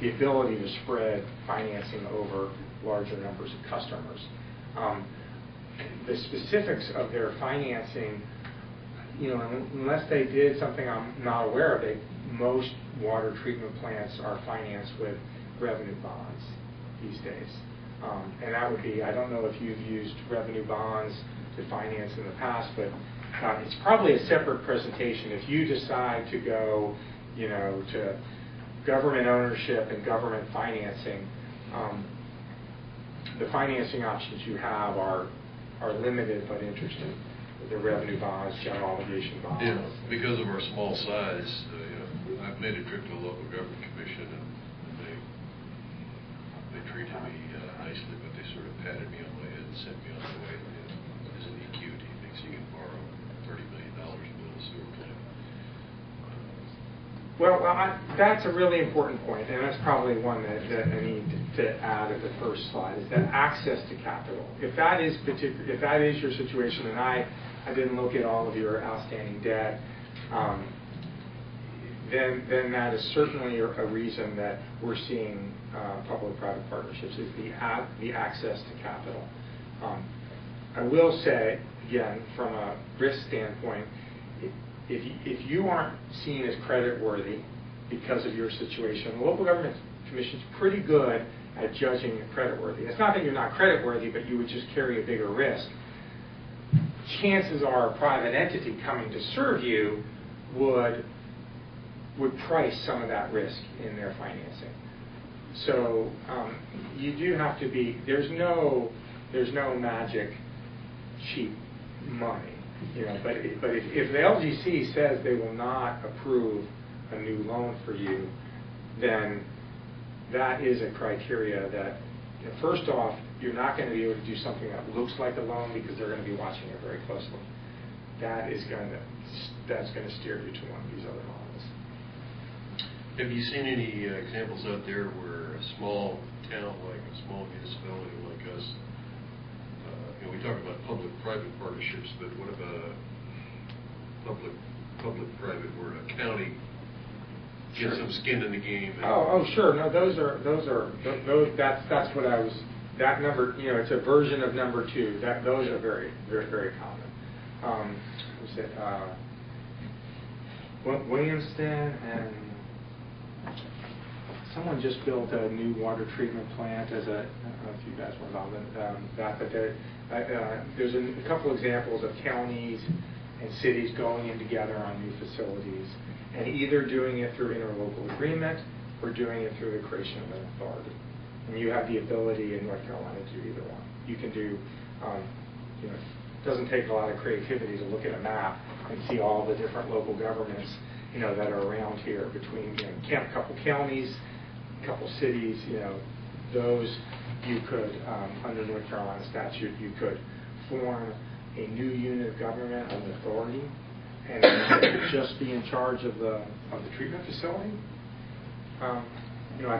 the ability to spread financing over larger numbers of customers. The specifics of their financing, unless they did something I'm not aware of, most water treatment plants are financed with revenue bonds these days. And that would be, I don't know if you've used revenue bonds to finance in the past, but it's probably a separate presentation. If you decide to go, to government ownership and government financing, the financing options you have are limited but interesting. The revenue bonds, general obligation bonds. Yeah, because of our small size, I've made a trip to a local government commission, and they treated me nicely, but they sort of patted me on my head and sent me on my way. Isn't he cute? He thinks he can borrow $30 million to build a sewer plant. Well, that's a really important point, and that's probably one that I need to add at the first slide, is that access to capital. If that is your situation, and I didn't look at all of your outstanding debt, then that is certainly a reason that we're seeing public-private partnerships, is the access to capital. I will say, again, from a risk standpoint, if you aren't seen as creditworthy because of your situation, the local government commission is pretty good at judging creditworthy. It's not that you're not creditworthy, but you would just carry a bigger risk. Chances are a private entity coming to serve you would price some of that risk in their financing. So you do have to be, there's no magic cheap money. But if the LGC says they will not approve a new loan for you, then that is a criteria that, first off, you're not going to be able to do something that looks like a loan because they're going to be watching it very closely. That's going to steer you to one of these other models. Have you seen any examples out there where a small town, like a small municipality like us, we talk about public-private partnerships, but what about public-private where a county gets some skin in the game? Sure. No, that's what I was. That number, it's a version of number 2. Those are very, very, very common. Williamston and someone just built a new water treatment plant. I don't know if you guys were involved in that, but there's a couple examples of counties and cities going in together on new facilities, and either doing it through interlocal agreement or doing it through the creation of an authority. And you have the ability in North Carolina to do either one. You can do, it doesn't take a lot of creativity to look at a map and see all the different local governments, that are around here between, a couple counties, a couple cities, those you could, under North Carolina statute, you could form a new unit of government, an authority, and just be in charge of the treatment facility. I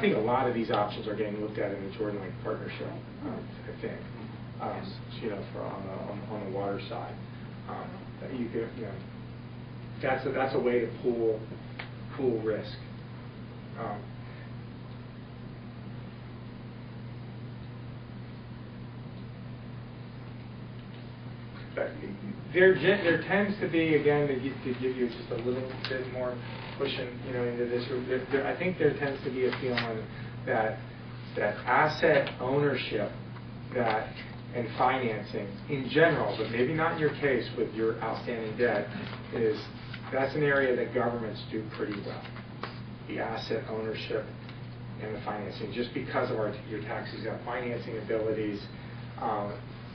think a lot of these options are getting looked at in the Jordan Lake Partnership, I think, on the water side. You could, that's a way to pool risk. But there tends to be, again, to give you just a little bit more pushing, into this. I think there tends to be a feeling that asset ownership, and financing in general, but maybe not in your case with your outstanding debt, that's an area that governments do pretty well. The asset ownership and the financing, just because of your tax-exempt financing abilities,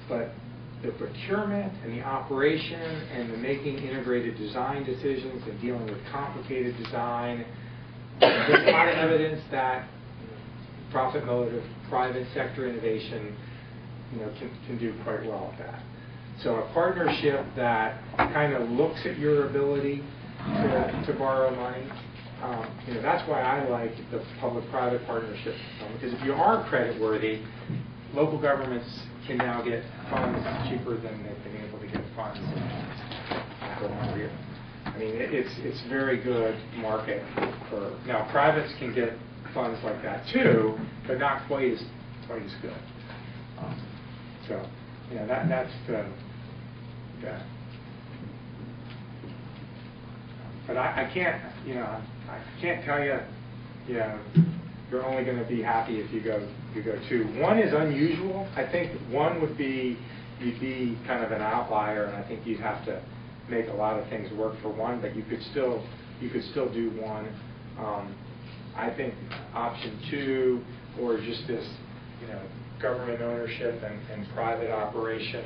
but the procurement and the operation and the making integrated design decisions and dealing with complicated design, there's a lot of evidence that profit motive, private sector innovation, can do quite well at that. So a partnership that kind of looks at your ability to borrow money, that's why I like the public-private partnership, because if you are creditworthy, local governments can now get funds cheaper than they've been able to get funds for 1 year. I mean, it's very good market for, now privates can get funds like that too, but not quite as good. So, you know, that's the. But I can't, you know, I can't tell you, you know, you're only going to be happy if you go 2. 1 is unusual. I think 1 would be, you'd be kind of an outlier, and I think you'd have to make a lot of things work for 1, but you could still do 1. I think option 2, or just this, you know, government ownership and private operation,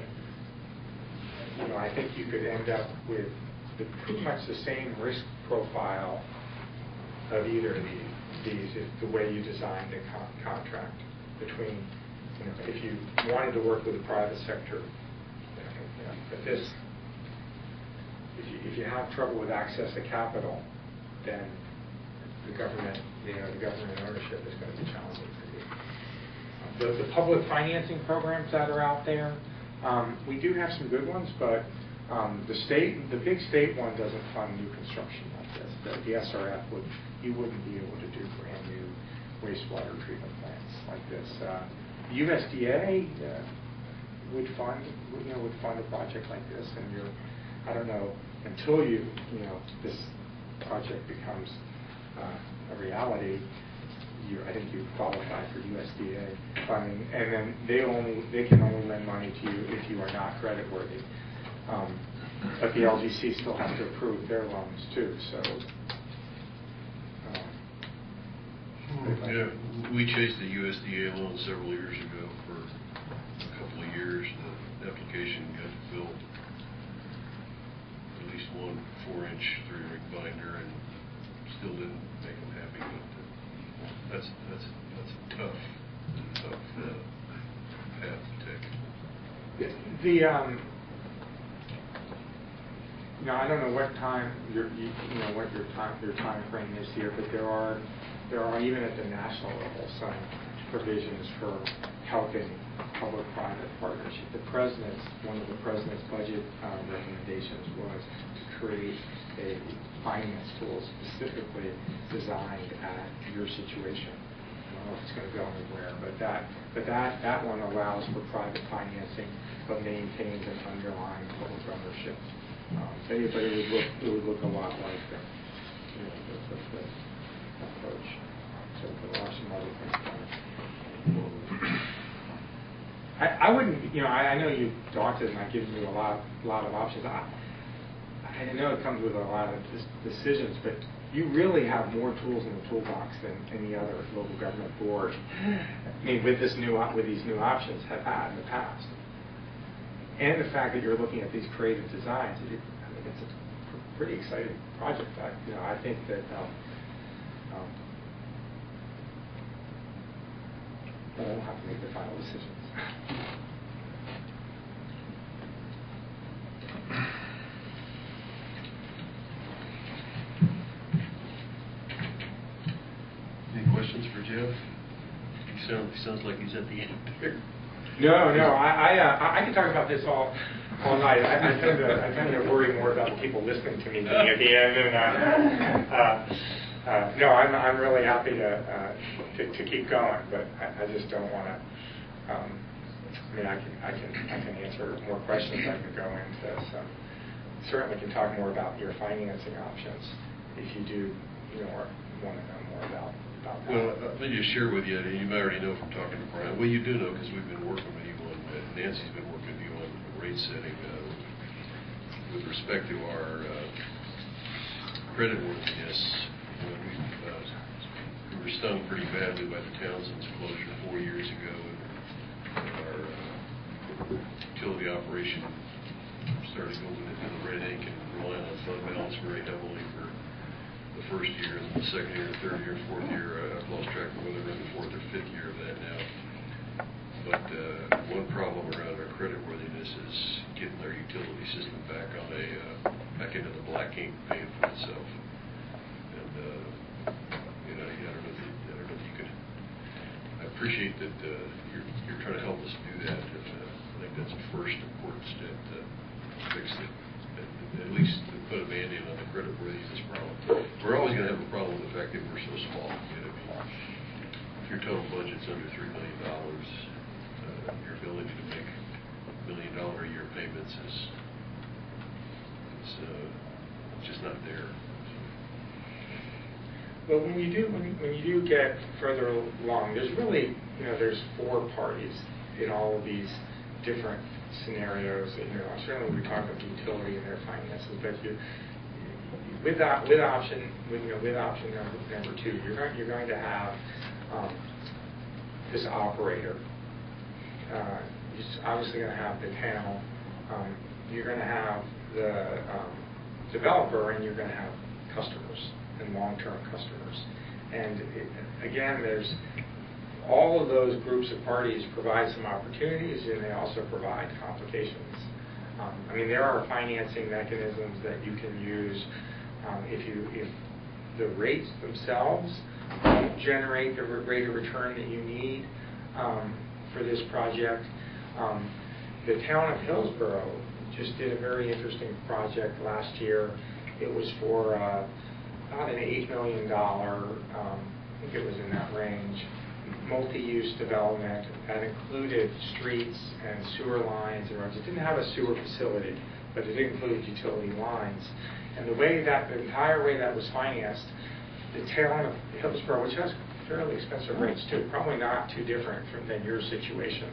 you know, I think you could end up with pretty much the same risk profile of either of these is the way you design the contract between, you know, if you wanted to work with the private sector, you know, but this, if you have trouble with access to capital, then the government, you know, the government ownership is going to be challenging for you. The public financing programs that are out there, we do have some good ones, but the big state one doesn't fund new construction like this. The SRF you wouldn't be able to do brand new wastewater treatment plants like this. USDA would fund a project like this, and I don't know, until this project becomes a reality, I think you qualify for USDA funding, and then they can only lend money to you if you are not creditworthy. But the LGC still has to approve their loans too. So. Yeah, we chased the USDA loan several years ago for a couple of years. The application got filled at least one 4-inch 3-ring binder, and still didn't make them happy. But that's a tough path to take. I don't know what time what your time frame is here, but there are even at the national level some provisions for helping public-private partnership. One of the president's budget recommendations was to create a finance tool specifically designed at your situation. I don't know if it's going to go anywhere, but that one allows for private financing but maintains an underlying public ownership. But it would look a lot like the approach. So there are some other things. I wouldn't, I know you've daunted and I've given you a lot of options. I know it comes with a lot of decisions, but you really have more tools in the toolbox than any other local government board. I mean, with these new options have had in the past. And the fact that you're looking at these creative designs, I think it's a pretty exciting project. I think that I won't have to make the final decisions. Any questions for Jeff? He sounds like he's at the end there. No, I can talk about this all night. I tend to worry more about the people listening to me than at the end. And no, I'm really happy to keep going, but I just don't want to. I can answer more questions. I can go into some. Certainly can talk more about your financing options if you do, want to know more about that. Well, let me just share with you, and you might already know from talking to Brian. Well, you do know because we've been working with you on, Nancy's been working with you on rate setting with respect to our creditworthiness. We were stung pretty badly by the Townsend's closure 4 years ago, and our utility operation started going into the red ink and relying on fund balance very heavily for the first year, and the second year, third year, fourth year. I've lost track of whether we're in the fourth or fifth year of that now. But one problem around our creditworthiness is getting our utility system back on back into the black ink, paying for itself. And I don't know if you can. I appreciate that you're trying to help us do that. And, I think that's the first important step to fix it. At least to put a band-aid on the creditworthiness problem. We're always going to have a problem with the fact that we're so small. your total budget's under $3 million, your ability to make $1 million a year payments is just not there. Well, when you do get further along, there's really, there's 4 parties in all of these different scenarios. Certainly we talk about utility and their finances, but with option number 2, you're going to have this operator. You're obviously going to have the town. You're going to have the developer, and you're going to have customers and long-term customers. And again, there's all of those groups of parties provide some opportunities, and they also provide complications. There are financing mechanisms that you can use if the rates themselves don't generate the rate of return that you need for this project. The town of Hillsborough just did a very interesting project last year. It was for about an $8 million, I think it was in that range, multi-use development that included streets and sewer lines and roads. It didn't have a sewer facility, but it included utility lines. And the entire way that was financed, the town of Hillsborough, which has fairly expensive rates too, probably not too different than your situation.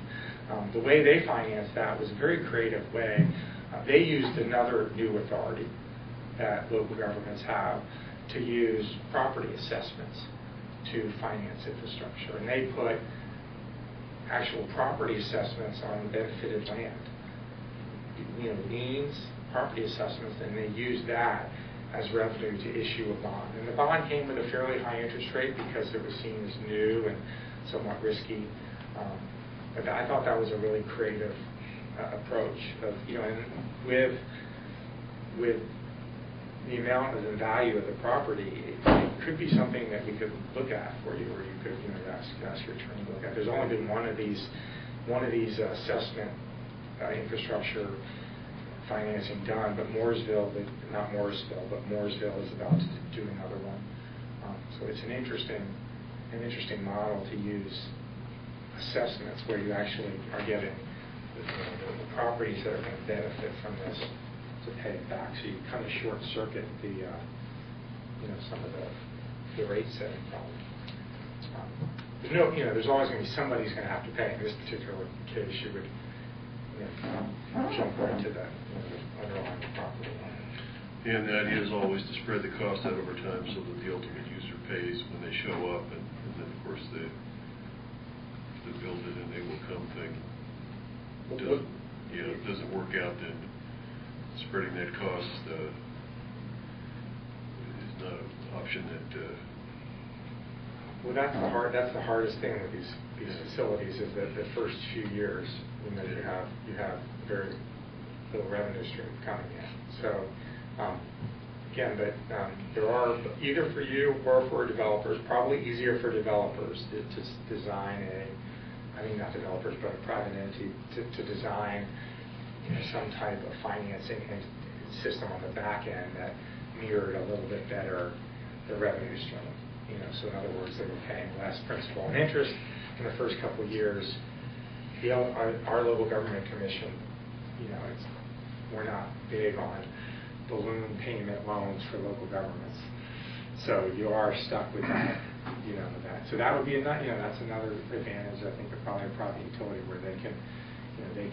The way they financed that was a very creative way. They used another new authority that local governments have to use property assessments to finance infrastructure. And they put actual property assessments on benefited land, liens, property assessments, and they used that as revenue to issue a bond. And the bond came with a fairly high interest rate because it was seen as new and somewhat risky. But I thought that was a really creative approach of, and with the amount of the value of the property, it could be something that we could look at for you, or you could ask your attorney to look at. There's only been one of these assessment infrastructure financing done, but Mooresville is about to do another one. So it's an interesting model to use assessments where you actually are getting the properties that are going to benefit from this to pay it back. So you kind of short circuit the some of the rate setting problem. There's always going to be somebody's going to have to pay. In this particular case, you would jump right to the underlying property line. And the idea is always to spread the cost out over time so that the ultimate user pays when they show up, and then of course the build it and they will come thing doesn't work out, then spreading that cost is not an option that. Well, that's the hardest thing with these facilities is that the first few years, you have very little revenue stream coming in. So again, there are either for you or for developers, probably easier for developers to design not developers, but a private entity to design some type of financing system on the back end that mirrored a little bit better the revenue stream. So in other words, they were paying less principal and interest in the first couple of years. Our local government commission, we're not big on balloon payment loans for local governments. So you are stuck with that, So that would be that's another advantage, I think, of probably a private utility where they can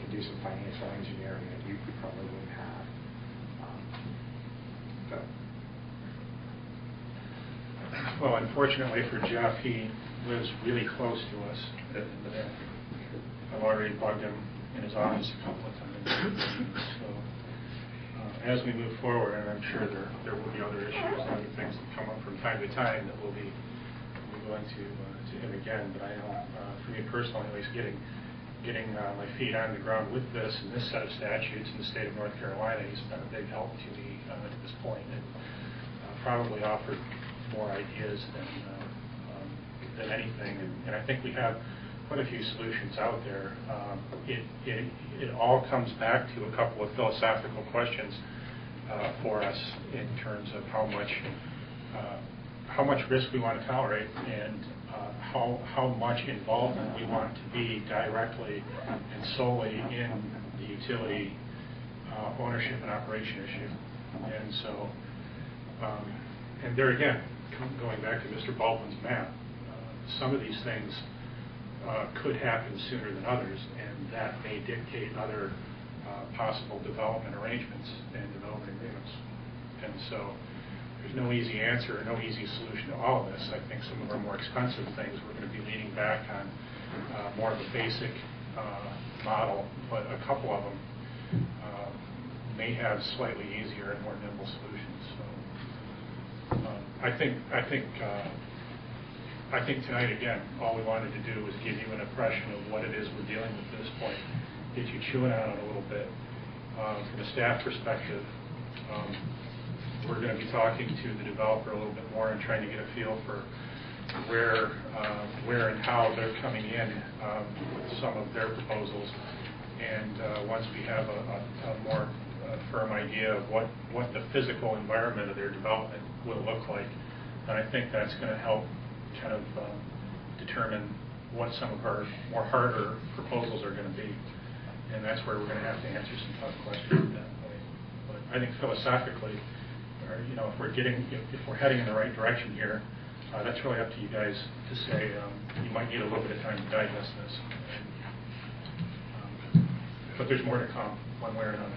do some financial engineering that you probably wouldn't have. Well, unfortunately for Jeff, he lives really close to us. I've already bugged him in his office a couple of times. So as we move forward, and I'm sure there will be other issues, other things that come up from time to time that we'll be going to him again. But I know, for me personally, at least getting my feet on the ground with this and this set of statutes in the state of North Carolina, he's been a big help to me at this point, and probably offered more ideas than anything. And I think we have quite a few solutions out there. It all comes back to a couple of philosophical questions for us in terms of how much how much risk we want to tolerate and how much involvement we want to be directly and solely in the utility ownership and operation issue. And so, and there again, going back to Mr. Baldwin's map, some of these things could happen sooner than others, and that may dictate other possible development arrangements and development agreements. And so there's no easy answer or no easy solution to all of this. I think some of our more expensive things we're going to be leaning back on more of a basic model, but a couple of them may have slightly easier and more nimble solutions. So I think tonight, again, all we wanted to do was give you an impression of what it is we're dealing with at this point, get you chewing on it a little bit. From a staff perspective, we're going to be talking to the developer a little bit more and trying to get a feel for where and how they're coming in with some of their proposals. And once we have a more firm idea of what the physical environment of their development will look like, then I think that's going to help kind of determine what some of our more harder proposals are going to be. And that's where we're going to have to answer some tough questions at that point. But I think philosophically, if we're heading in the right direction here, that's really up to you guys to say. You might need a little bit of time to digest this. But there's more to come, one way or another.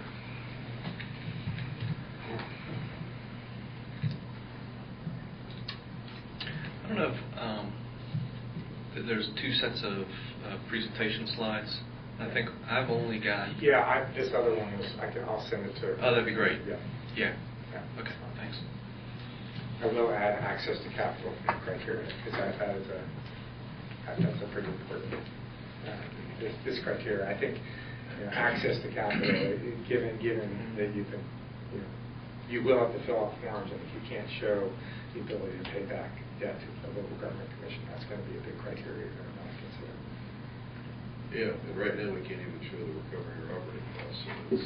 I don't know if there's two sets of presentation slides. I think I've only got... Yeah, this other one was, I'll send it to her. Oh, that'd be great. Yeah. Okay, thanks. I will add access to capital criteria, because that's a pretty important, this criteria. I think access to capital, given that you can, you will have to fill out forms, and if you can't show the ability to pay back debt to the local government commission, that's going to be a big criteria you're going to want to consider. Yeah, and right now we can't even show that we're covering our operating costs, so that's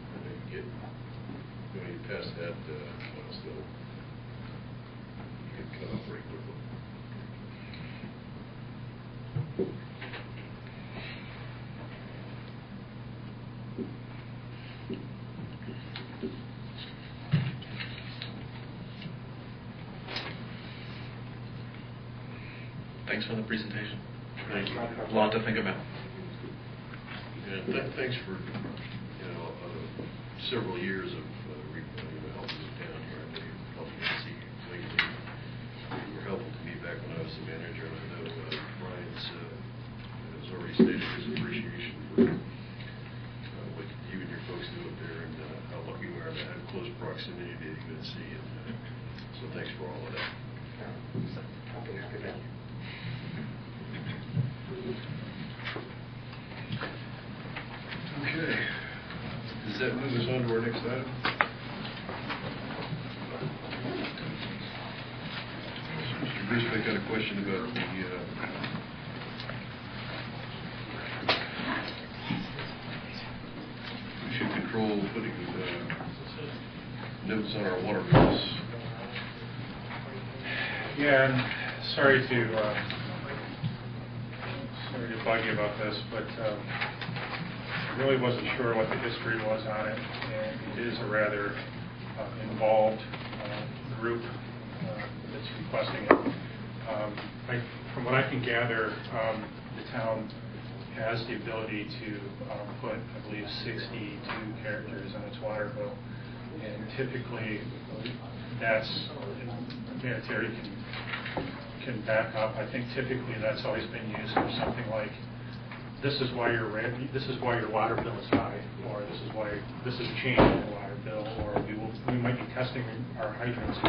I think when you pass that milestone, you can cut off pretty quickly. Thanks for the presentation. Thank you. A lot to think about. Yeah, thanks for several years of helping us down here. I know you've helped me see lately. You were helpful to me back when I was the manager, and I know Brian's has already stated his appreciation for what you and your folks do up there, and how lucky we are to have close proximity to UNC. And so thanks for all of that. Happy to do. Okay. Does that move us on to our next item? Mr. Griesbeck got a question about the we should control putting notes on our water bills. Yeah, and sorry to bug you about this, but I really wasn't sure what the history was on it, and it is a rather involved group that's requesting it. From what I can gather, the town has the ability to put, I believe, 62 characters on its water bill, and typically that's, Terry can back up. I think typically that's always been used for something like, this is why your water bill is high, or this is a change in the water bill, or we might be testing our hydrants.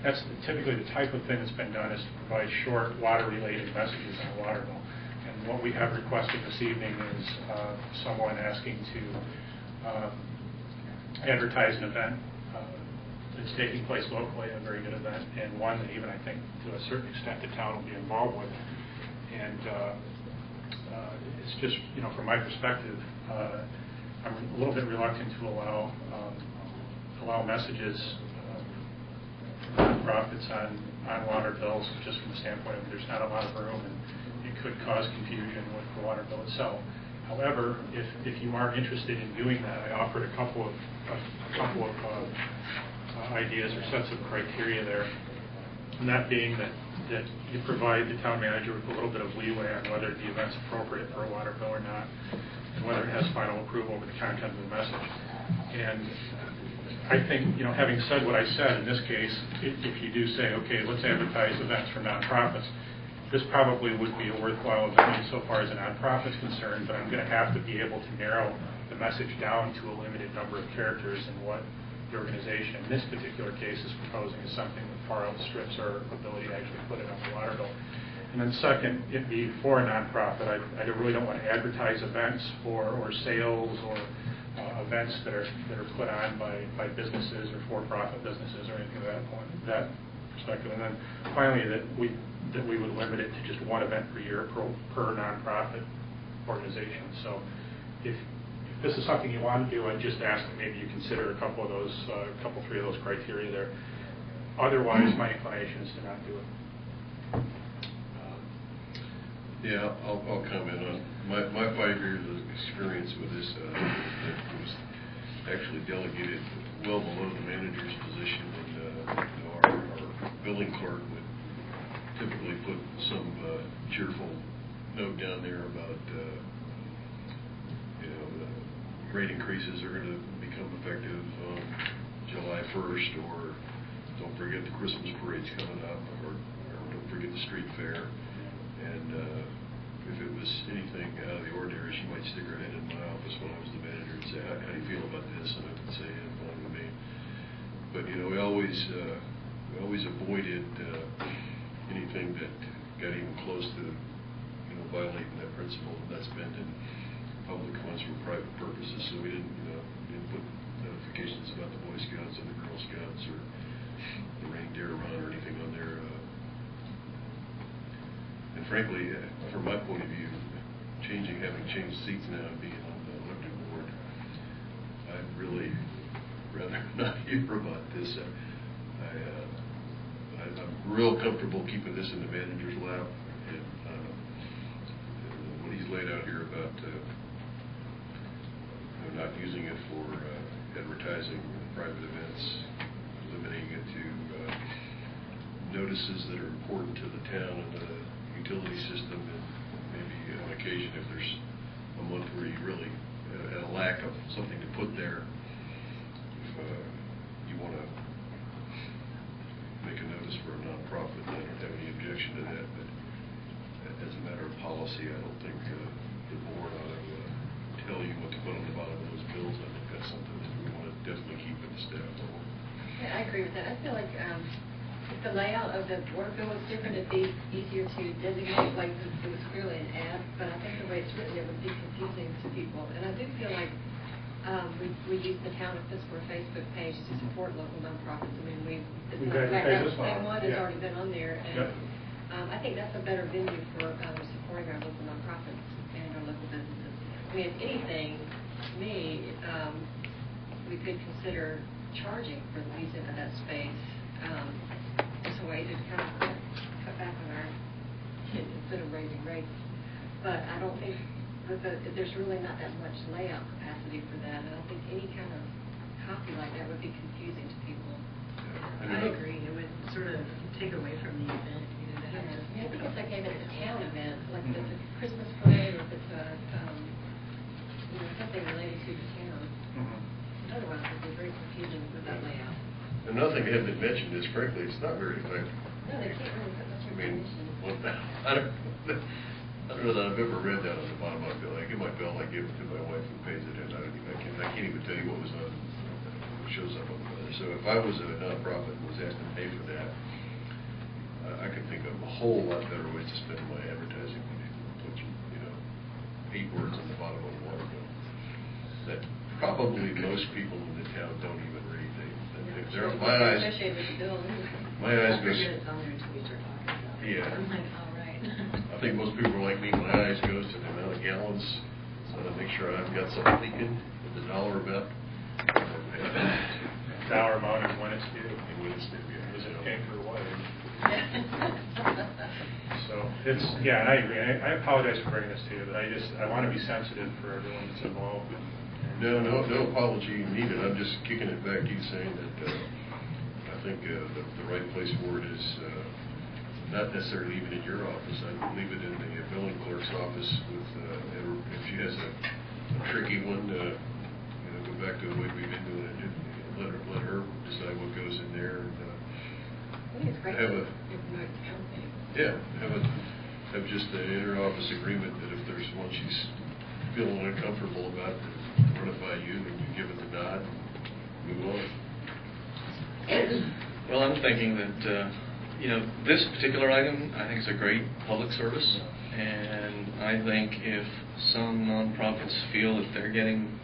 That's typically the type of thing that's been done, is to provide short water-related messages on a water bill. And what we have requested this evening is someone asking to advertise an event that's taking place locally, a very good event, and one that even I think to a certain extent the town will be involved with. And it's just, from my perspective, I'm a little bit reluctant to allow messages from nonprofits on water bills, just from the standpoint of there's not a lot of room, and it could cause confusion with the water bill itself. However, if you are interested in doing that, I offered a couple of ideas or sets of criteria there, and that being that you provide the town manager with a little bit of leeway on whether the event's appropriate for a water bill or not, and whether it has final approval over the content of the message. And I think, having said what I said, in this case, if you do say, okay, let's advertise events for nonprofits, this probably would be a worthwhile event insofar as a nonprofit's concerned, but I'm going to have to be able to narrow the message down to a limited number of characters, and what the organization in this particular case is proposing is something that far outstrips our ability to actually put it on the water bill. And then second, it'd be for a nonprofit. I really don't want to advertise events or sales or events that are put on by businesses or for-profit businesses or anything of that perspective. And then finally, that we would limit it to just one event per year per nonprofit organization. So if this is something you want to do, I'd just ask that maybe you consider a couple, three of those criteria there. Otherwise, my inclination is to not do it. Yeah, I'll comment on my 5 years of experience with this. It was actually delegated well below the manager's position, and our billing clerk would typically put some cheerful note down there about rate increases are going to become effective on July 1st, or don't forget the Christmas parade's coming up, or don't forget the street fair. And if it was anything out of the ordinary, she might stick her head in my office when I was the manager and say, how do you feel about this? And I would say, yeah, fine with me. But, we always avoided anything that got even close to, violating that principle, and that's spending public funds for private purposes. So we didn't put notifications about the Boy Scouts and the Girl Scouts or the reindeer run or anything on there. And frankly, from my point of view, having changed seats now and being on the elected board, I'd really rather not hear about this. I'm real comfortable keeping this in the manager's lap, and what he's laid out here about not using it for advertising private events, limiting it to notices that are important to the town and the utility system, and maybe on occasion if there's a month where you really had a lack of something to put there, if you want to make a notice for a nonprofit, I don't have any objection to that, but as a matter of policy, I don't think the board ought to tell you what to put on the bottom of those bills. I think that's something that we want to definitely keep at the staff level. Yeah, I agree with that. I feel like if the layout of the water bill was different, it'd be easier to designate, like it was clearly an ad, but I think the way it's written, it would be confusing to people. And I do feel like we use the Town of Pittsburgh Facebook page to support local nonprofits. I mean, we've advertised this that one has yeah. already been on there, and I think that's a better venue for supporting our local nonprofits and our local businesses. I mean, if anything, to me, we could consider charging for the use of that space. It's a way to kind of cut back on our instead of raising rates. But I don't think there's really not that much layout capacity for that. I don't think any kind of copy like that would be confusing to people. I agree. It would sort of take away from the event. Yeah, I think it's like maybe it's a town event, like if it's a Christmas parade or if it's a something related to the town. Otherwise, it would be very confusing with that layout. Another thing that hasn't been mentioned is, frankly, it's not very effective. No, they can't really put much information. I don't know that I've ever read that on the bottom of my bill. I get my bill, I give it to my wife who pays it in. I can't even tell you what was on, what shows up on the bill. So if I was a nonprofit and was asked to pay for that, I could think of a whole lot better ways to spend my advertising money. Put 8 words on the bottom of a water bill that probably most people in the town don't even read. My eyes goes. Yeah. I'm like, all right. I think most people are like me. My eyes goes to the amount of gallons, so to make sure I've got something leaking. The dollar amount. Dollar amount is when it's due. And when it's due, yeah. came to the wedding. So it's, yeah, and I agree. I apologize for bringing this to you, but I want to be sensitive for everyone that's involved. No apology needed. I'm just kicking it back to you, saying that I think the right place for it is not necessarily even in your office. I'd leave it in the building clerk's office with, if she has a tricky one, go back to the way we've been doing it. Let her decide what goes in there. And, I think it's great. Have just an inter-office agreement that if there's one she's feeling uncomfortable about, run it by you, and you give it the nod, and move on. Well, I'm thinking that, this particular item, I think is a great public service, and I think if some nonprofits feel that they're getting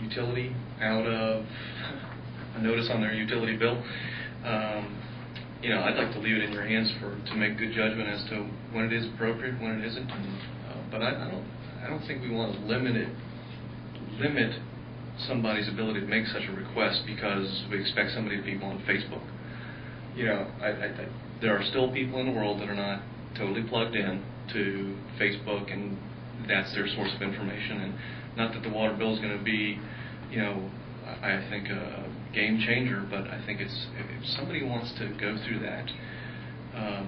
utility out of a notice on their utility bill, I'd like to leave it in your hands to make good judgment as to when it is appropriate, when it isn't. But I don't think we want to limit somebody's ability to make such a request because we expect somebody to be on Facebook. There are still people in the world that are not totally plugged in to Facebook, and that's their source of information. And not that the water bill is going to be, I think a game changer, but I think if somebody wants to go through that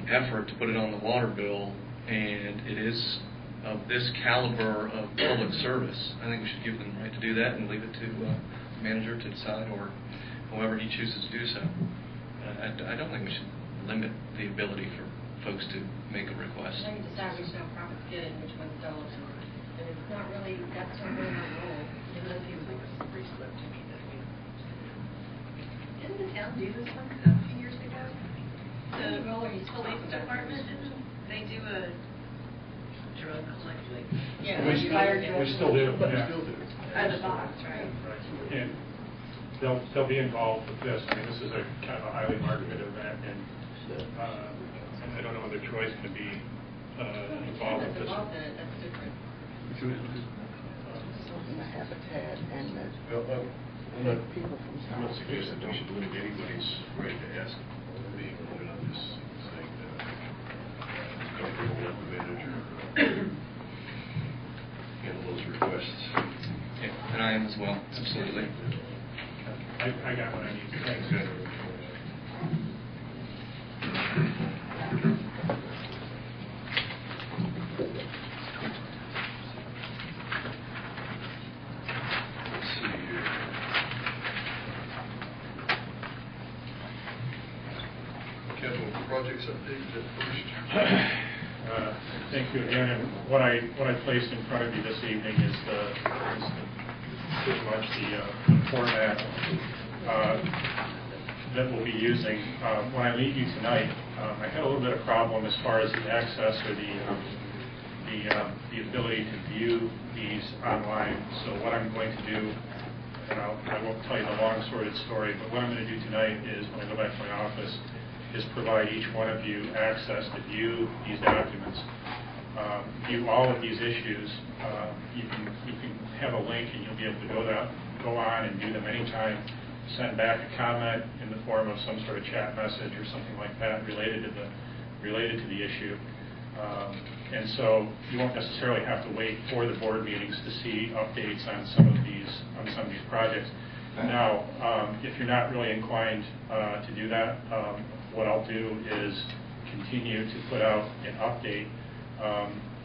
effort to put it on the water bill, and it is of this caliber of public service, I think we should give them the right to do that and leave it to the manager to decide, or whoever he chooses to do so. I don't think we should limit the ability for folks to make a request. They decide which nonprofits get it and which ones don't. And it's not really, that's not really our role. Didn't the town do this one a few years ago? The police department, they do a drug collection. Yeah, We still do. At the box, right? And they'll be involved with this. I mean, this is a kind of a highly marketed event, and I don't know whether Troy's going to be involved with this. That's different. Habitat and I'm not suggesting we should limit anybody's right to ask being voted on this thing. Comfortable with the manager handle those requests. Yeah, and I am as well, absolutely. I got what I need. Thanks. Capital projects update, is that first? Thank you again. And what I placed in front of you this evening is pretty much the format that we'll be using. When I leave you tonight, I had a little bit of problem as far as the access or the ability to view these online. So what I'm going to do, and I won't tell you the long sordid story, but what I'm going to do tonight is, when I go back to my office, is provide each one of you access to view these documents, view all of these issues. You can have a link, and you'll be able to go on and view them anytime. Send back a comment in the form of some sort of chat message or something like that related to the issue. And so you won't necessarily have to wait for the board meetings to see updates on some of these projects. Now, if you're not really inclined to do that, what I'll do is continue to put out an update.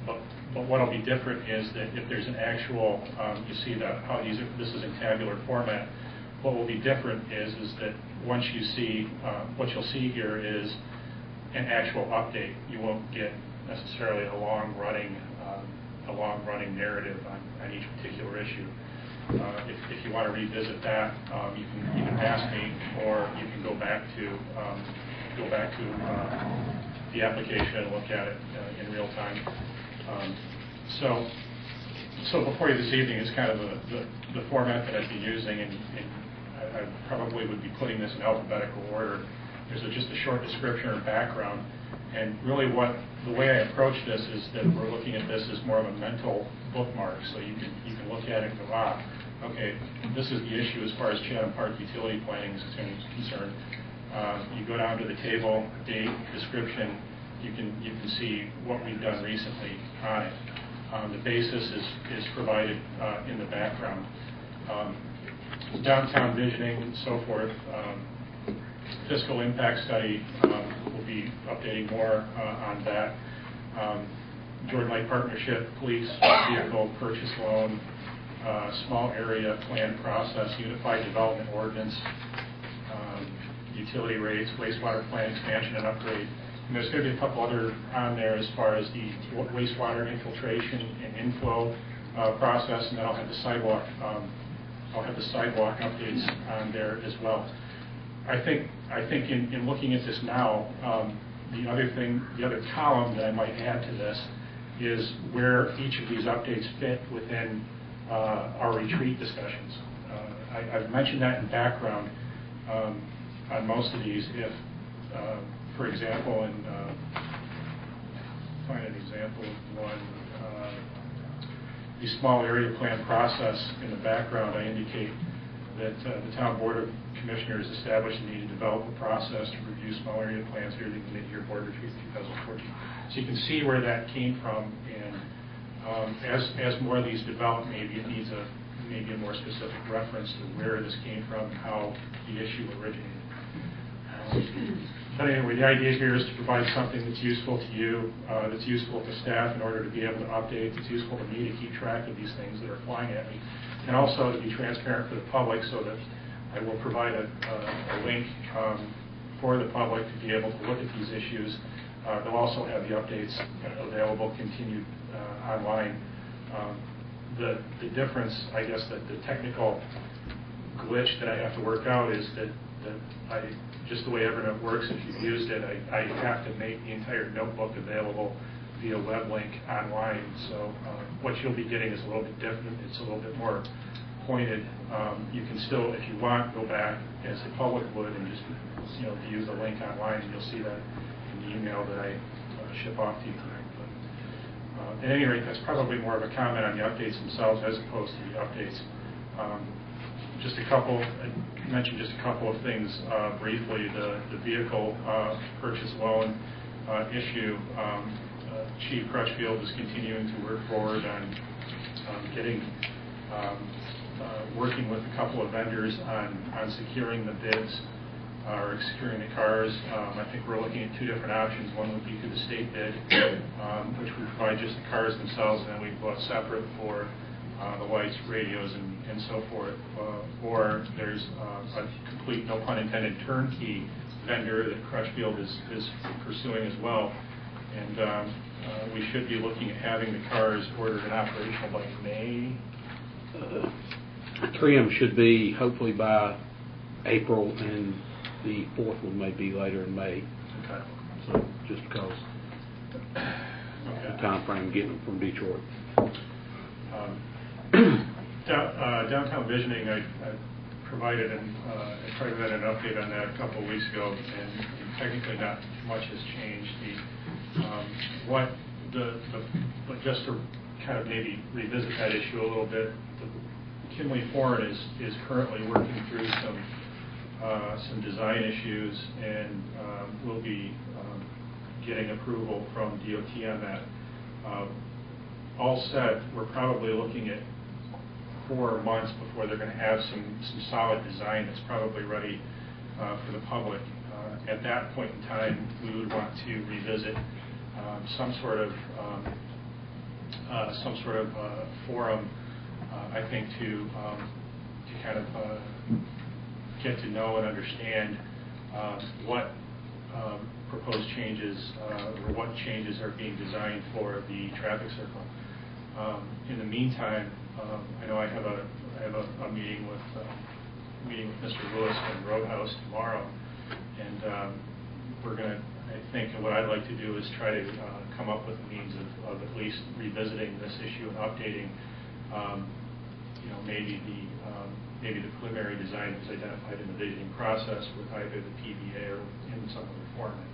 But what will be different is that if there's an actual, you see that how this is in tabular format. What will be different is that once you see, what you'll see here is an actual update. You won't get necessarily a long running narrative on each particular issue. If you want to revisit that, you can ask me, or you can go back to the application and look at it in real time. So before you this evening is kind of the format that I'd be using, and I probably would be putting this in alphabetical order. There's just a short description or background, and really the way I approach this is that we're looking at this as more of a mental bookmark, so you can look at it and go, okay, this is the issue as far as Chatham Park utility planning is concerned. You go down to the table, date, description, you can see what we've done recently on it. The basis is provided in the background. Downtown visioning and so forth. Fiscal impact study, we'll be updating more on that. Jordan Light Partnership, police vehicle purchase loan, small area plan process, unified development ordinance, utility rates, wastewater plant expansion and upgrade. And there's going to be a couple other on there as far as the wastewater infiltration and inflow process, and then I'll have the sidewalk. I'll have the sidewalk updates on there as well. I think in looking at this now, the other column that I might add to this is where each of these updates fit within our retreat discussions. I've mentioned that in background on most of these. If, for example, find an example of one. The small area plan process in the background, I indicate that the Town Board of Commissioners established the need to develop a process to review small area plans during the mid-year board retreat 2014. So you can see where that came from, and as more of these develop, maybe it needs maybe a more specific reference to where this came from and how the issue originated. But anyway, the idea here is to provide something that's useful to you, that's useful to staff in order to be able to update, that's useful to me to keep track of these things that are flying at me, and also to be transparent for the public so that I will provide a link for the public to be able to look at these issues. They'll also have the updates available, continued online. The difference, I guess, that the technical glitch that I have to work out is that just the way Evernote works, if you've used it, I have to make the entire notebook available via web link online. So what you'll be getting is a little bit different. It's a little bit more pointed. You can still, if you want, go back as the public would and just view the link online, and you'll see that in the email that I ship off to you tonight. But at any rate, that's probably more of a comment on the updates themselves as opposed to the updates. Just a couple, I mentioned just a couple of things briefly. The vehicle purchase loan issue. Chief Crutchfield is continuing to work forward on working with a couple of vendors on securing the bids or securing the cars. I think we're looking at two different options. One would be through the state bid, which would provide just the cars themselves, and then we go out separate for the lights, radios, and so forth. Or there's a complete, no pun intended, turnkey vendor that Crutchfield is pursuing as well. And we should be looking at having the cars ordered and operational by May. Trim should be hopefully by April, and the fourth one may be later in May. Okay. So just because the time frame getting them from Detroit. Downtown visioning, I provided an update on that a couple of weeks ago, and technically not much has changed. But just to kind of maybe revisit that issue a little bit, Kimley Foreign is currently working through some design issues, and will be getting approval from DOT on that. All set, we're probably looking at 4 months before they're going to have some solid design that's probably ready for the public. At that point in time, we would want to revisit some sort of forum, I think, to kind of get to know and understand what proposed changes or what changes are being designed for the traffic circle. In the meantime, I know I have a meeting with Mr. Lewis from Roadhouse tomorrow, and we're going to, I think, what I'd like to do is try to come up with a means of at least revisiting this issue and updating, maybe the preliminary design that was identified in the visioning process with either the PBA or in some other format.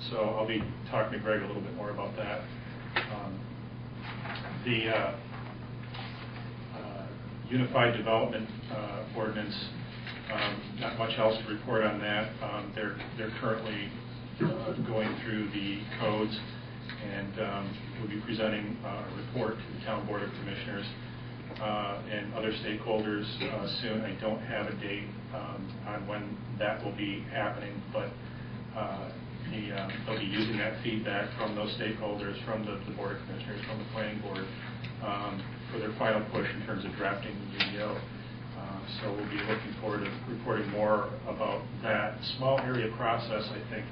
So I'll be talking to Greg a little bit more about that. The Unified Development Ordinance, Not much else to report on that. They're currently going through the codes, and we'll be presenting a report to the Town Board of Commissioners and other stakeholders soon. I don't have a date on when that will be happening, but they'll be using that feedback from those stakeholders, from the Board of Commissioners, from the Planning Board, for their final push in terms of drafting the UDO. So we'll be looking forward to reporting more about that small area process. I think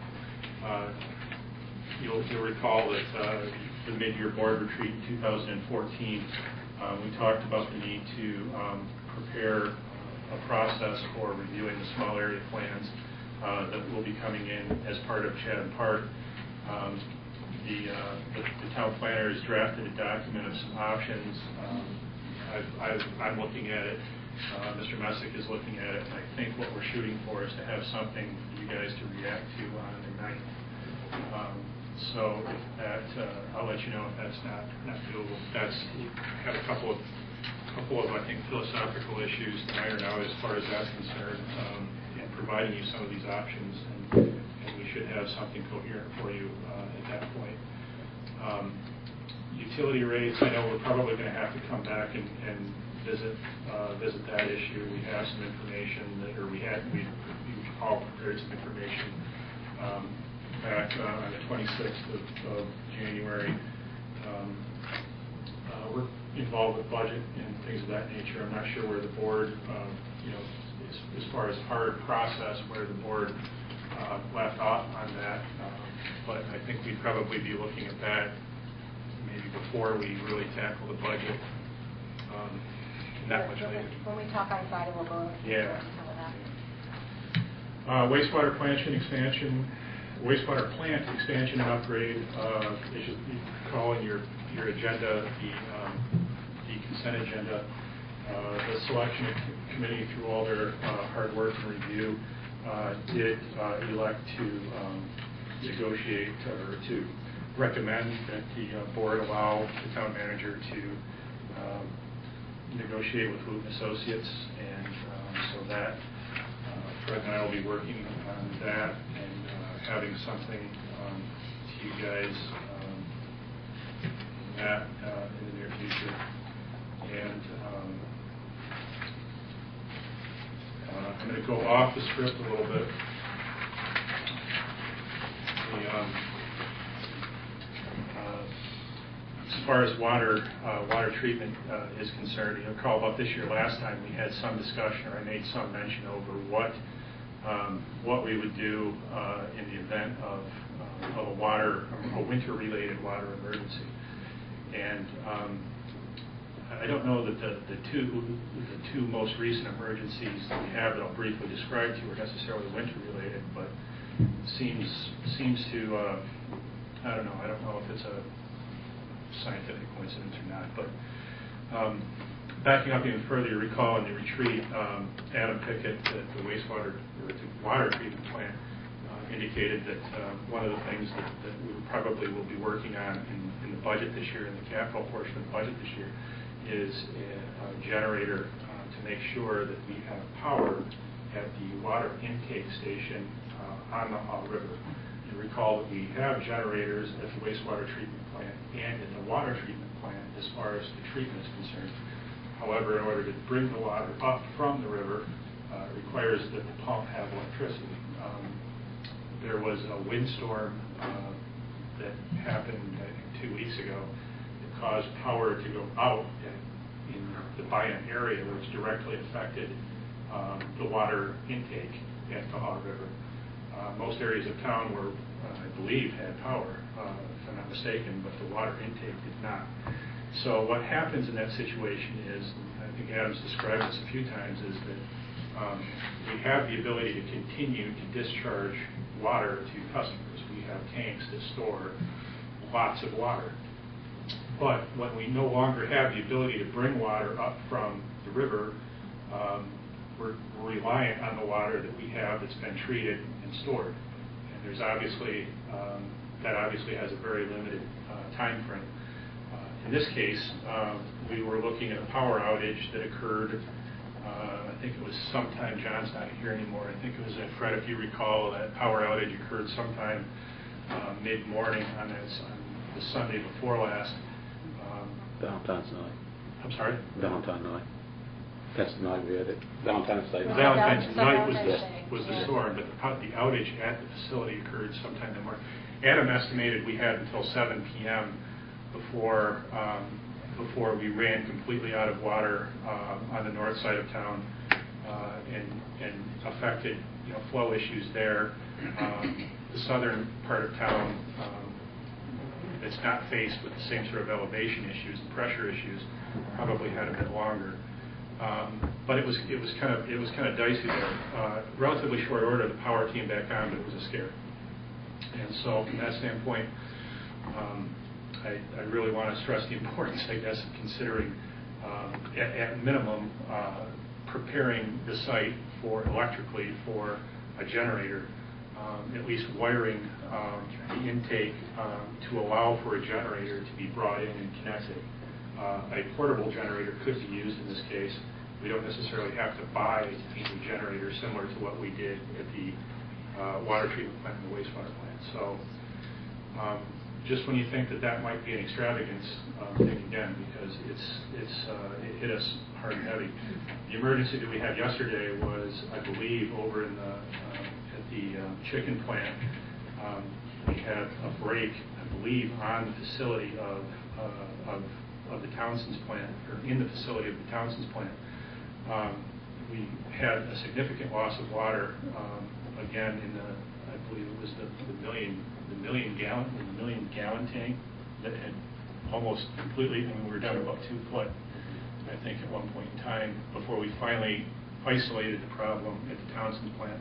you'll recall that the mid-year board retreat in 2014, we talked about the need to prepare a process for reviewing the small area plans that will be coming in as part of Chatham Park. The town planner has drafted a document of some options. I'm looking at it. Mr. Messick is looking at it. And I think what we're shooting for is to have something for you guys to react to on the 9th. So if that, I'll let you know if that's not doable. That's had a couple of I think philosophical issues to iron out as far as that's concerned, and providing you some of these options, and we should have something coherent for you at that point. Utility rates, I know we're probably going to have to come back and visit that issue. We have some information that, or we all prepared some information back on the 26th of January. We're involved with budget and things of that nature. I'm not sure where the board, as far as hard process, where the board left off on that. But I think we'd probably be looking at that maybe before we really tackle the budget. Not much later. When we talk on Friday, we'll go over some of that. Wastewater plant expansion and upgrade. As you recall in your agenda, the consent agenda, the selection committee, through all their hard work and review, did elect to negotiate or to recommend that the board allow the town manager to negotiate with Wooten Associates, and so that Fred and I will be working on that and having something to you guys in the near future. And I'm going to go off the script a little bit. As far as water treatment is concerned, you recall about this year last time we had some discussion, or I made some mention over what we would do in the event of a winter-related water emergency. And I don't know that the two most recent emergencies that we have that I'll briefly describe to you are necessarily winter-related, but seems to I don't know if it's a scientific coincidence or not, but backing up even further, you recall in the retreat, Adam Pickett at the water treatment plant indicated that one of the things that we probably will be working on in the budget this year, in the capital portion of the budget this year, is a generator to make sure that we have power at the water intake station on the Haw River. You recall that we have generators at the wastewater treatment plant and in the water treatment plant as far as the treatment is concerned. However, in order to bring the water up from the river, it requires that the pump have electricity. There was a windstorm that happened, I think, 2 weeks ago that caused power to go out in the Bayonne area, which directly affected the water intake at the Haw River. Most areas of town were, I believe, had power, if I'm not mistaken, but the water intake did not. So what happens in that situation is, I think Adam's described this a few times, is that we have the ability to continue to discharge water to customers. We have tanks that store lots of water. But when we no longer have the ability to bring water up from the river, we're reliant on the water that we have that's been treated and stored. And there's obviously, that obviously has a very limited time frame. In this case, we were looking at a power outage that occurred, I I think it was sometime, John's not here anymore, I think it was, Fred, if you recall, that power outage occurred sometime mid-morning on the Sunday before last. Valentine's night. I'm sorry? Valentine's night. That's the night we had it. Valentine's Day. Valentine's night was the storm, but the outage at the facility occurred sometime in the morning. Adam estimated we had until 7 p.m. before we ran completely out of water on the north side of town and affected flow issues there. The southern part of town that's not faced with the same sort of elevation issues and pressure issues probably had a bit longer. But it was kind of dicey there. Relatively short order, the power came back on, but it was a scare. And so from that standpoint, I really want to stress the importance, I guess, of considering, at minimum, preparing the site electrically for a generator, at least wiring the intake to allow for a generator to be brought in and connected. A portable generator could be used in this case. We don't necessarily have to buy a new generator similar to what we did at the water treatment plant and the wastewater plant. So just when you think that might be an extravagance, think again, because it hit us hard and heavy. The emergency that we had yesterday was, I believe, over in at the chicken plant. We had a break, I believe, on the facility of the Townsend's plant, or in the facility of the Townsend's plant. We had a significant loss of water, again, in I believe it was the million gallon tank that had almost completely, we were down about 2 foot, I think, at one point in time, before we finally isolated the problem at the Townsend plant.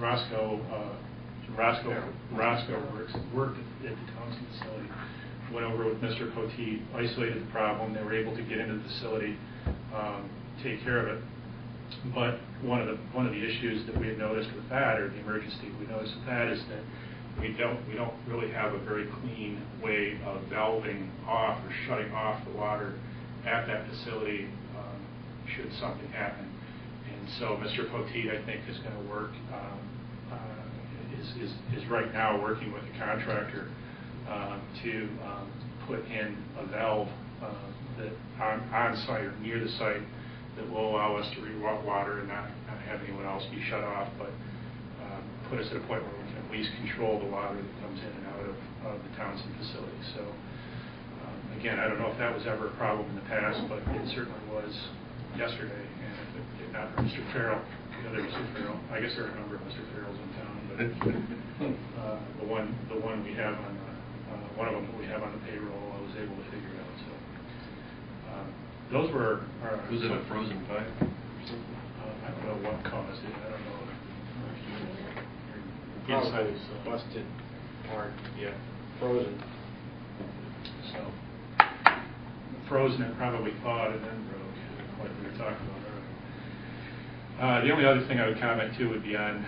Roscoe worked at the Townsend facility. Went over with Mr. Poteet, isolated the problem. They were able to get into the facility, take care of it. But one of the issues that we had noticed with that, or the emergency we noticed with that, is that we don't really have a very clean way of valving off or shutting off the water at that facility should something happen. And so Mr. Poteet, I think, is going to work, is right now working with a contractor to put in a valve that on site or near the site that will allow us to reroute water and not have anyone else be shut off, but put us at a point where we can at least control the water that comes in and out of the Townsend facility. So again, I don't know if that was ever a problem in the past, but it certainly was yesterday. And if not for Mr. Farrell, the other Mr. Farrell, I guess there are a number of Mr. Farrells in town, but the one we have on one of them that we have on the payroll, I was able to figure it out. So those were. Was it a frozen pipe? I don't know what caused it. I don't know. Inside is busted part, yeah, frozen. So frozen and probably thawed and then broke, like we were talking about earlier. The only other thing I would comment too would be on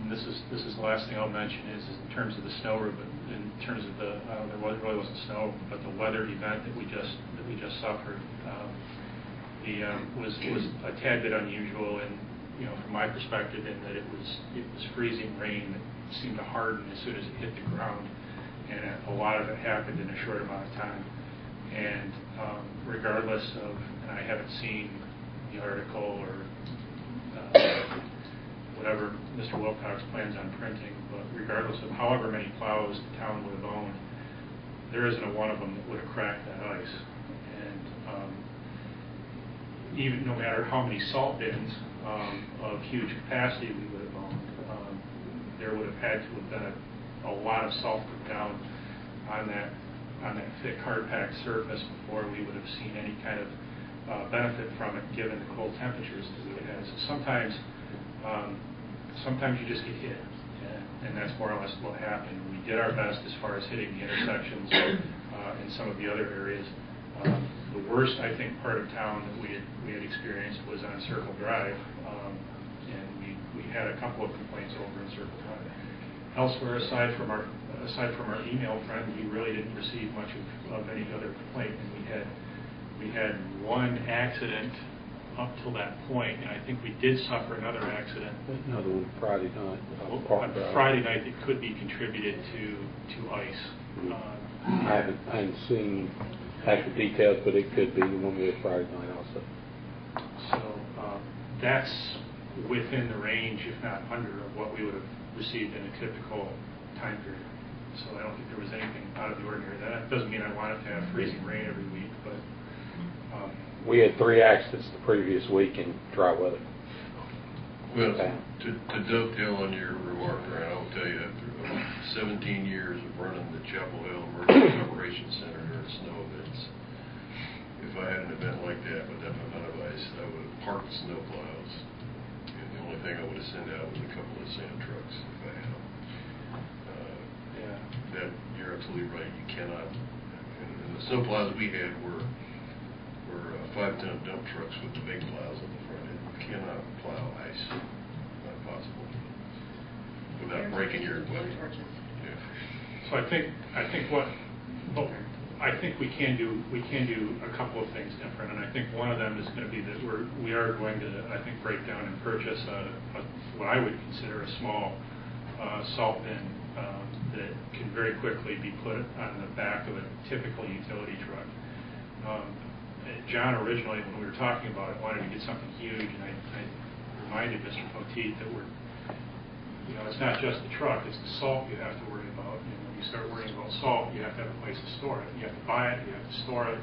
this is the last thing I'll mention is in terms of the snow, but in terms of there really wasn't snow, but the weather event that we just suffered was a tad bit unusual, and from my perspective, in that it was freezing rain that seemed to harden as soon as it hit the ground, and a lot of it happened in a short amount of time. And regardless of, and I haven't seen the article or whatever Mr. Wilcox plans on printing, but regardless of however many plows the town would have owned, there isn't a one of them that would have cracked that ice. And even no matter how many salt bins of huge capacity we would have owned, there would have had to have been a lot of salt put down on that thick, hard-packed surface before we would have seen any kind of benefit from it, given the cold temperatures that we would have had. So sometimes you just get hit, and that's more or less what happened. We did our best as far as hitting the intersections in some of the other areas. The worst, I think, part of town that we had experienced was on Circle Drive, and we had a couple of complaints over in Circle Drive. Elsewhere, aside from our email friend, we really didn't receive much of any other complaint. And we had one accident up till that point, and I think we did suffer another accident. Another one Friday night. On Friday night, that could be contributed to ice. I haven't seen actual details, but it could be the one we had Friday night also. So that's within the range, if not under, of what we would have received in a typical time period. So I don't think there was anything out of the ordinary. That doesn't mean I want it to have freezing rain every week, but we had 3 accidents the previous week in dry weather. Well, to dovetail on your remark, Ryan, I will tell you, after 17 years of running the Chapel Hill Emergency Operations Center during snow events, if I had an event like that with that amount of ice, I would have parked snow plows, and the only thing I would have sent out was a couple of sand trucks if I had them. That you're absolutely right. You cannot. And the snow plows we had were 5-ton dump trucks with the big plows on the front end. You cannot plow ice. Not possible. Without breaking your equipment. Yeah. so I think we can do a couple of things different, and I think one of them is going to be that we are going to, I think, break down and purchase what I would consider a small salt bin that can very quickly be put on the back of a typical utility truck. John originally, when we were talking about it, wanted to get something huge, and I reminded Mr. Poteet that it's not just the truck, it's the salt you have to worry about. And when you start worrying about salt, you have to have a place to store it. You have to buy it, you have to store it.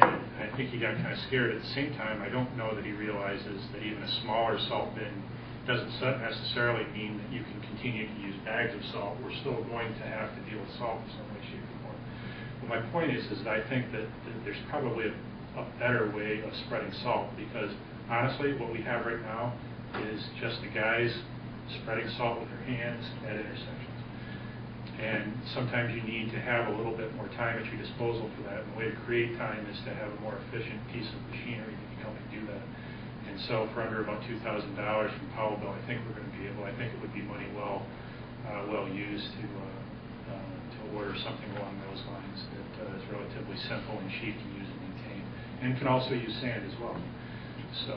And I think he got kind of scared. At the same time, I don't know that he realizes that even a smaller salt bin doesn't necessarily mean that you can continue to use bags of salt. We're still going to have to deal with salt in some way, shape, or form. But my point is that I think that there's probably a better way of spreading salt, because honestly, what we have right now is just the guys spreading salt with their hands at intersections. And sometimes you need to have a little bit more time at your disposal for that. And the way to create time is to have a more efficient piece of machinery that can help you do that. And so for under about $2,000 from Powellville, I think we're going to be able, I think it would be money well used to order something along those lines that is relatively simple and cheap to use and maintain, and can also use sand as well. So,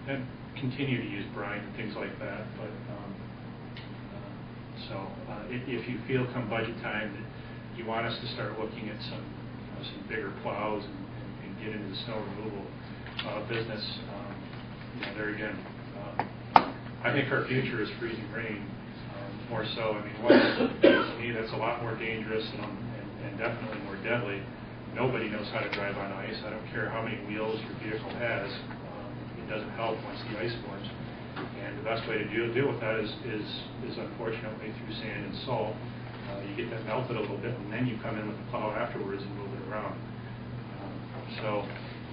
and continue to use brine and things like that. But if you feel come budget time that you want us to start looking at some bigger plows and get into the snow removal business, there again, I think our future is freezing rain. More so, I mean, to me, that's a lot more dangerous and definitely more deadly. Nobody knows how to drive on ice. I don't care how many wheels your vehicle has. It doesn't help once the ice forms. And the best way to deal with that is unfortunately through sand and salt. You get that melted a little bit, and then you come in with the plow afterwards and move it around. So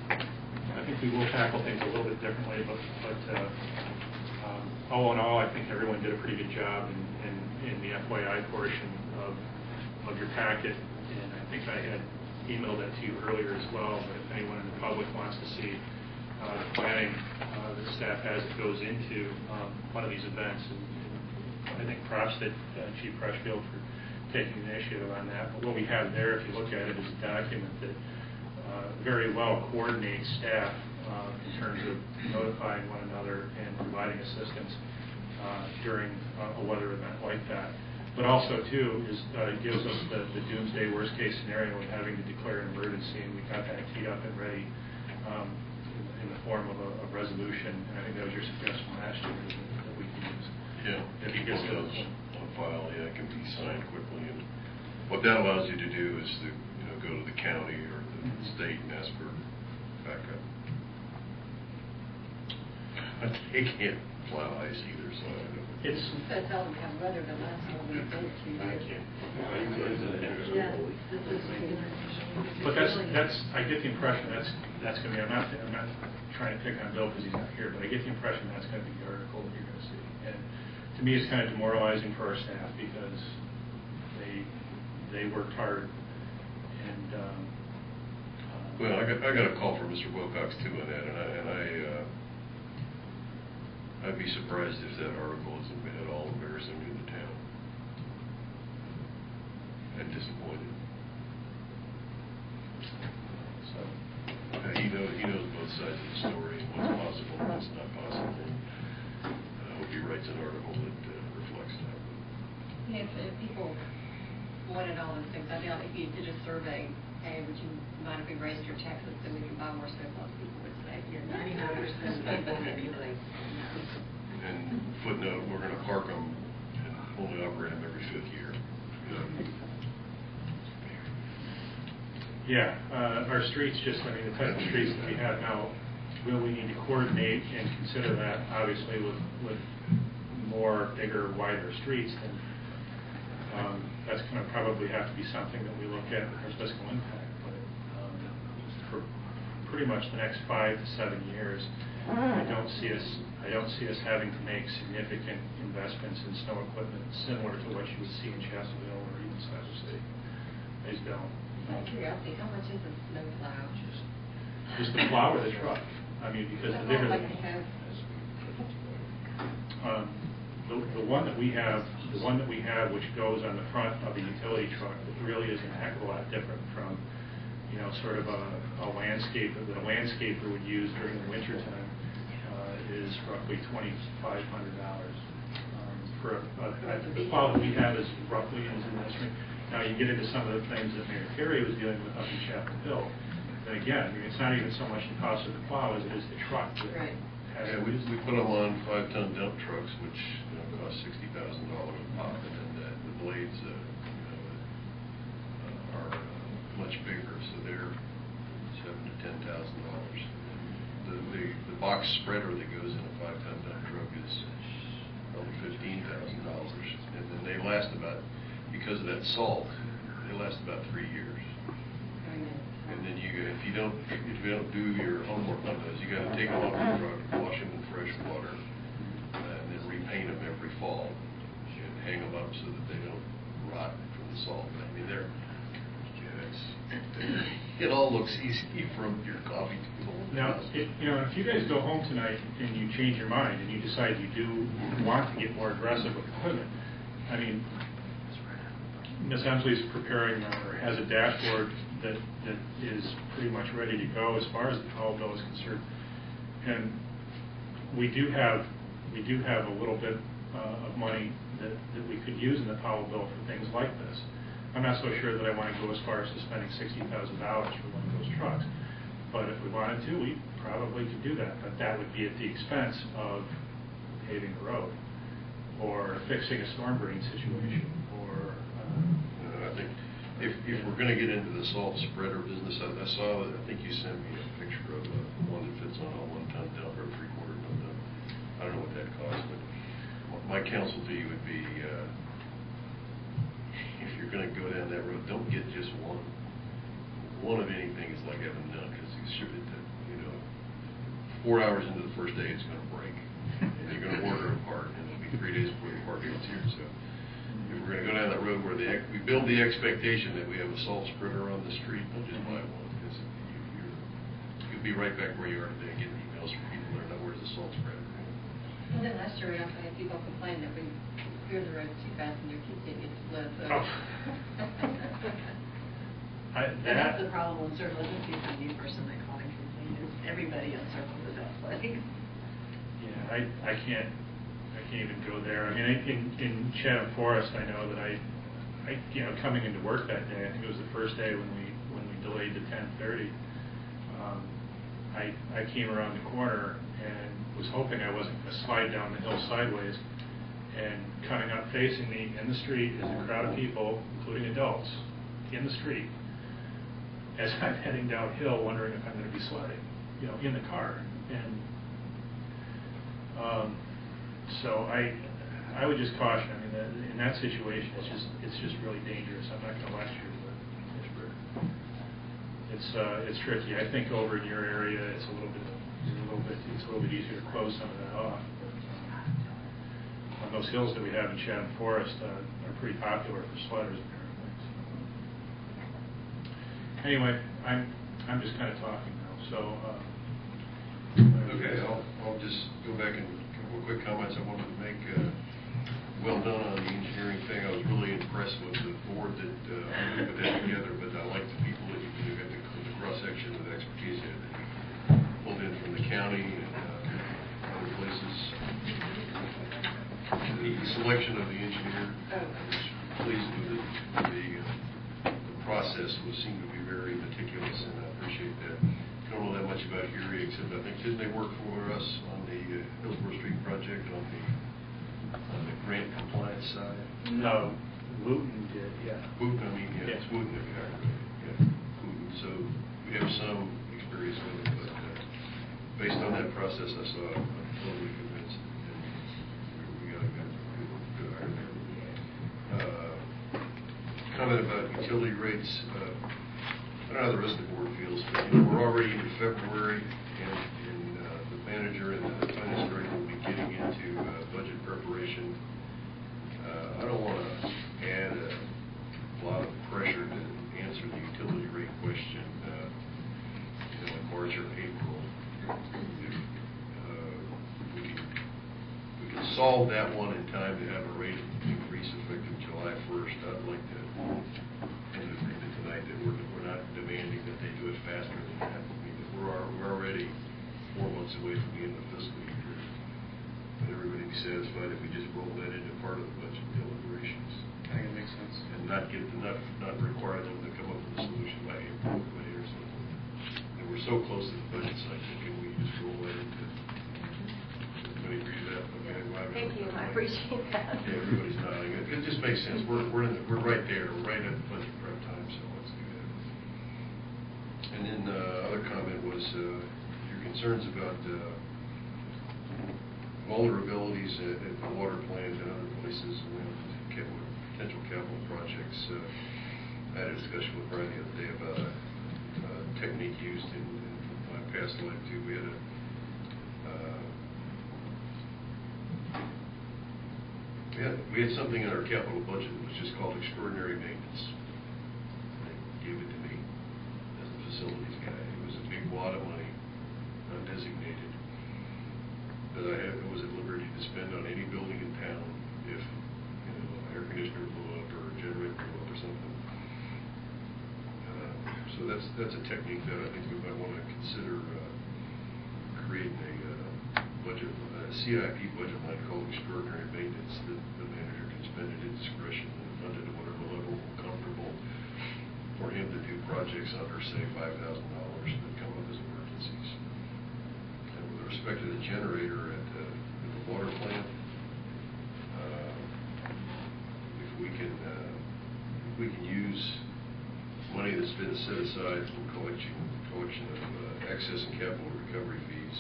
I think we will tackle things a little bit differently, but all in all, I think everyone did a pretty good job in the FYI portion of your packet, and I think I had emailed that to you earlier as well, but if anyone in the public wants to see the planning that the staff has that goes into one of these events, and I think props to Chief Crutchfield for taking the initiative on that. But what we have there, if you look at it, is a document that very well coordinates staff in terms of notifying one another and providing assistance during a weather event like that. But also, too, gives us the doomsday worst-case scenario of having to declare an emergency, and we got that teed up and ready in the form of a resolution. And I think that was your suggestion last year that we can use. Yeah, if you get those on file, it can be signed quickly. And what that allows you to do is to go to the county or the state and ask for backup. They can't plow ice either, so I don't know. It's so tell them how weather the last one we went to. Thank you. Yeah, this is. But that's I get the impression that's going to be. I'm not trying to pick on Bill because he's not here, but I get the impression that's going to be the article that you're going to see. And to me, it's kind of demoralizing for our staff because they worked hard. And well, I got a call from Mr. Wilcox too on that, and I'd be surprised if that article isn't at all embarrassing to the town. and disappointed. So, he knows both sides of the story, and what's possible and what's not possible. I hope he writes an article that reflects that. If people wanted all those things, I doubt if you did a survey, hey, would you mind if we raised your taxes so we can buy more snowplows? People would say, Yeah, 99% of people would be like, no. And footnote, we're going to park them and only operate them every 5th year. Yeah, our streets just, I mean, the type of streets that we have now, will we need to coordinate and consider that, obviously, with more, bigger, wider streets, then that's going to probably have to be something that we look at with our fiscal impact. But for pretty much the next 5 to 7 years, I don't see us having to make significant investments in snow equipment similar to what you would see in Chesterville or even Center City. I just don't. Out of curiosity, how much is a snow plow? Just the plow or the truck? I mean, because the bigger Like they have. the one that we have, which goes on the front of the utility truck, it really isn't a heck of a lot different from, sort of a landscaper that a landscaper would use during the winter time, is roughly $2,500. For the plow that we have is roughly in this range. Now, you get into some of the things that Mayor Terry was dealing with up in Chapel Hill. And again, I mean, it's not even so much the cost of the plow as it is the truck. That has Yeah, we put them on 5-ton dump trucks, which cost $60,000 a pop, and then the blades are much bigger, so they're $7,000 to $10,000. The box spreader that goes in a 5-ton dump truck is probably $15,000, and then they last about, because of that salt, they last about 3 years. And then if you don't do your homework on those, you got to take them off the truck, wash them in fresh water, and then repaint them every fall, and hang them up so that they don't rot from the salt. I mean, it all looks easy from your coffee table. Now, if you guys go home tonight and you change your mind and you decide you do want to get more aggressive with equipment, I mean, Ms. Emsley's preparing or has a dashboard that is pretty much ready to go as far as the Powell bill is concerned, and we do have a little bit of money that we could use in the Powell bill for things like this. I'm not so sure that I want to go as far as to spending $60,000 for one of those trucks, but if we wanted to, we probably could do that. But that would be at the expense of paving the road or fixing a storm drain situation, or. I think if we're going to get into the salt spreader business, I think you sent me a picture of one that fits on a 1-ton dump or a 3/4 ton dump. I don't know what that costs, but my counsel to you would be, if you're going to go down that road, don't get just one. One of anything is like having none, because you ship it to, 4 hours into the first day, it's going to break. And you're going to order it apart, and it'll be 3 days before the part gets here. So if we're going to go down that road where we build the expectation that we have a salt spreader on the street, don't just buy one, because you'll be right back where you are today, getting emails from people that know where's the salt spreader. And then last year, we also had people complain that we cleared the road too fast and their kids didn't get to sled. So. And that's the problem with Circle. It doesn't be some new person that called and complained. It's everybody on Circle is out sledding. Yeah, I can't even go there. I mean, in Chatham Forest, I know that I coming into work that day, I think it was the first day when we delayed to 10:30. I came around the corner and was hoping I wasn't going to slide down the hill sideways. And coming up facing me in the street is a crowd of people, including adults, in the street, as I'm heading downhill, wondering if I'm going to be sledding, in the car. And so I would just caution. I mean, in that situation, it's just really dangerous. I'm not going to lecture, but it's tricky. I think over in your area, it's a little bit easier to close some of that off. But, those hills that we have in Chatham Forest are pretty popular for sledders, apparently. So. Anyway, I'm just kind of talking now. So. Okay, I'll just go back and a couple of quick comments I wanted to make. well done on the engineering thing. I was really impressed with the board that put that together, but I like the people that you got the cross-section of expertise that you pulled in from the county and other places. The selection of the engineer, I was pleased with it. The process seemed to be very meticulous, and I appreciate that. I don't know that much about Erie, except I think, didn't they work for us on the Hillsborough Street project on the grant compliance side? No, Wooten did, yeah. Wooten, I mean, yeah, Yes. it's Wooten, yeah, Wooten. So we have some experience with it, but based on that process, I'm totally convinced that we got a good hire there. Comment about utility rates. I don't know how the rest of the board feels, but we're already into February, and the manager and the finance director will be getting into budget preparation. I don't want to add a lot of pressure to answer the utility rate question in March or April. We can solve that one in time to have a rate increase effective July 1st. I'd like to end the agreement tonight that we're not demanding that they do it faster than that. I mean, we're already 4 months away from the end of the fiscal year. But everybody be satisfied if we just roll that into part of the budget deliberations. I think it makes sense. And not require them to come up with a solution by April or May or something. And we're so close to the budget cycle, can we just roll that into? Everybody agree with that? Okay, well, Thank you, I appreciate that. Yeah, everybody's nodding. It just makes sense. We're right there. We're right at budget prep time, so let's do that. And then other comment was your concerns about vulnerabilities at the water plant and other places around potential capital projects. I had a discussion with Brian the other day about a technique used in my past life too. We had something in our capital budget that was just called extraordinary maintenance. They gave it to me as a facilities guy. It was a big wad of money, undesignated, that I was at liberty to spend on any building in town if an air conditioner blew up or a generator blew up or something. So that's a technique that I think we might want to consider creating a budget, a CIP budget line called extraordinary maintenance that the manager can spend at his discretion and fund it at whatever level comfortable for him to do projects under, say, $5,000 that come up as emergencies. And with respect to the generator at the water plant, if we can use money that's been set aside for collection of excess and capital recovery fees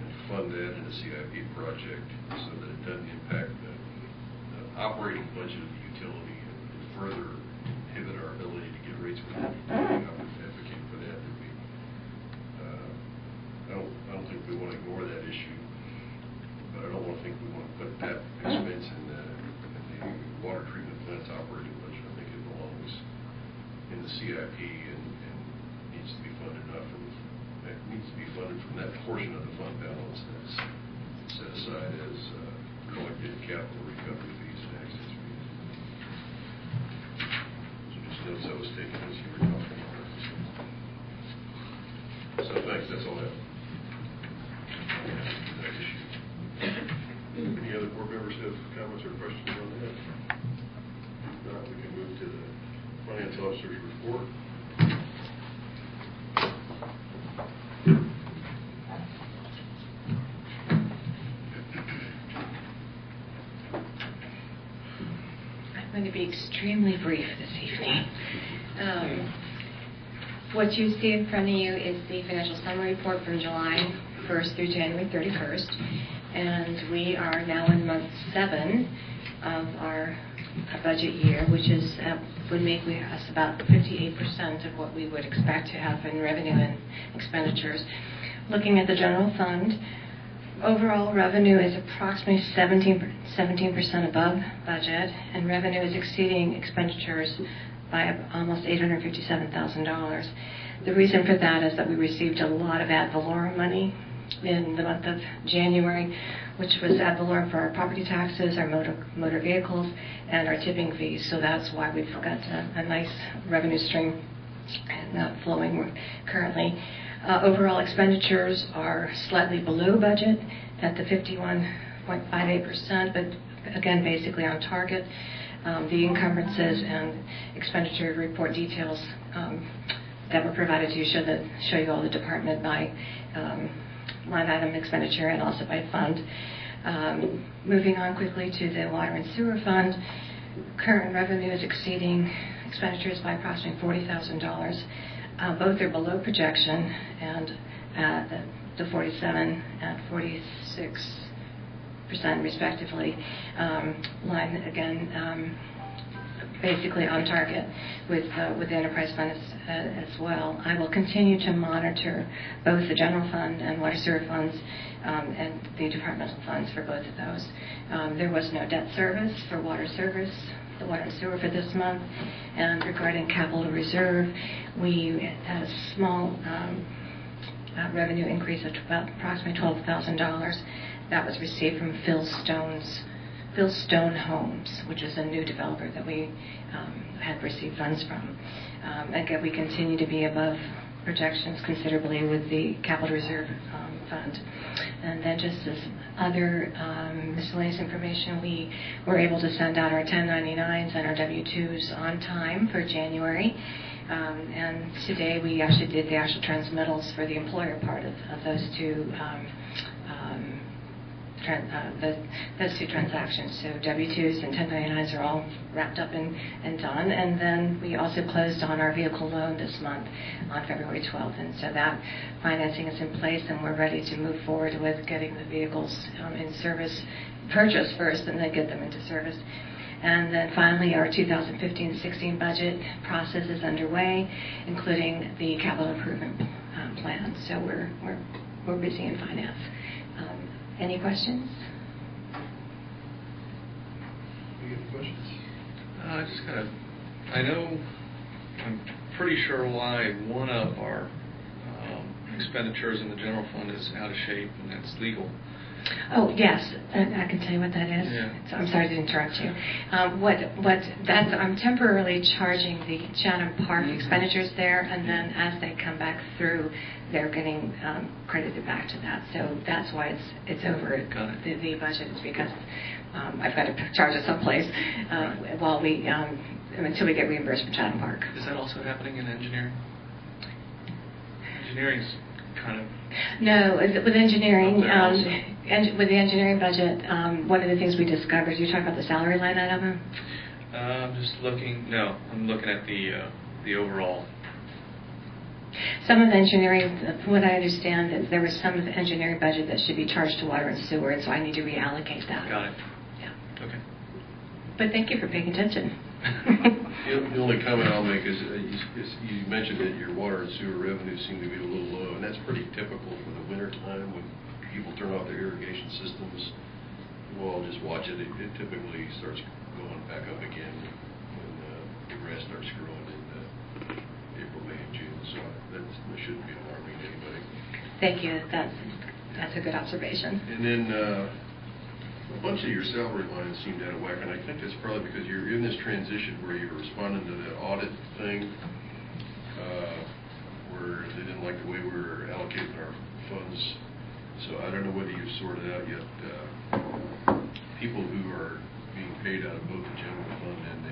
and fund that in a CIP project so that it doesn't impact the operating budget of the utility and further inhibit our ability to get rates we need. I would advocate for that. I don't think we want to ignore that issue, but I don't think we want to put that expense in the water treatment plant's operating budget. I think it belongs in the CIP and needs to be funded from that portion of the fund balance that's set aside as collected capital recovery fees and access fees. So just notes I was taking as you were talking about it. So thanks, that's all I have. That issue. Any other board members have comments or questions on that? If not, we can move to the finance officer's report. I'm going to be extremely brief this evening. What you see in front of you is the financial summary report from July 1st through January 31st. And we are now in month 7 of our budget year, which is would make us about 58% of what we would expect to have in revenue and expenditures. Looking at the general fund, overall revenue is approximately 17% above budget, and revenue is exceeding expenditures by almost $857,000. The reason for that is that we received a lot of ad valorem money in the month of January, which was ad valorem for our property taxes, our motor vehicles, and our tipping fees. So that's why we've got a nice revenue stream not flowing currently. Overall expenditures are slightly below budget at the 51.58%, but again, basically on target. The encumbrances and expenditure report details that were provided to you show you all the department by line item expenditure and also by fund. Moving on quickly to the water and sewer fund, current revenue is exceeding expenditures by approximately $40,000. Both are below projection, and the 47 and 46% respectively. Line again, basically on target with the enterprise fund as well. I will continue to monitor both the general fund and water sewer funds and the departmental funds for both of those. There was no debt service for water service, the water and sewer for this month. And regarding capital reserve, we had a small revenue increase of approximately $12,000. That was received from Phil Stone Homes, which is a new developer that we had received funds from. Again, we continue to be above projections considerably with the capital reserve fund. And then just as other miscellaneous information, we were able to send out our 1099s and our W-2s on time for January. And today we actually did the actual transmittals for the employer part of those two those two transactions. So W-2s and 1099s are all wrapped up and done. And then we also closed on our vehicle loan this month on February 12th. And so that financing is in place, and we're ready to move forward with getting the vehicles in service, purchase first, and then get them into service. And then finally, our 2015-16 budget process is underway, including the capital improvement plan. So we're busy in finance. Any questions? Any questions? I'm pretty sure why one of our expenditures in the general fund is out of shape, and that's legal. Oh, yes, I can tell you what that is. Yeah. So I'm sorry to interrupt you. I'm temporarily charging the Chatham Park expenditures there, and then as they come back through, they're getting credited back to that. So that's why it's over the budget. Is because I've got to charge it someplace until we get reimbursed from Chatham Park. Is that also happening in engineering? Engineering's kind of... No, with engineering, with the engineering budget, one of the things we discovered, you're talking about the salary line item? I'm looking at the overall. Some of the engineering, from what I understand, is there was some of the engineering budget that should be charged to water and sewer, and so I need to reallocate that. Got it. Yeah. Okay. But thank you for paying attention. The only comment I'll make is you mentioned that your water and sewer revenues seem to be a little low, and that's pretty typical for the winter time when people turn off their irrigation systems. Well, just watch it. It typically starts going back up again when the grass starts growing in April, May, and June. So that shouldn't be alarming to anybody. Thank you. That's a good observation. And then a bunch of your salary lines seemed out of whack, and I think that's probably because you're in this transition where you're responding to the audit thing, where they didn't like the way we were allocating our funds. So I don't know whether you've sorted out yet people who are being paid out of both the general fund and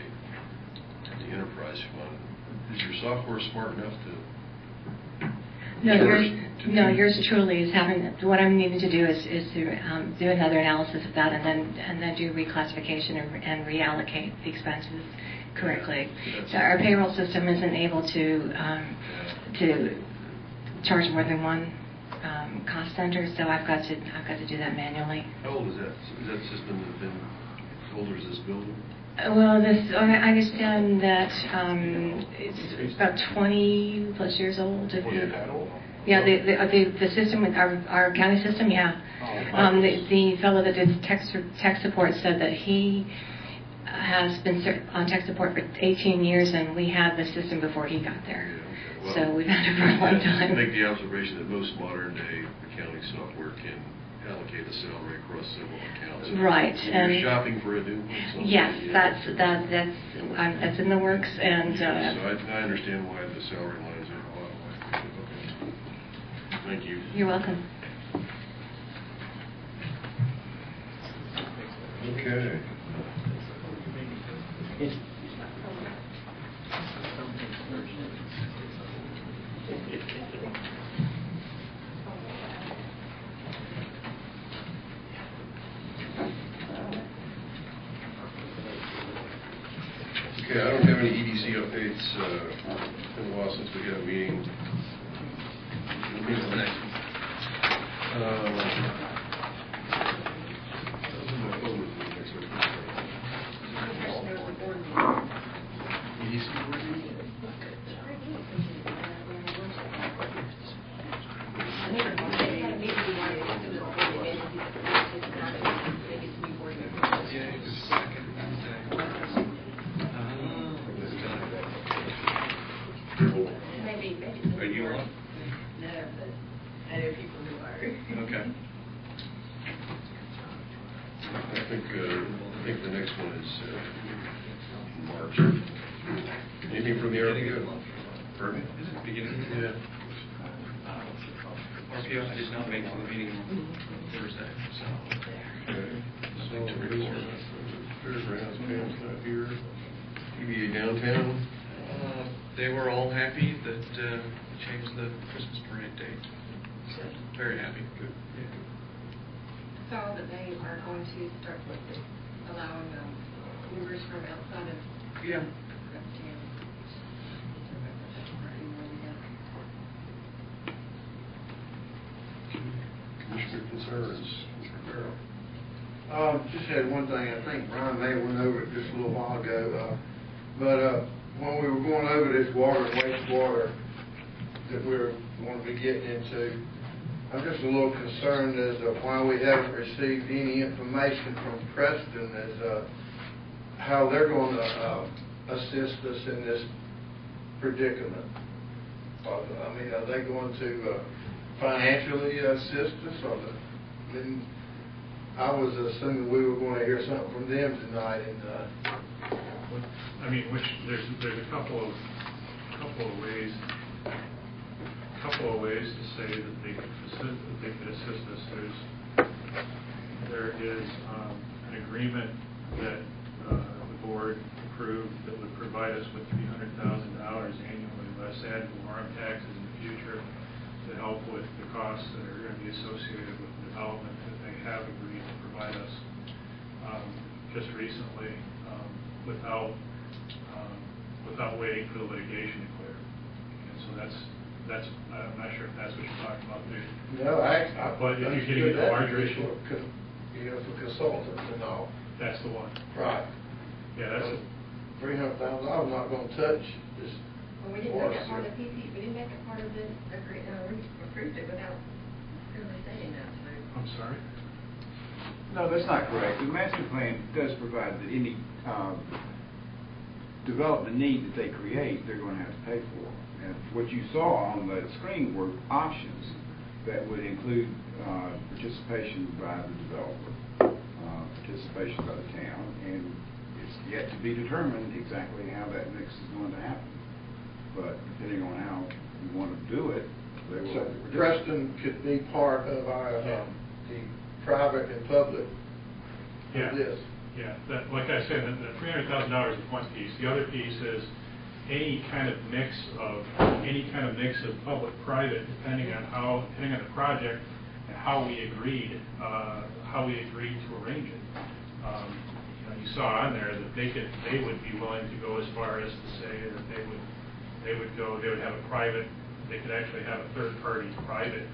the enterprise fund. Is your software smart enough to... No, yours truly is having. What I'm needing to do is to do another analysis of that, and then do reclassification and reallocate the expenses correctly. So our payroll system isn't able to charge more than one cost center, so I've got to do that manually. How old is that? Is that system that been as old as this building? Well, I understand that it's about 20 plus years old. Yeah, the system, our county system, yeah. The fellow that did tech support said that he has been on tech support for 18 years, and we had the system before he got there. Well, So we've had it for a long time. Make the observation that most modern-day accounting software can allocate a salary across several accounts. Right, When and- you're shopping for a new one. Yes, yeah. that's in the works, and So I understand why the salary lines are okay. Thank you. you're welcome. Okay. Okay, I don't have any EDC updates. It's been a while since we had a meeting. We'll meet the next one. EDC board meeting? Are you on? No, but I know people who are. Okay. I think the next one is March. Anything from the RPO? Pardon? Is it the beginning? Yeah. RPO, I did not make it to the meeting on Thursday, so. Okay. So, Nothing to report. Fairgrounds, Pam's not here. PBA downtown. They were all happy that we changed the Christmas parade date. So, very happy. Good. Saw that they are going to start allowing movers from outside of. Yeah. Commissioner concerns, Mr. Farrell. Just had one thing, I think Brian may have went over it just a little while ago, but when we were going over this water and wastewater that we're going to be getting into, I'm just a little concerned as to why we haven't received any information from Preston as how they're going to assist us in this predicament. I mean, are they going to financially assist us, or I was assuming we were going to hear something from them tonight. I mean, there's a couple of ways to say that they could assist us. There is an agreement that the board approved that would provide us with $300,000 annually, less ad valorem taxes in the future, to help with the costs that are going to be associated with the development that they have agreed to provide us just recently without waiting for the litigation to clear. And so that's I'm not sure if that's what you're talking about there. No, but if you're getting into a larger issue, for consultants and all. That's the one. Right. Yeah, that's $300,000. I'm not going to touch this. Well, we didn't make it part of the we didn't make it part of the we approved it without really saying that. So. I'm sorry? No, that's not correct. The master plan does provide that any development need that they create, they're going to have to pay for. And what you saw on the screen were options that would include participation by the developer, participation by the town, and it's yet to be determined exactly how that mix is going to happen. But depending on how we want to do it, they will. So Preston could be part of our the private and public of this. Yeah, like I said, the $300,000 is one piece. The other piece is any kind of mix of public-private, depending on the project and how we agreed to arrange it. You saw on there that they would be willing to go as far as to say that they would have a private. They could actually have a third-party private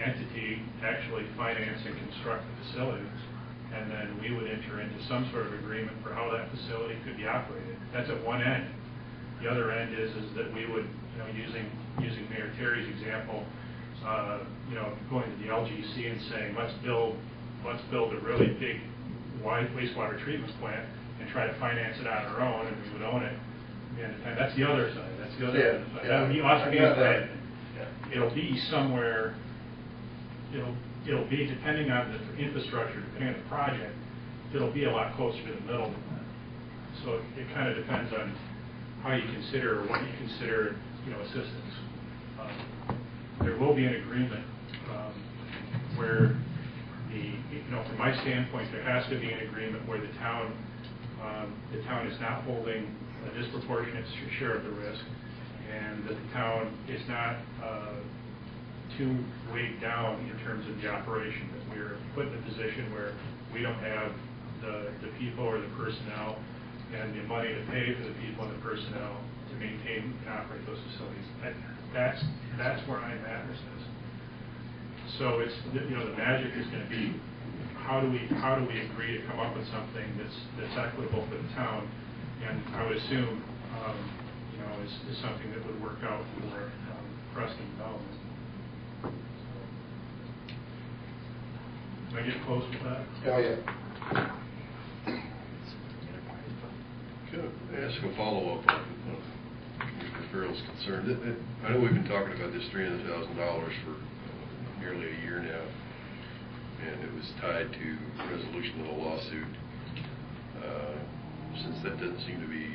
entity actually finance and construct the facility, and then we would enter into some sort of agreement for how that facility could be operated. That's at one end. The other end is that we would, using Mayor Terry's example, going to the LGC and saying, let's build a really big wastewater treatment plant and try to finance it on our own, and we would own it. And that's the other side, that's the other Yeah, side. yeah. That'll be us I being got that. pavement. It'll be somewhere, it'll be, depending on the infrastructure, depending on the project, it'll be a lot closer to the middle than that. So it kind of depends on how you consider, or what you consider, assistance. There will be an agreement where from my standpoint, there has to be an agreement where the town is not holding a disproportionate share of the risk, and that the town is not too weighed down in terms of the operation, that we're put in a position where we don't have the people or the personnel and the money to pay for the people and the personnel to maintain and operate those facilities. That's where I'm at with this. So it's, the magic is going to be, how do we agree to come up with something that's equitable for the town, and I would assume is something that would work out for Preston Development. Can I get close with that? Oh, yeah. Can I ask a follow-up on Mr. Farrell's concern? I know we've been talking about this $300,000 for nearly a year now, and it was tied to resolution of the lawsuit. Since that doesn't seem to be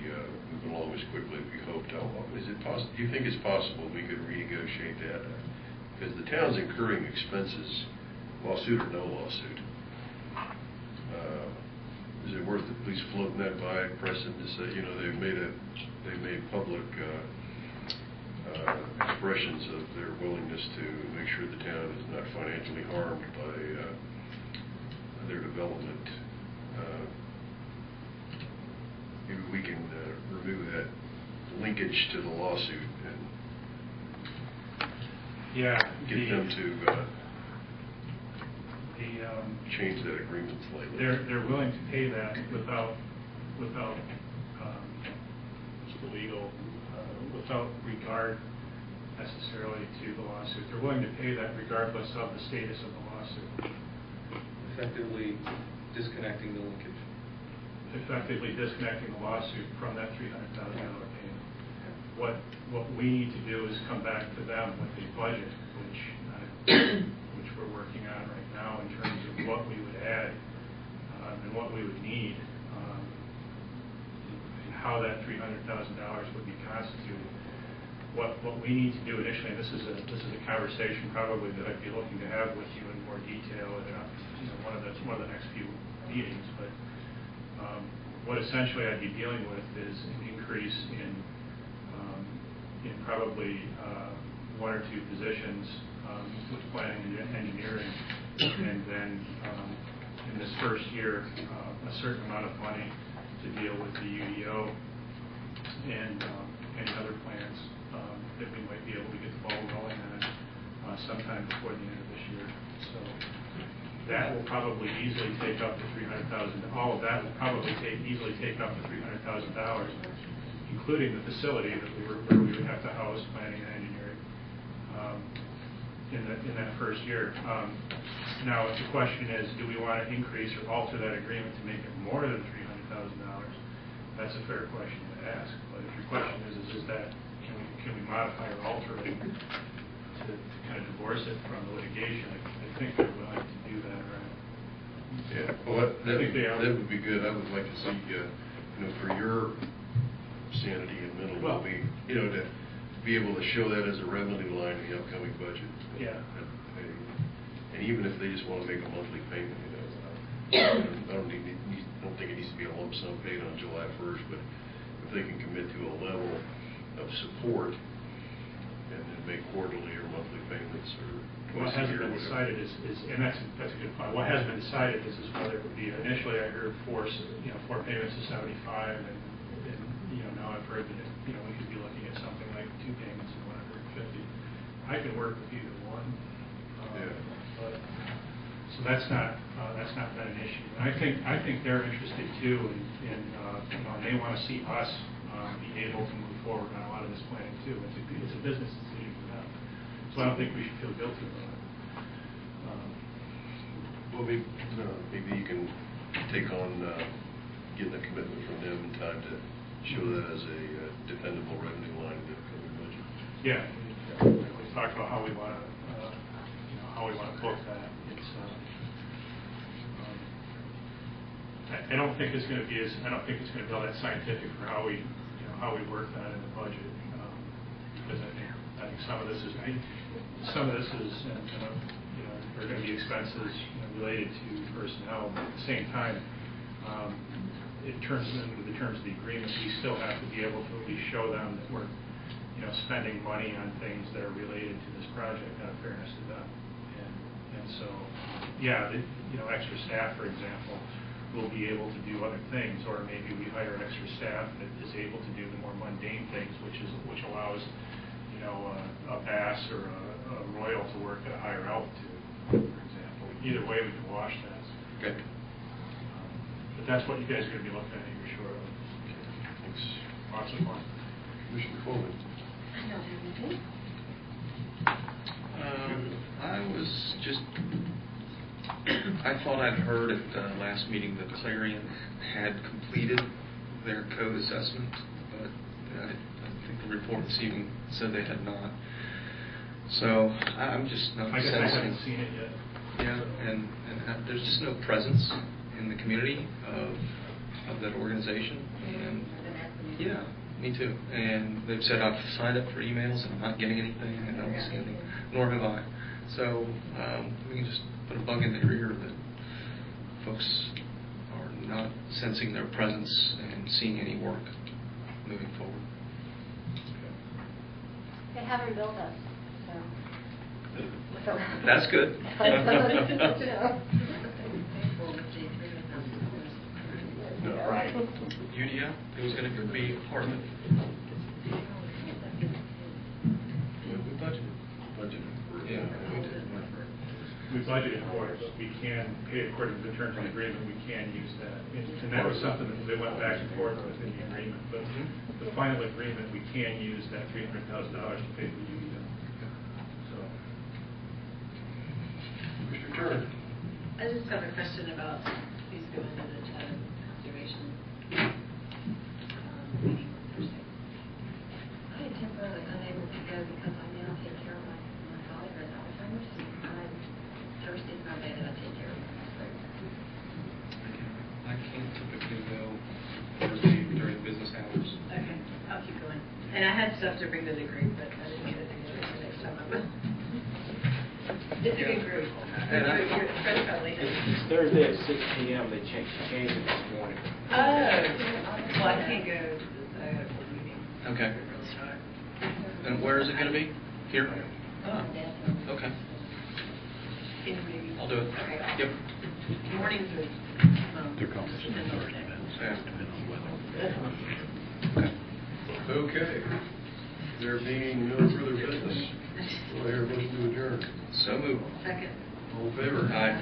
moving along as quickly as we hoped, do you think it's possible we could renegotiate that? Because the town's incurring expenses, lawsuit or no lawsuit. Is it worth at least floating that by Preston to say, they've made public expressions of their willingness to make sure the town is not financially harmed by their development. Maybe we can remove that linkage to the lawsuit and get them to change that agreement slightly. They're willing to pay that without without regard necessarily to the lawsuit. They're willing to pay that regardless of the status of the lawsuit. Effectively disconnecting the linkage. Effectively disconnecting the lawsuit from that $300,000 payment. What we need to do is come back to them with a budget, which we're working on right now in terms of what we would add and what we would need, and how that $300,000 would be constituted. What we need to do initially, and this is a conversation probably that I'd be looking to have with you in more detail in one of the next few meetings, but what essentially I'd be dealing with is an increase in probably one or two positions with planning and engineering, and then in this first year a certain amount of money to deal with the UDO and any other plans that we might be able to get the ball rolling on sometime before the end of this year. So that will probably easily take up to $300,000. All of that will probably easily take up to $300,000, including the facility where we would have to house planning and engineering in that first year. Now, if the question is, do we want to increase or alter that agreement to make it more than $300,000? That's a fair question to ask. But if your question is that can we modify or alter it to kind of divorce it from the litigation? I think they're willing to do that, right? Yeah, well, that would be good. I would like to see, for your sanity and mental well-being, to be able to show that as a revenue line in the upcoming budget. Yeah. And even if they just want to make a monthly payment, I don't think it needs to be a lump sum paid on July 1st, but if they can commit to a level of support and then make quarterly or monthly payments or what hasn't been decided is, and that's a good point. What hasn't been decided is whether it would be initially I heard four payments of 75, and now I've heard that we could be looking at something like 2 payments of 150. I can work with either one, but so that's not been an issue. And I think they're interested too, and they want to see us be able to move forward on a lot of this planning too. It's a business decision for them. So I don't think we should feel guilty about it. Well, maybe you can take on getting a commitment from them in time to show that as a dependable revenue line in the upcoming budget. Yeah, we talked about how we want to book that. It's, I don't think it's going to be all that scientific for how we work that in the budget. Because I think some of this is are going to be expenses related to personnel. But at the same time, in terms of the agreement, we still have to be able to at least show them that we're spending money on things that are related to this project out of fairness to them. And so, yeah, extra staff, for example, will be able to do other things, or maybe we hire extra staff that is able to do the more mundane things, which allows a bass or a royal to work at a higher altitude, for example. Either way, we can wash that. Okay. But that's what you guys are going to be looking at, you're sure of. Thanks. Lots of fun. Commissioner Coleman. I don't have anything. I was just, I thought I'd heard at the last meeting that Clarion had completed their code assessment, but I think the report this evening said they had not. So I'm just not I sensing. haven't seen it yet. Yeah, and there's just no presence in the community of that organization. And yeah, me too. And they've said I've signed up for emails and I'm not getting anything, and I don't see anything, nor have I. So we can just put a bug in their ear that folks are not sensing their presence and seeing any work moving forward. They haven't billed us, so. That's good. No. Right. UDF, it was going to be part of it. We budgeted. Yeah, we did. We budgeted for it, but we can pay according to the terms of the agreement, we can use that. And that was something that they went back and forth with in the agreement. But the final agreement, we can use that $300,000 to pay for UDF. So. Mr. Turner. I just have a question about who's going to the conservation meeting Thursday. I am temporarily unable to go because I now take care of my father has Alzheimer's. Thursday's my day that I take care of him. I can't typically go Thursday during business hours. Okay, I'll keep going. And I had stuff to bring to the group, but I didn't get it together, so next time I will. It's a good group. It's Thursday at 6 p.m. They changed it this morning. Oh, well, I can't go to the meeting. Okay. And where is it going to be? Here? Ah, okay. I'll do it. Okay. Yep. Mornings are. They're compensation. Yeah. Okay. There being no further business, do I hear a motion to adjourn? So moved. Second. All in favor? Aye.